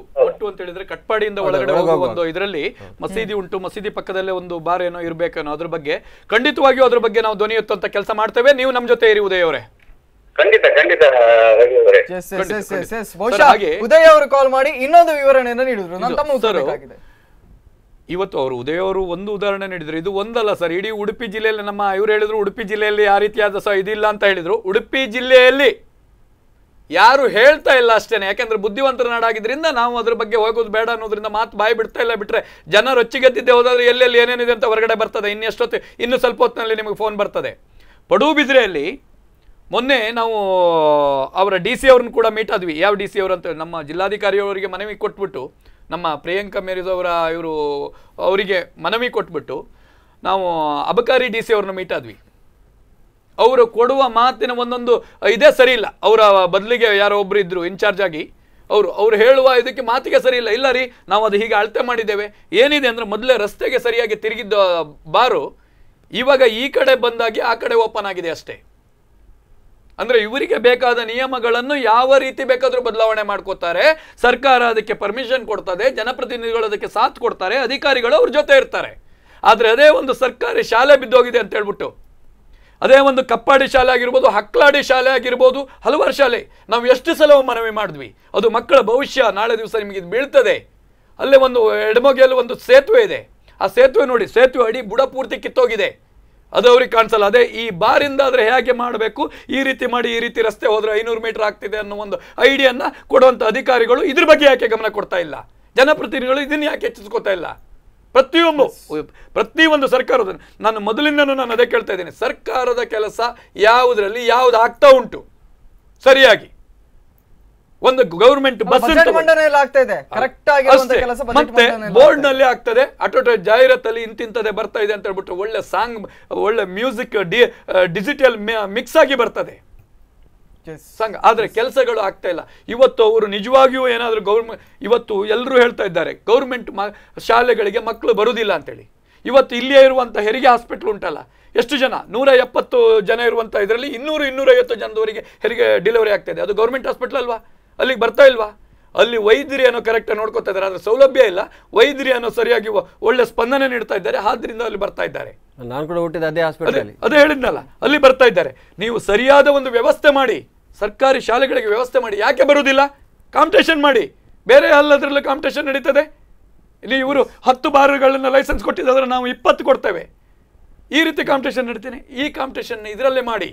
ಅಂತ ಹೇಳಿದ್ರೆ ಕಟ್ಪಾಡಿಯಿಂದ ಒಳಗಡೆ ಒಂದು ಇದರಲ್ಲಿ ಮಸೀದಿ ಉಂಟು, ಮಸೀದಿ ಪಕ್ಕದಲ್ಲೇ ಒಂದು ಬಾರ್ ಏನೋ ಇರ್ಬೇಕೇನೋ, ಅದ್ರ ಬಗ್ಗೆ ಖಂಡಿತವಾಗಿಯೂ ಅದ್ರ ಬಗ್ಗೆ ನಾವು ಧ್ವನಿ ಎತ್ತುವಂತ ಕೆಲಸ ಮಾಡ್ತೇವೆ. ನೀವು ನಮ್ ಜೊತೆ ಇರಿ ಉದಯ್ ಅವರೇ. ಖಂಡಿತ ಉದಯ್ ಅವರು ಕಾಲ್ ಮಾಡಿ ಇನ್ನೊಂದು ವಿವರಣೆಯನ್ನು ನೀಡಿದ್ರು. ಇವತ್ತು ಅವರು ಉದಯ್ ಅವರು ಒಂದು ಉದಾಹರಣೆ ನೀಡಿದ್ರು. ಇದು ಒಂದಲ್ಲ ಸರ್, ಇಡೀ ಉಡುಪಿ ಜಿಲ್ಲೆಯಲ್ಲಿ ಇವ್ರು ಹೇಳಿದ್ರು ಉಡುಪಿ ಜಿಲ್ಲೆಯಲ್ಲಿ ಆ ರೀತಿಯಾದ ಇದಿಲ್ಲ ಅಂತ ಹೇಳಿದ್ರು. ಉಡುಪಿ ಜಿಲ್ಲೆಯಲ್ಲಿ ಯಾರು ಹೇಳ್ತಾ ಇಲ್ಲ ಅಷ್ಟೇನೆ, ಯಾಕಂದ್ರೆ ಬುದ್ಧಿವಂತರ ನಾಡಾಗಿದ್ರಿಂದ ನಾವು ಅದ್ರ ಬಗ್ಗೆ ಹೋಗೋದು ಬೇಡ ಅನ್ನೋದ್ರಿಂದ ಮಾತು ಬಾಯಿ ಬಿಡ್ತಾ ಇಲ್ಲ. ಬಿಟ್ರೆ ಜನ ರೊಚ್ಚಿಗೆದ್ದಿದ್ದೆ ಹೋದಾದ್ರೆ ಎಲ್ಲೆಲ್ಲಿ ಏನೇನಿದೆ ಅಂತ ಹೊರಗಡೆ ಬರ್ತದೆ. ಇನ್ನು ಸ್ವಲ್ಪ ಹೊತ್ತಿನಲ್ಲಿ ನಿಮಗೆ ಫೋನ್ ಬರ್ತದೆ. ಪಡುಬಿದ್ರೆಯಲ್ಲಿ ಮೊನ್ನೆ ನಾವು ಅವರ DC ಅವ್ರನ್ನ ಕೂಡ ಮೀಟ್ ಆದ್ವಿ. ಯಾವ DC ಅವರು ಅಂತ ನಮ್ಮ ಜಿಲ್ಲಾಧಿಕಾರಿ ಅವರಿಗೆ ಮನವಿ ಕೊಟ್ಬಿಟ್ಟು, ನಮ್ಮ ಪ್ರಿಯಾಂಕಾ ಮೇರಿಸ್ ಅವರಿಗೆ ಮನವಿ ಕೊಟ್ಬಿಟ್ಟು ನಾವು ಅಬಕಾರಿ DC ಅವ್ರನ್ನ ಮೀಟ್ ಆದ್ವಿ. ಅವರು ಕೊಡುವ ಮಾತಿನ ಒಂದೊಂದು ಇದೇ ಸರಿ ಇಲ್ಲ. ಅವರ ಬದಲಿಗೆ ಯಾರೋ ಒಬ್ರು ಇದ್ರು ಇನ್ಚಾರ್ಜ್ ಆಗಿ, ಅವ್ರು ಹೇಳುವ ಇದಕ್ಕೆ ಮಾತಿಗೆ ಸರಿ ಇಲ್ಲ. ಇಲ್ಲ ರೀ, ನಾವು ಅದು ಹೀಗೆ ಅಳತೆ ಮಾಡಿದ್ದೇವೆ. ಏನಿದೆ ಅಂದ್ರೆ ಮೊದಲೇ ರಸ್ತೆಗೆ ಸರಿಯಾಗಿ ತಿರುಗಿದ್ದ ಬಾರು ಇವಾಗ ಈ ಕಡೆ ಬಂದಾಗಿ ಆ ಕಡೆ ಓಪನ್ ಆಗಿದೆ ಅಷ್ಟೇ. ಅಂದ್ರೆ ಇವರಿಗೆ ಬೇಕಾದ ನಿಯಮಗಳನ್ನು ಯಾವ ರೀತಿ ಬೇಕಾದ್ರೂ ಬದಲಾವಣೆ ಮಾಡ್ಕೋತಾರೆ. ಸರ್ಕಾರ ಅದಕ್ಕೆ ಪರ್ಮಿಷನ್ ಕೊಡ್ತದೆ, ಜನಪ್ರತಿನಿಧಿಗಳು ಅದಕ್ಕೆ ಸಾಥ್ ಕೊಡ್ತಾರೆ, ಅಧಿಕಾರಿಗಳು ಅವ್ರ ಜೊತೆ ಇರ್ತಾರೆ. ಆದ್ರೆ ಅದೇ ಒಂದು ಸರ್ಕಾರಿ ಶಾಲೆ ಬಿದ್ದೋಗಿದೆ ಅಂತ ಹೇಳ್ಬಿಟ್ಟು, ಅದೇ ಒಂದು ಕಪ್ಪಾಡಿ ಶಾಲೆ ಆಗಿರ್ಬೋದು, ಹಕ್ಲಾಡಿ ಶಾಲೆ ಆಗಿರ್ಬೋದು, ಹಲವಾರು ಶಾಲೆ ನಾವು ಎಷ್ಟು ಸಲ ಮನವಿ ಮಾಡಿದ್ವಿ. ಅದು ಮಕ್ಕಳ ಭವಿಷ್ಯ, ನಾಳೆ ದಿವಸ ನಿಮಗೆ ಇದು ಬೀಳ್ತದೆ. ಅಲ್ಲೇ ಒಂದು ಎಡಮೊಗೆಯಲ್ಲಿ ಒಂದು ಸೇತುವೆ ಇದೆ. ಆ ಸೇತುವೆ ನೋಡಿ, ಸೇತುವೆ ಅಡಿ ಬುಡ ಪೂರ್ತಿ ಕಿತ್ತೋಗಿದೆ. ಅದು ಅವ್ರಿಗೆ ಕಾಣಿಸಲ್ಲ. ಅದೇ ಈ ಬಾರಿಂದ ಆದರೆ ಹೇಗೆ ಮಾಡಬೇಕು, ಈ ರೀತಿ ಮಾಡಿ ಈ ರೀತಿ ರಸ್ತೆ ಹೋದ್ರೆ 500 ಮೀಟರ್ ಆಗ್ತಿದೆ ಅನ್ನೋ ಒಂದು ಐಡಿಯಾನ ಕೊಡುವಂಥ ಅಧಿಕಾರಿಗಳು ಇದ್ರ ಬಗ್ಗೆ ಯಾಕೆ ಗಮನ ಕೊಡ್ತಾ ಇಲ್ಲ? ಜನಪ್ರತಿನಿಧಿಗಳು ಇದನ್ನ ಯಾಕೆ ಹೆಚ್ಚಿಸ್ಕೊತಾ ಇಲ್ಲ? ಪ್ರತಿಯೊಂದು ಸರ್ಕಾರದ, ನಾನು ಮೊದಲಿಂದನೂ ನಾನು ಅದೇ ಕೇಳ್ತಾ ಇದ್ದೀನಿ, ಸರ್ಕಾರದ ಕೆಲಸ ಯಾವುದರಲ್ಲಿ ಯಾವ್ದು ಆಗ್ತಾ ಉಂಟು ಸರಿಯಾಗಿ. ಒಂದು ಗವರ್ಮೆಂಟ್ ಬಸ್ ಮತ್ತೆ ಬೋರ್ಡ್ ನಲ್ಲಿ ಆಗ್ತದೆ, ಅಟೋಟೋ ಜಾಹೀರಾತಲ್ಲಿ ಇಂತಿಂತದೇ ಬರ್ತಾ ಇದೆ ಅಂತ ಹೇಳ್ಬಿಟ್ಟು ಒಳ್ಳೆ ಸಾಂಗ್, ಒಳ್ಳೆ ಮ್ಯೂಸಿಕ್ ಡಿಜಿಟಲ್ ಮಿಕ್ಸ್ ಆಗಿ ಬರ್ತದೆ ಸಂಘ. ಆದ್ರೆ ಕೆಲಸಗಳು ಆಗ್ತಾ ಇಲ್ಲ. ಇವತ್ತು ಅವರು ನಿಜವಾಗಿಯೂ ಏನಾದ್ರು ಇವತ್ತು ಎಲ್ಲರೂ ಹೇಳ್ತಾ ಇದ್ದಾರೆ ಗೌರ್ಮೆಂಟ್ ಶಾಲೆಗಳಿಗೆ ಮಕ್ಕಳು ಬರುವುದಿಲ್ಲ ಅಂತೇಳಿ. ಇವತ್ತು ಇಲ್ಲಿಯೇ ಇರುವಂತ ಹೆರಿಗೆ ಹಾಸ್ಪಿಟಲ್ ಉಂಟಲ್ಲ, ಎಷ್ಟು ಜನ, 170 ಜನ ಇರುವಂತ ಇದರಲ್ಲಿ 200-250 ಜನದವರಿಗೆ ಹೆರಿಗೆ ಡೆಲಿವರಿ ಆಗ್ತಾ ಇದೆ. ಅದು ಗೌರ್ಮೆಂಟ್ ಹಾಸ್ಪಿಟಲ್ ಅಲ್ವಾ? ಅಲ್ಲಿಗೆ ಬರ್ತಾ ಇಲ್ವಾ? ಅಲ್ಲಿ ವೈದ್ಯರು ಏನೋ ಕರೆಕ್ಟ್ ನೋಡ್ಕೊತಾ ಇದ್ದಾರೆ, ಆದ್ರೆ ಸೌಲಭ್ಯ ಇಲ್ಲ. ವೈದ್ಯರು ಏನೋ ಸರಿಯಾಗಿ ಒಳ್ಳೆ ಸ್ಪಂದನೆ ನೀಡ್ತಾ ಇದ್ದಾರೆ, ಆದ್ರಿಂದ ಅಲ್ಲಿ ಬರ್ತಾ ಇದ್ದಾರೆ. ನಾನು ಕೂಡ ಹುಟ್ಟಿದ ಅದೇ ಹಾಸ್ಪಿಟಲ್, ಅದೇ ಹೇಳಿದ್ನಲ್ಲ, ಅಲ್ಲಿ ಬರ್ತಾ ಇದ್ದಾರೆ. ನೀವು ಸರಿಯಾದ ಒಂದು ವ್ಯವಸ್ಥೆ ಮಾಡಿ, ಸರ್ಕಾರಿ ಶಾಲೆಗಳಿಗೆ ವ್ಯವಸ್ಥೆ ಮಾಡಿ. ಯಾಕೆ ಬರುವುದಿಲ್ಲ? ಕಾಂಪಿಟೇಷನ್ ಮಾಡಿ. ಬೇರೆ ಅಲ್ಲದ್ರಲ್ಲೂ ಕಾಂಪಿಟೇಷನ್ ನಡೀತದೆ. ಇಲ್ಲಿ ಇವರು 10 ಬಾರ್ಗಳನ್ನ ಲೈಸೆನ್ಸ್ ಕೊಟ್ಟಿದ್ದಾರೆ, ನಾವು 20 ಕೊಡ್ತೇವೆ. ಈ ರೀತಿ ಕಾಂಪಿಟೇಷನ್ ನಡ್ತೀನಿ. ಈ ಕಾಂಪಿಟೇಷನ್ ಇದರಲ್ಲೇ ಮಾಡಿ,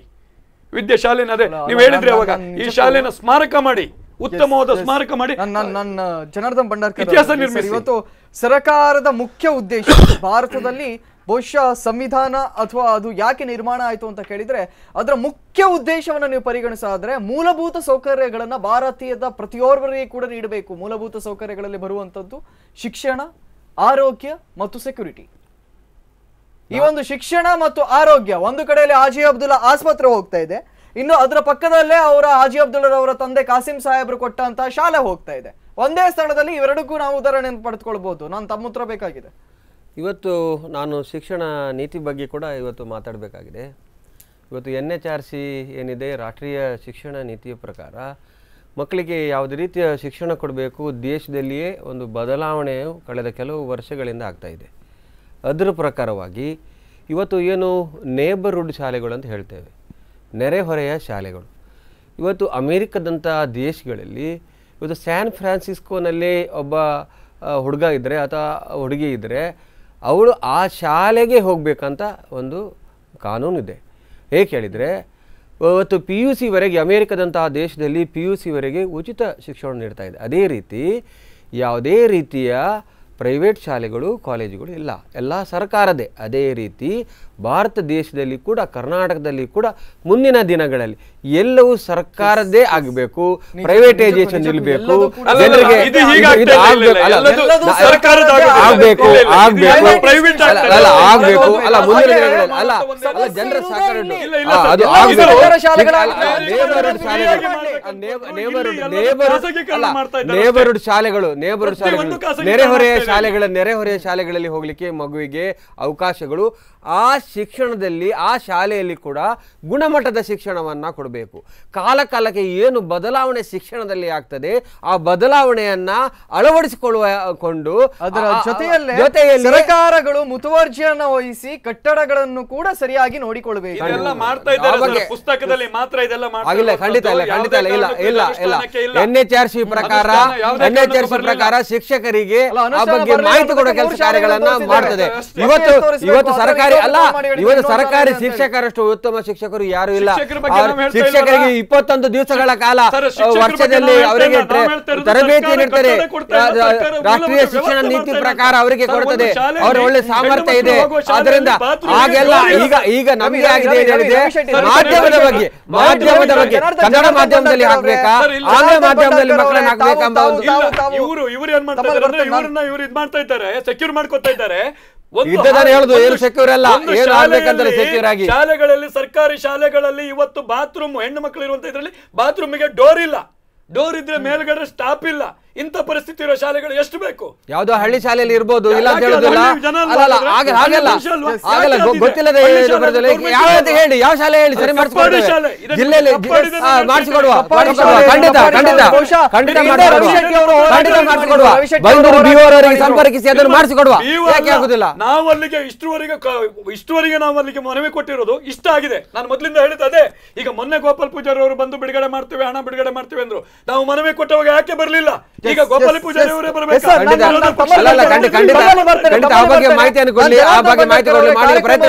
ವಿದ್ಯಾ ಶಾಲೆನ ಅದೇ ನೀವು ಹೇಳಿದ್ರಿ ಅವಾಗ, ಈ ಶಾಲೆನ ಸ್ಮಾರಕ ಮಾಡಿ, ಉತ್ತಮವಾದ ಸ್ಮಾರಕ ಮಾಡಿ. ನನ್ನ ಜನಾರ್ದನ್ ಭಂಡಾರ್ಕರ್ ಇತಿಹಾಸ ನಿರ್ಮಿಸಿ. ಇವತ್ತು ಸರ್ಕಾರದ ಮುಖ್ಯ ಉದ್ದೇಶ ಭಾರತದಲ್ಲಿ ಬಹುಶಃ ಸಂವಿಧಾನ ಅಥವಾ ಅದು ಯಾಕೆ ನಿರ್ಮಾಣ ಆಯಿತು ಅಂತ ಕೇಳಿದ್ರೆ ಅದರ ಮುಖ್ಯ ಉದ್ದೇಶವನ್ನು ನೀವು ಪರಿಗಣಿಸಾದ್ರೆ ಮೂಲಭೂತ ಸೌಕರ್ಯಗಳನ್ನ ಭಾರತೀಯದ ಪ್ರತಿಯೊಬ್ಬರಿಗೆ ಕೂಡ ನೀಡಬೇಕು. ಮೂಲಭೂತ ಸೌಕರ್ಯಗಳಲ್ಲಿ ಬರುವಂತದ್ದು ಶಿಕ್ಷಣ, ಆರೋಗ್ಯ ಮತ್ತು ಸೆಕ್ಯೂರಿಟಿ. ಈ ಒಂದು ಶಿಕ್ಷಣ ಮತ್ತು ಆರೋಗ್ಯ, ಒಂದು ಕಡೆಯಲ್ಲಿ ಹಾಜಿ ಅಬ್ದುಲ್ಲಾ ಆಸ್ಪತ್ರೆ ಹೋಗ್ತಾ ಇದೆ, ಇನ್ನು ಅದರ ಪಕ್ಕದಲ್ಲೇ ಅವರ ಹಾಜಿ ಅಬ್ದುಲ್ಲಾ ಅವರ ತಂದೆ ಕಾಸಿಂ ಸಾಹೇಬ್ರು ಕೊಟ್ಟಂತಹ ಶಾಲೆ ಹೋಗ್ತಾ ಇದೆ. ಒಂದೇ ಸ್ಥಳದಲ್ಲಿ ಇವೆರಡಕ್ಕೂ ನಾವು ಉದಾಹರಣೆಯನ್ನು ಪಡೆದುಕೊಳ್ಬಹುದು. ನಾನು ತಮ್ಮ ಉತ್ತರ ಬೇಕಾಗಿದೆ. ಇವತ್ತು ನಾನು ಶಿಕ್ಷಣ ನೀತಿ ಬಗ್ಗೆ ಕೂಡ ಇವತ್ತು ಮಾತಾಡಬೇಕಾಗಿದೆ. ಇವತ್ತು NHRC ಏನಿದೆ, ರಾಷ್ಟ್ರೀಯ ಶಿಕ್ಷಣ ನೀತಿಯ ಪ್ರಕಾರ ಮಕ್ಕಳಿಗೆ ಯಾವುದೇ ರೀತಿಯ ಶಿಕ್ಷಣ ಕೊಡಬೇಕು, ದೇಶದಲ್ಲಿಯೇ ಒಂದು ಬದಲಾವಣೆಯು ಕಳೆದ ಕೆಲವು ವರ್ಷಗಳಿಂದ ಆಗ್ತಾಯಿದೆ. ಅದರ ಪ್ರಕಾರವಾಗಿ ಇವತ್ತು ಏನು ನೇಬರ್ಹುಡ್ ಶಾಲೆಗಳು ಅಂತ ಹೇಳ್ತೇವೆ, ನೆರೆಹೊರೆಯ ಶಾಲೆಗಳು. ಇವತ್ತು ಅಮೇರಿಕದಂಥ ದೇಶಗಳಲ್ಲಿ ಇವತ್ತು ಸ್ಯಾನ್ ಫ್ರಾನ್ಸಿಸ್ಕೋನಲ್ಲಿ ಒಬ್ಬ ಹುಡುಗ ಇದ್ದರೆ ಅಥವಾ ಹುಡುಗಿ ಇದ್ದರೆ ಅವಳು ಆ ಶಾಲೆಗೆ ಹೋಗಬೇಕಂತ ಒಂದು ಕಾನೂನಿದೆ. ಹೇಗೆ ಹೇಳಿದರೆ ಇವತ್ತು PUCವರೆಗೆ ಅಮೇರಿಕದಂತಹ ದೇಶದಲ್ಲಿ PUCವರೆಗೆ ಉಚಿತ ಶಿಕ್ಷಣ ನೀಡ್ತಾ ಇದೆ. ಅದೇ ರೀತಿ ಯಾವುದೇ ರೀತಿಯ ಪ್ರೈವೇಟ್ ಶಾಲೆಗಳು ಕಾಲೇಜುಗಳು ಇಲ್ಲ, ಎಲ್ಲ ಸರ್ಕಾರದೇ. ಅದೇ ರೀತಿ ಭಾರತ ದೇಶದಲ್ಲಿ ಕೂಡ, ಕರ್ನಾಟಕದಲ್ಲಿ ಕೂಡ ಮುಂದಿನ ದಿನಗಳಲ್ಲಿ ಎಲ್ಲವೂ ಸರ್ಕಾರದೇ ಆಗಬೇಕು, ಪ್ರೈವೇಟೈಸೇಷನ್ ನಿಲ್ಲಬೇಕು, ಜನರಿಗೆ ಮುಂದಿನ ದಿನಗಳಲ್ಲಿ ಅಲ್ಲ ಜನರ ಸಹಕಾರ ಅದು ನೇಬರ್ಹುಡ್ ಶಾಲೆಗಳು ನೆರೆಹೊರೆಯ ಶಾಲೆಗಳಲ್ಲಿ ಹೋಗ್ಲಿಕ್ಕೆ ಮಗುವಿಗೆ ಅವಕಾಶಗಳು, ಆ ಶಿಕ್ಷಣದಲ್ಲಿ ಆ ಶಾಲೆಯಲ್ಲಿ ಕೂಡ ಗುಣಮಟ್ಟದ ಶಿಕ್ಷಣವನ್ನು ಕೊಡಬೇಕು. ಕಾಲಕ್ಕೆ ಏನು ಬದಲಾವಣೆ ಶಿಕ್ಷಣದಲ್ಲಿ ಆಗ್ತದೆ ಆ ಬದಲಾವಣೆಯನ್ನ ಅಳವಡಿಸಿಕೊಳ್ಳುಕೊಂಡು ಅದರ ಜೊತೆಯಲ್ಲಿ ಸರ್ಕಾರಗಳು ಮುತುವರ್ಜಿಯನ್ನು ವಹಿಸಿ ಕಟ್ಟಡಗಳನ್ನು ಕೂಡ ಸರಿಯಾಗಿ ನೋಡಿಕೊಳ್ಳಬೇಕು. ಪುಸ್ತಕದಲ್ಲಿ ಮಾತ್ರ ಇದೆಲ್ಲ ಆಗಿಲ್ಲ, ಖಂಡಿತ ಇಲ್ಲ. NHRC ಪ್ರಕಾರ ಶಿಕ್ಷಕರಿಗೆ ಆ ಬಗ್ಗೆ ಮಾಹಿತಿ ಕೊಡೋ ಕೆಲಸ ಕಾರ್ಯಗಳನ್ನ ಮಾಡ್ತದೆ. ಇವತ್ತು ಸರ್ಕಾರಿ ಅಲ್ಲ, ಇವತ್ತು ಸರ್ಕಾರಿ ಶಿಕ್ಷಕರಷ್ಟು ಉತ್ತಮ ಶಿಕ್ಷಕರು ಯಾರು ಇಲ್ಲ. ಶಿಕ್ಷಕರಿಗೆ 21 ದಿವಸಗಳ ಕಾಲ ವರ್ಷದಲ್ಲಿ ಅವರಿಗೆ ತರಬೇತಿ ನೀಡ್ತಾರೆ. ರಾಷ್ಟ್ರೀಯ ಶಿಕ್ಷಣ ನೀತಿ ಪ್ರಕಾರ ಅವರಿಗೆ ಕೊಡ್ತದೆ, ಅವ್ರ ಒಳ್ಳೆ ಸಾಮರ್ಥ್ಯ ಇದೆ. ಆದ್ರಿಂದ ಹಾಗೆಲ್ಲ ಈಗ ನಮಗೆ ಆಗಿದೆ ಹೇಳಿದ್ರೆ ಮಾಧ್ಯಮದ ಬಗ್ಗೆ ಕನ್ನಡ ಮಾಧ್ಯಮದಲ್ಲಿ ಹಾಕ್ಬೇಕಾ, ಆಂಗ್ಲ ಮಾಧ್ಯಮದಲ್ಲಿ ಮಕ್ಕಳನ್ನ ಹಾಕ್ಬೇಕಾ ಎಂಬ ಒಂದು ಇವರು ಏನ್ ಮಾಡ್ತಾ ಇದ್ದಾರೆ, ಸೆಕ್ಯೂರ್ ಮಾಡ್ಕೊತಾ ಇದ್ದಾರೆ. ಹೇಳುದು ಏನು ಸೆಕ್ಯೂರ್ ಅಲ್ಲ, ಏನು ಆಗ್ಬೇಕಂದ್ರೆ ಸೆಕ್ಯೂರ್ ಆಗಿ ಶಾಲೆಗಳಲ್ಲಿ, ಸರ್ಕಾರಿ ಶಾಲೆಗಳಲ್ಲಿ ಇವತ್ತು ಬಾತ್ರೂಮ್, ಹೆಣ್ಣು ಮಕ್ಕಳು ಇರುವಂತ ಇದರಲ್ಲಿ ಬಾತ್ರೂಮಿಗೆ ಡೋರ್ ಇಲ್ಲ, ಡೋರ್ ಇದ್ರೆ ಮೇಲ್ಗಡೆ ಸ್ಟಾಪ್ ಇಲ್ಲ. ಇಂಥ ಪರಿಸ್ಥಿತಿ ಇರೋ ಶಾಲೆಗಳು ಎಷ್ಟು ಬೇಕು? ಯಾವುದೋ ಹಳ್ಳಿ ಶಾಲೆಯಲ್ಲಿ ಇರ್ಬೋದು, ಇಲ್ಲ ಅಂತ ಹೇಳುದಿಲ್ಲ. ಆಗಲ್ಲ, ಗೊತ್ತಿಲ್ಲದೆ ಹೇಳಿ, ಯಾವ ಶಾಲೆ ಹೇಳಿ, ಸರಿ ಮಾಡಿಸ್ಕೊಡ್ತೇವೆ. ಜಿಲ್ಲೆಯಲ್ಲಿ ಮಾಡಿಸಿಕೊಡುವ, ಖಂಡಿತ ಮಾಡಿಸಿಕೊಡುವ. ಬೈಂದೂರು BO ಅವರಿಗೆ ಸಂಪರ್ಕಿಸಿ ಅದನ್ನು ಮಾಡಿಸಿಕೊಡುವ. ಯಾಕೆ ಆಗುದಿಲ್ಲ? ನಾವು ಅಲ್ಲಿಗೆ ಇಷ್ಟುವರೆಗೆ ನಾವು ಅಲ್ಲಿಗೆ ಮನವಿ ಕೊಟ್ಟಿರೋದು ಇಷ್ಟ ಆಗಿದೆ. ನಾನು ಮೊದಲಿಂದ ಹೇಳಿದ ಅದೇ. ಈಗ ಮೊನ್ನೆ ಗೋಪಾಲ್ ಪೂಜಾರಿ ಅವರು ಬಂದು ಬಿಡುಗಡೆ ಮಾಡ್ತೇವೆ, ಹಣ ಬಿಡುಗಡೆ ಮಾಡ್ತೇವೆ ಅಂದ್ರು. ನಾವು ಮನವಿ ಕೊಟ್ಟವಾಗ ಯಾಕೆ ಬರಲಿಲ್ಲ? ಈಗ ಗೋಪಾಲ ಪೂಜಾರಿ ಅವರೇ ಬರಬೇಕು. ಆ ಬಗ್ಗೆ ಮಾಹಿತಿಯನ್ನು ಕೊಡಲಿ, ಆ ಬಗ್ಗೆ ಮಾಹಿತಿ ಕೊಡಲಿ, ಮಾಡಿ ಪ್ರಯತ್ನ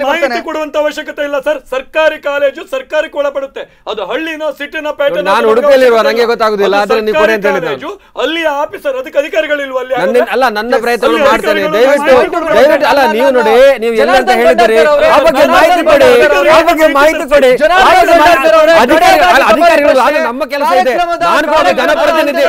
ಮಾಹಿತಿ ಕೊಡುವಂತ ಅವಶ್ಯಕತೆ ಇಲ್ಲ ಸರ್. ಸರ್ಕಾರಿ ಕಾಲೇಜು ಸರ್ಕಾರಕ್ಕೆ ಒಳಪಡುತ್ತೆ. ಅದು ಹಳ್ಳಿನ, ಸಿಟಿನ, ಪ್ಯಾಟರ್ನ್. ನಾನು ಉಡುಪಿಯಲ್ಲಿರುವ, ನಂಗೆ ಗೊತ್ತಾಗುದಿಲ್ಲ. ಅಲ್ಲಿ ಆಫೀಸರ್, ಅದಕ್ಕೆ ಅಧಿಕಾರಿಗಳಿಲ್ವ ಅಲ್ಲಿ? ಅಲ್ಲ, ನನ್ನ ಪ್ರಯತ್ನ ಮಾಡ್ತೇನೆ. ದಯವಿಟ್ಟು ಅಲ್ಲ, ನೀವು ನೋಡಿ, ನೀವು ಎಲ್ಲಂತ ಹೇಳಿದರೆ ಆ ಬಗ್ಗೆ ಮಾಹಿತಿ ಕೊಡಿ, ಅಧಿಕಾರಿಗಳು. ನಮ್ಮ ಕೆಲಸ ಇದೆ. ನಾನು ಕೂಡ ಜನಪ್ರತಿನಿಧಿ,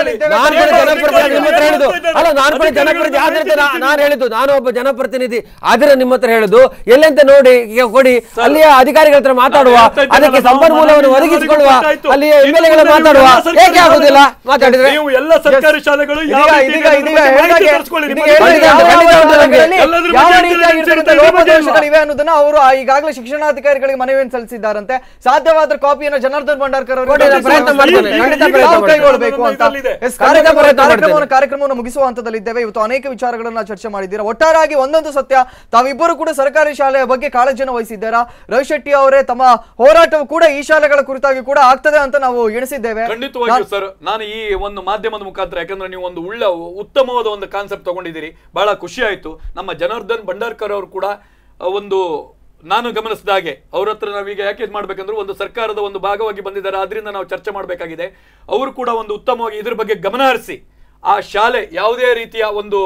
ನಾನು ಹೇಳಿದ್ದು ನಾನು ಒಬ್ಬ ಜನಪ್ರತಿನಿಧಿ. ಆದ್ರೆ ನಿಮ್ಮ ಹತ್ರ ಹೇಳುದು ಎಲ್ಲಂತ ನೋಡಿ ಕೊಡಿ, ಅಲ್ಲಿಯ ಅಧಿಕಾರಿಗಳ ಹತ್ರ ಮಾತಾಡುವ, ಅದಕ್ಕೆ ಸಂಪನ್ಮೂಲವನ್ನು ಒದಗಿಸಿಕೊಳ್ಳುವ, ಅಲ್ಲಿಯ MLA ಮಾತಾಡುವ. ಏಕೆ ಆಗುದಿಲ್ಲ ಮಾತಾಡಿದ್ರೆ? ಎಲ್ಲ ಸರ್ಕಾರಿ ಶಾಲೆಗಳು ಅನ್ನೋದನ್ನ ಅವರು ಈಗಾಗಲೇ ಶಿಕ್ಷಣಾಧಿಕಾರಿಗಳಿಗೆ ಮನವಿಯನ್ನು ಸಲ್ಲಿಸಿದ್ದಾರಂತೆ. ಸಾಧ್ಯವಾದ ಕಾಪಿಯನ್ನು ಜನಾರ್ದನ್ ಭಂಡಾರ್ಕರ್ ಅವರು ಕೈಗೊಳ್ಳಬೇಕು ಅಂತ ಕಾರ್ಯಕ್ರಮವನ್ನು ಮುಗಿಸುವ ಹಂತದಲ್ಲಿದ್ದೇವೆ. ಇವತ್ತು ಅನೇಕ ವಿಚಾರಗಳನ್ನ ಚರ್ಚೆ ಮಾಡಿದ್ದೀರಾ. ಒಟ್ಟಾರೆಯಾಗಿ ಒಂದೊಂದು ಸತ್ಯ, ತಾವಿಬ್ಬರು ಕೂಡ ಸರ್ಕಾರಿ ಶಾಲೆಯ ಬಗ್ಗೆ ಕಾಳಜಿಯನ್ನು ವಹಿಸಿದ್ದೀರಾ. ರವಿಶೆಟ್ಟಿ ಅವರೇ, ತಮ್ಮ ಹೋರಾಟವು ಕೂಡ ಈ ಶಾಲೆಗಳ ಕುರಿತಾಗಿ ಕೂಡ ಆಗ್ತದೆ ಅಂತ ನಾವು ಎಣಿಸಿದ್ದೇವೆ. ಖಂಡಿತವಾಗಿಯೂ ಸರ್, ನಾನು ಈ ಒಂದು ಮಾಧ್ಯಮದ ಮುಖಾಂತರ, ಯಾಕಂದ್ರೆ ನೀವು ಒಂದು ಉತ್ತಮವಾದ ಒಂದು ಕಾನ್ಸೆಪ್ಟ್ ತಗೊಂಡಿದ್ದೀರಿ, ಬಹಳ ಖುಷಿ ಆಯ್ತು. ನಮ್ಮ ಜನಾರ್ದನ್ ಭಂಡಾರ್ಕರ್ ಅವರು ಕೂಡ ಒಂದು ನಾನು ಗಮನಿಸಿದ ಹಾಗೆ ಅವ್ರ ಹತ್ರ ನಾವೀಗ ಯಾಕೆ ಮಾಡ್ಬೇಕಂದ್ರೆ ಒಂದು ಸರ್ಕಾರದ ಒಂದು ಭಾಗವಾಗಿ ಬಂದಿದ್ದಾರೆ, ಆದ್ರಿಂದ ನಾವು ಚರ್ಚೆ ಮಾಡಬೇಕಾಗಿದೆ. ಅವರು ಕೂಡ ಒಂದು ಉತ್ತಮವಾಗಿ ಇದ್ರ ಬಗ್ಗೆ ಗಮನ ಹರಿಸಿ ಆ ಶಾಲೆ ಯಾವುದೇ ರೀತಿಯ ಒಂದು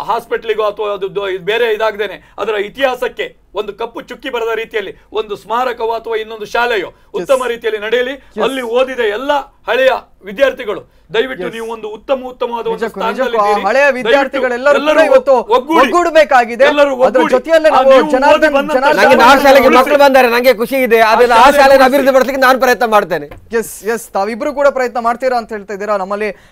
ಹಾಸ್ಪಿಟ್ಲಿಗೋ ಅಥವಾ ಅದು ಬೇರೆ ಇದಾಗದೇನೆ ಅದರ ಇತಿಹಾಸಕ್ಕೆ ಒಂದು ಕಪ್ಪು ಚುಕ್ಕಿ ಬರದ ರೀತಿಯಲ್ಲಿ ಒಂದು ಸ್ಮಾರಕವೋ ಅಥವಾ ಇನ್ನೊಂದು ಶಾಲೆಯೋ ಉತ್ತಮ ರೀತಿಯಲ್ಲಿ ನಡೆಯಲಿ. ಅಲ್ಲಿ ಓದಿದ ಎಲ್ಲ ಹಳೆಯ ವಿದ್ಯಾರ್ಥಿಗಳು ದಯವಿಟ್ಟು ನೀವು ಒಂದು ಉತ್ತಮವಾದ ಒಂದು ಸ್ಥಾನದಲ್ಲಿ ಹಳೆಯ ವಿದ್ಯಾರ್ಥಿಗಳೆಲ್ಲರೂ ಇವತ್ತು ಒಗ್ಗೂಡಬೇಕಾಗಿದೆ. ಅದರ ಜೊತೆಯಲ್ಲೇ ಮಕ್ಕಳು ಬಂದರೆ ನನಗೆ ಖುಷಿ ಇದೆ. ಅದನ್ನ ಆ ಶಾಲೆಯನ್ನು ಅಭಿವೃದ್ಧಿ ಪಡಿಸಲಿಕ್ಕೆ ನಾನು ಪ್ರಯತ್ನ ಮಾಡ್ತೇನೆ. ಎಸ್ ತಾವಿಬ್ರು ಕೂಡ ಪ್ರಯತ್ನ ಮಾಡ್ತೀರಾ ಅಂತ ಹೇಳ್ತಾ ಇದ್ದೀರಾ.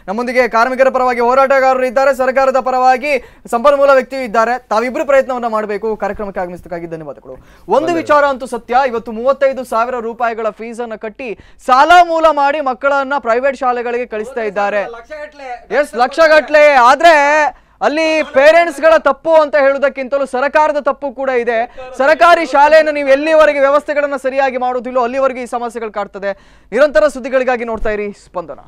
ನಮ್ಮೊಂದಿಗೆ ಕಾರ್ಮಿಕರ ಪರವಾಗಿ ಹೋರಾಟಗಾರರು ಇದ್ದಾರೆ, ಸರ್ಕಾರದ ಪರವಾಗಿ ಸಂಪನ್ಮೂಲ ವ್ಯಕ್ತಿ ಇದ್ದಾರೆ. ತಾವಿಬ್ರು ಪ್ರಯತ್ನವನ್ನ ಮಾಡಬೇಕು. ಕಾರ್ಯಕ್ರಮಕ್ಕೆ ಆಗಮಿಸಬೇಕಾಗಿ ಧನ್ಯವಾದಗಳು. ಒಂದು ವಿಚಾರ ಅಂತೂ ಸತ್ಯ, ಇವತ್ತು 35,000 ರೂಪಾಯಿಗಳ ಫೀಸ್ ಅನ್ನು ಕಟ್ಟಿ ಸಾಲ ಮೂಲ ಮಾಡಿ ಮಕ್ಕಳನ್ನ ಪ್ರೈವೇಟ್ ಶಾಲೆಗಳಿಗೆ ಕಳಿಸ್ತಾ ಇದ್ದಾರೆ. ಲಕ್ಷಗಟ್ಲೆ. ಆದ್ರೆ ಅಲ್ಲಿ ಪೇರೆಂಟ್ಸ್ ಗಳ ತಪ್ಪು ಅಂತ ಹೇಳುವುದಕ್ಕಿಂತಲೂ ಸರ್ಕಾರದ ತಪ್ಪು ಕೂಡ ಇದೆ. ಸರ್ಕಾರಿ ಶಾಲೆಯನ್ನು ನೀವು ಎಲ್ಲಿವರೆಗೆ ವ್ಯವಸ್ಥೆಗಳನ್ನ ಸರಿಯಾಗಿ ಮಾಡುವುದಿಲ್ಲೋ ಅಲ್ಲಿವರೆಗೆ ಈ ಸಮಸ್ಯೆಗಳು ಕಾಡ್ತದೆ. ನಿರಂತರ ಸುದ್ದಿಗಳಿಗಾಗಿ ನೋಡ್ತಾ ಇರಿ ಸ್ಪಂದನ.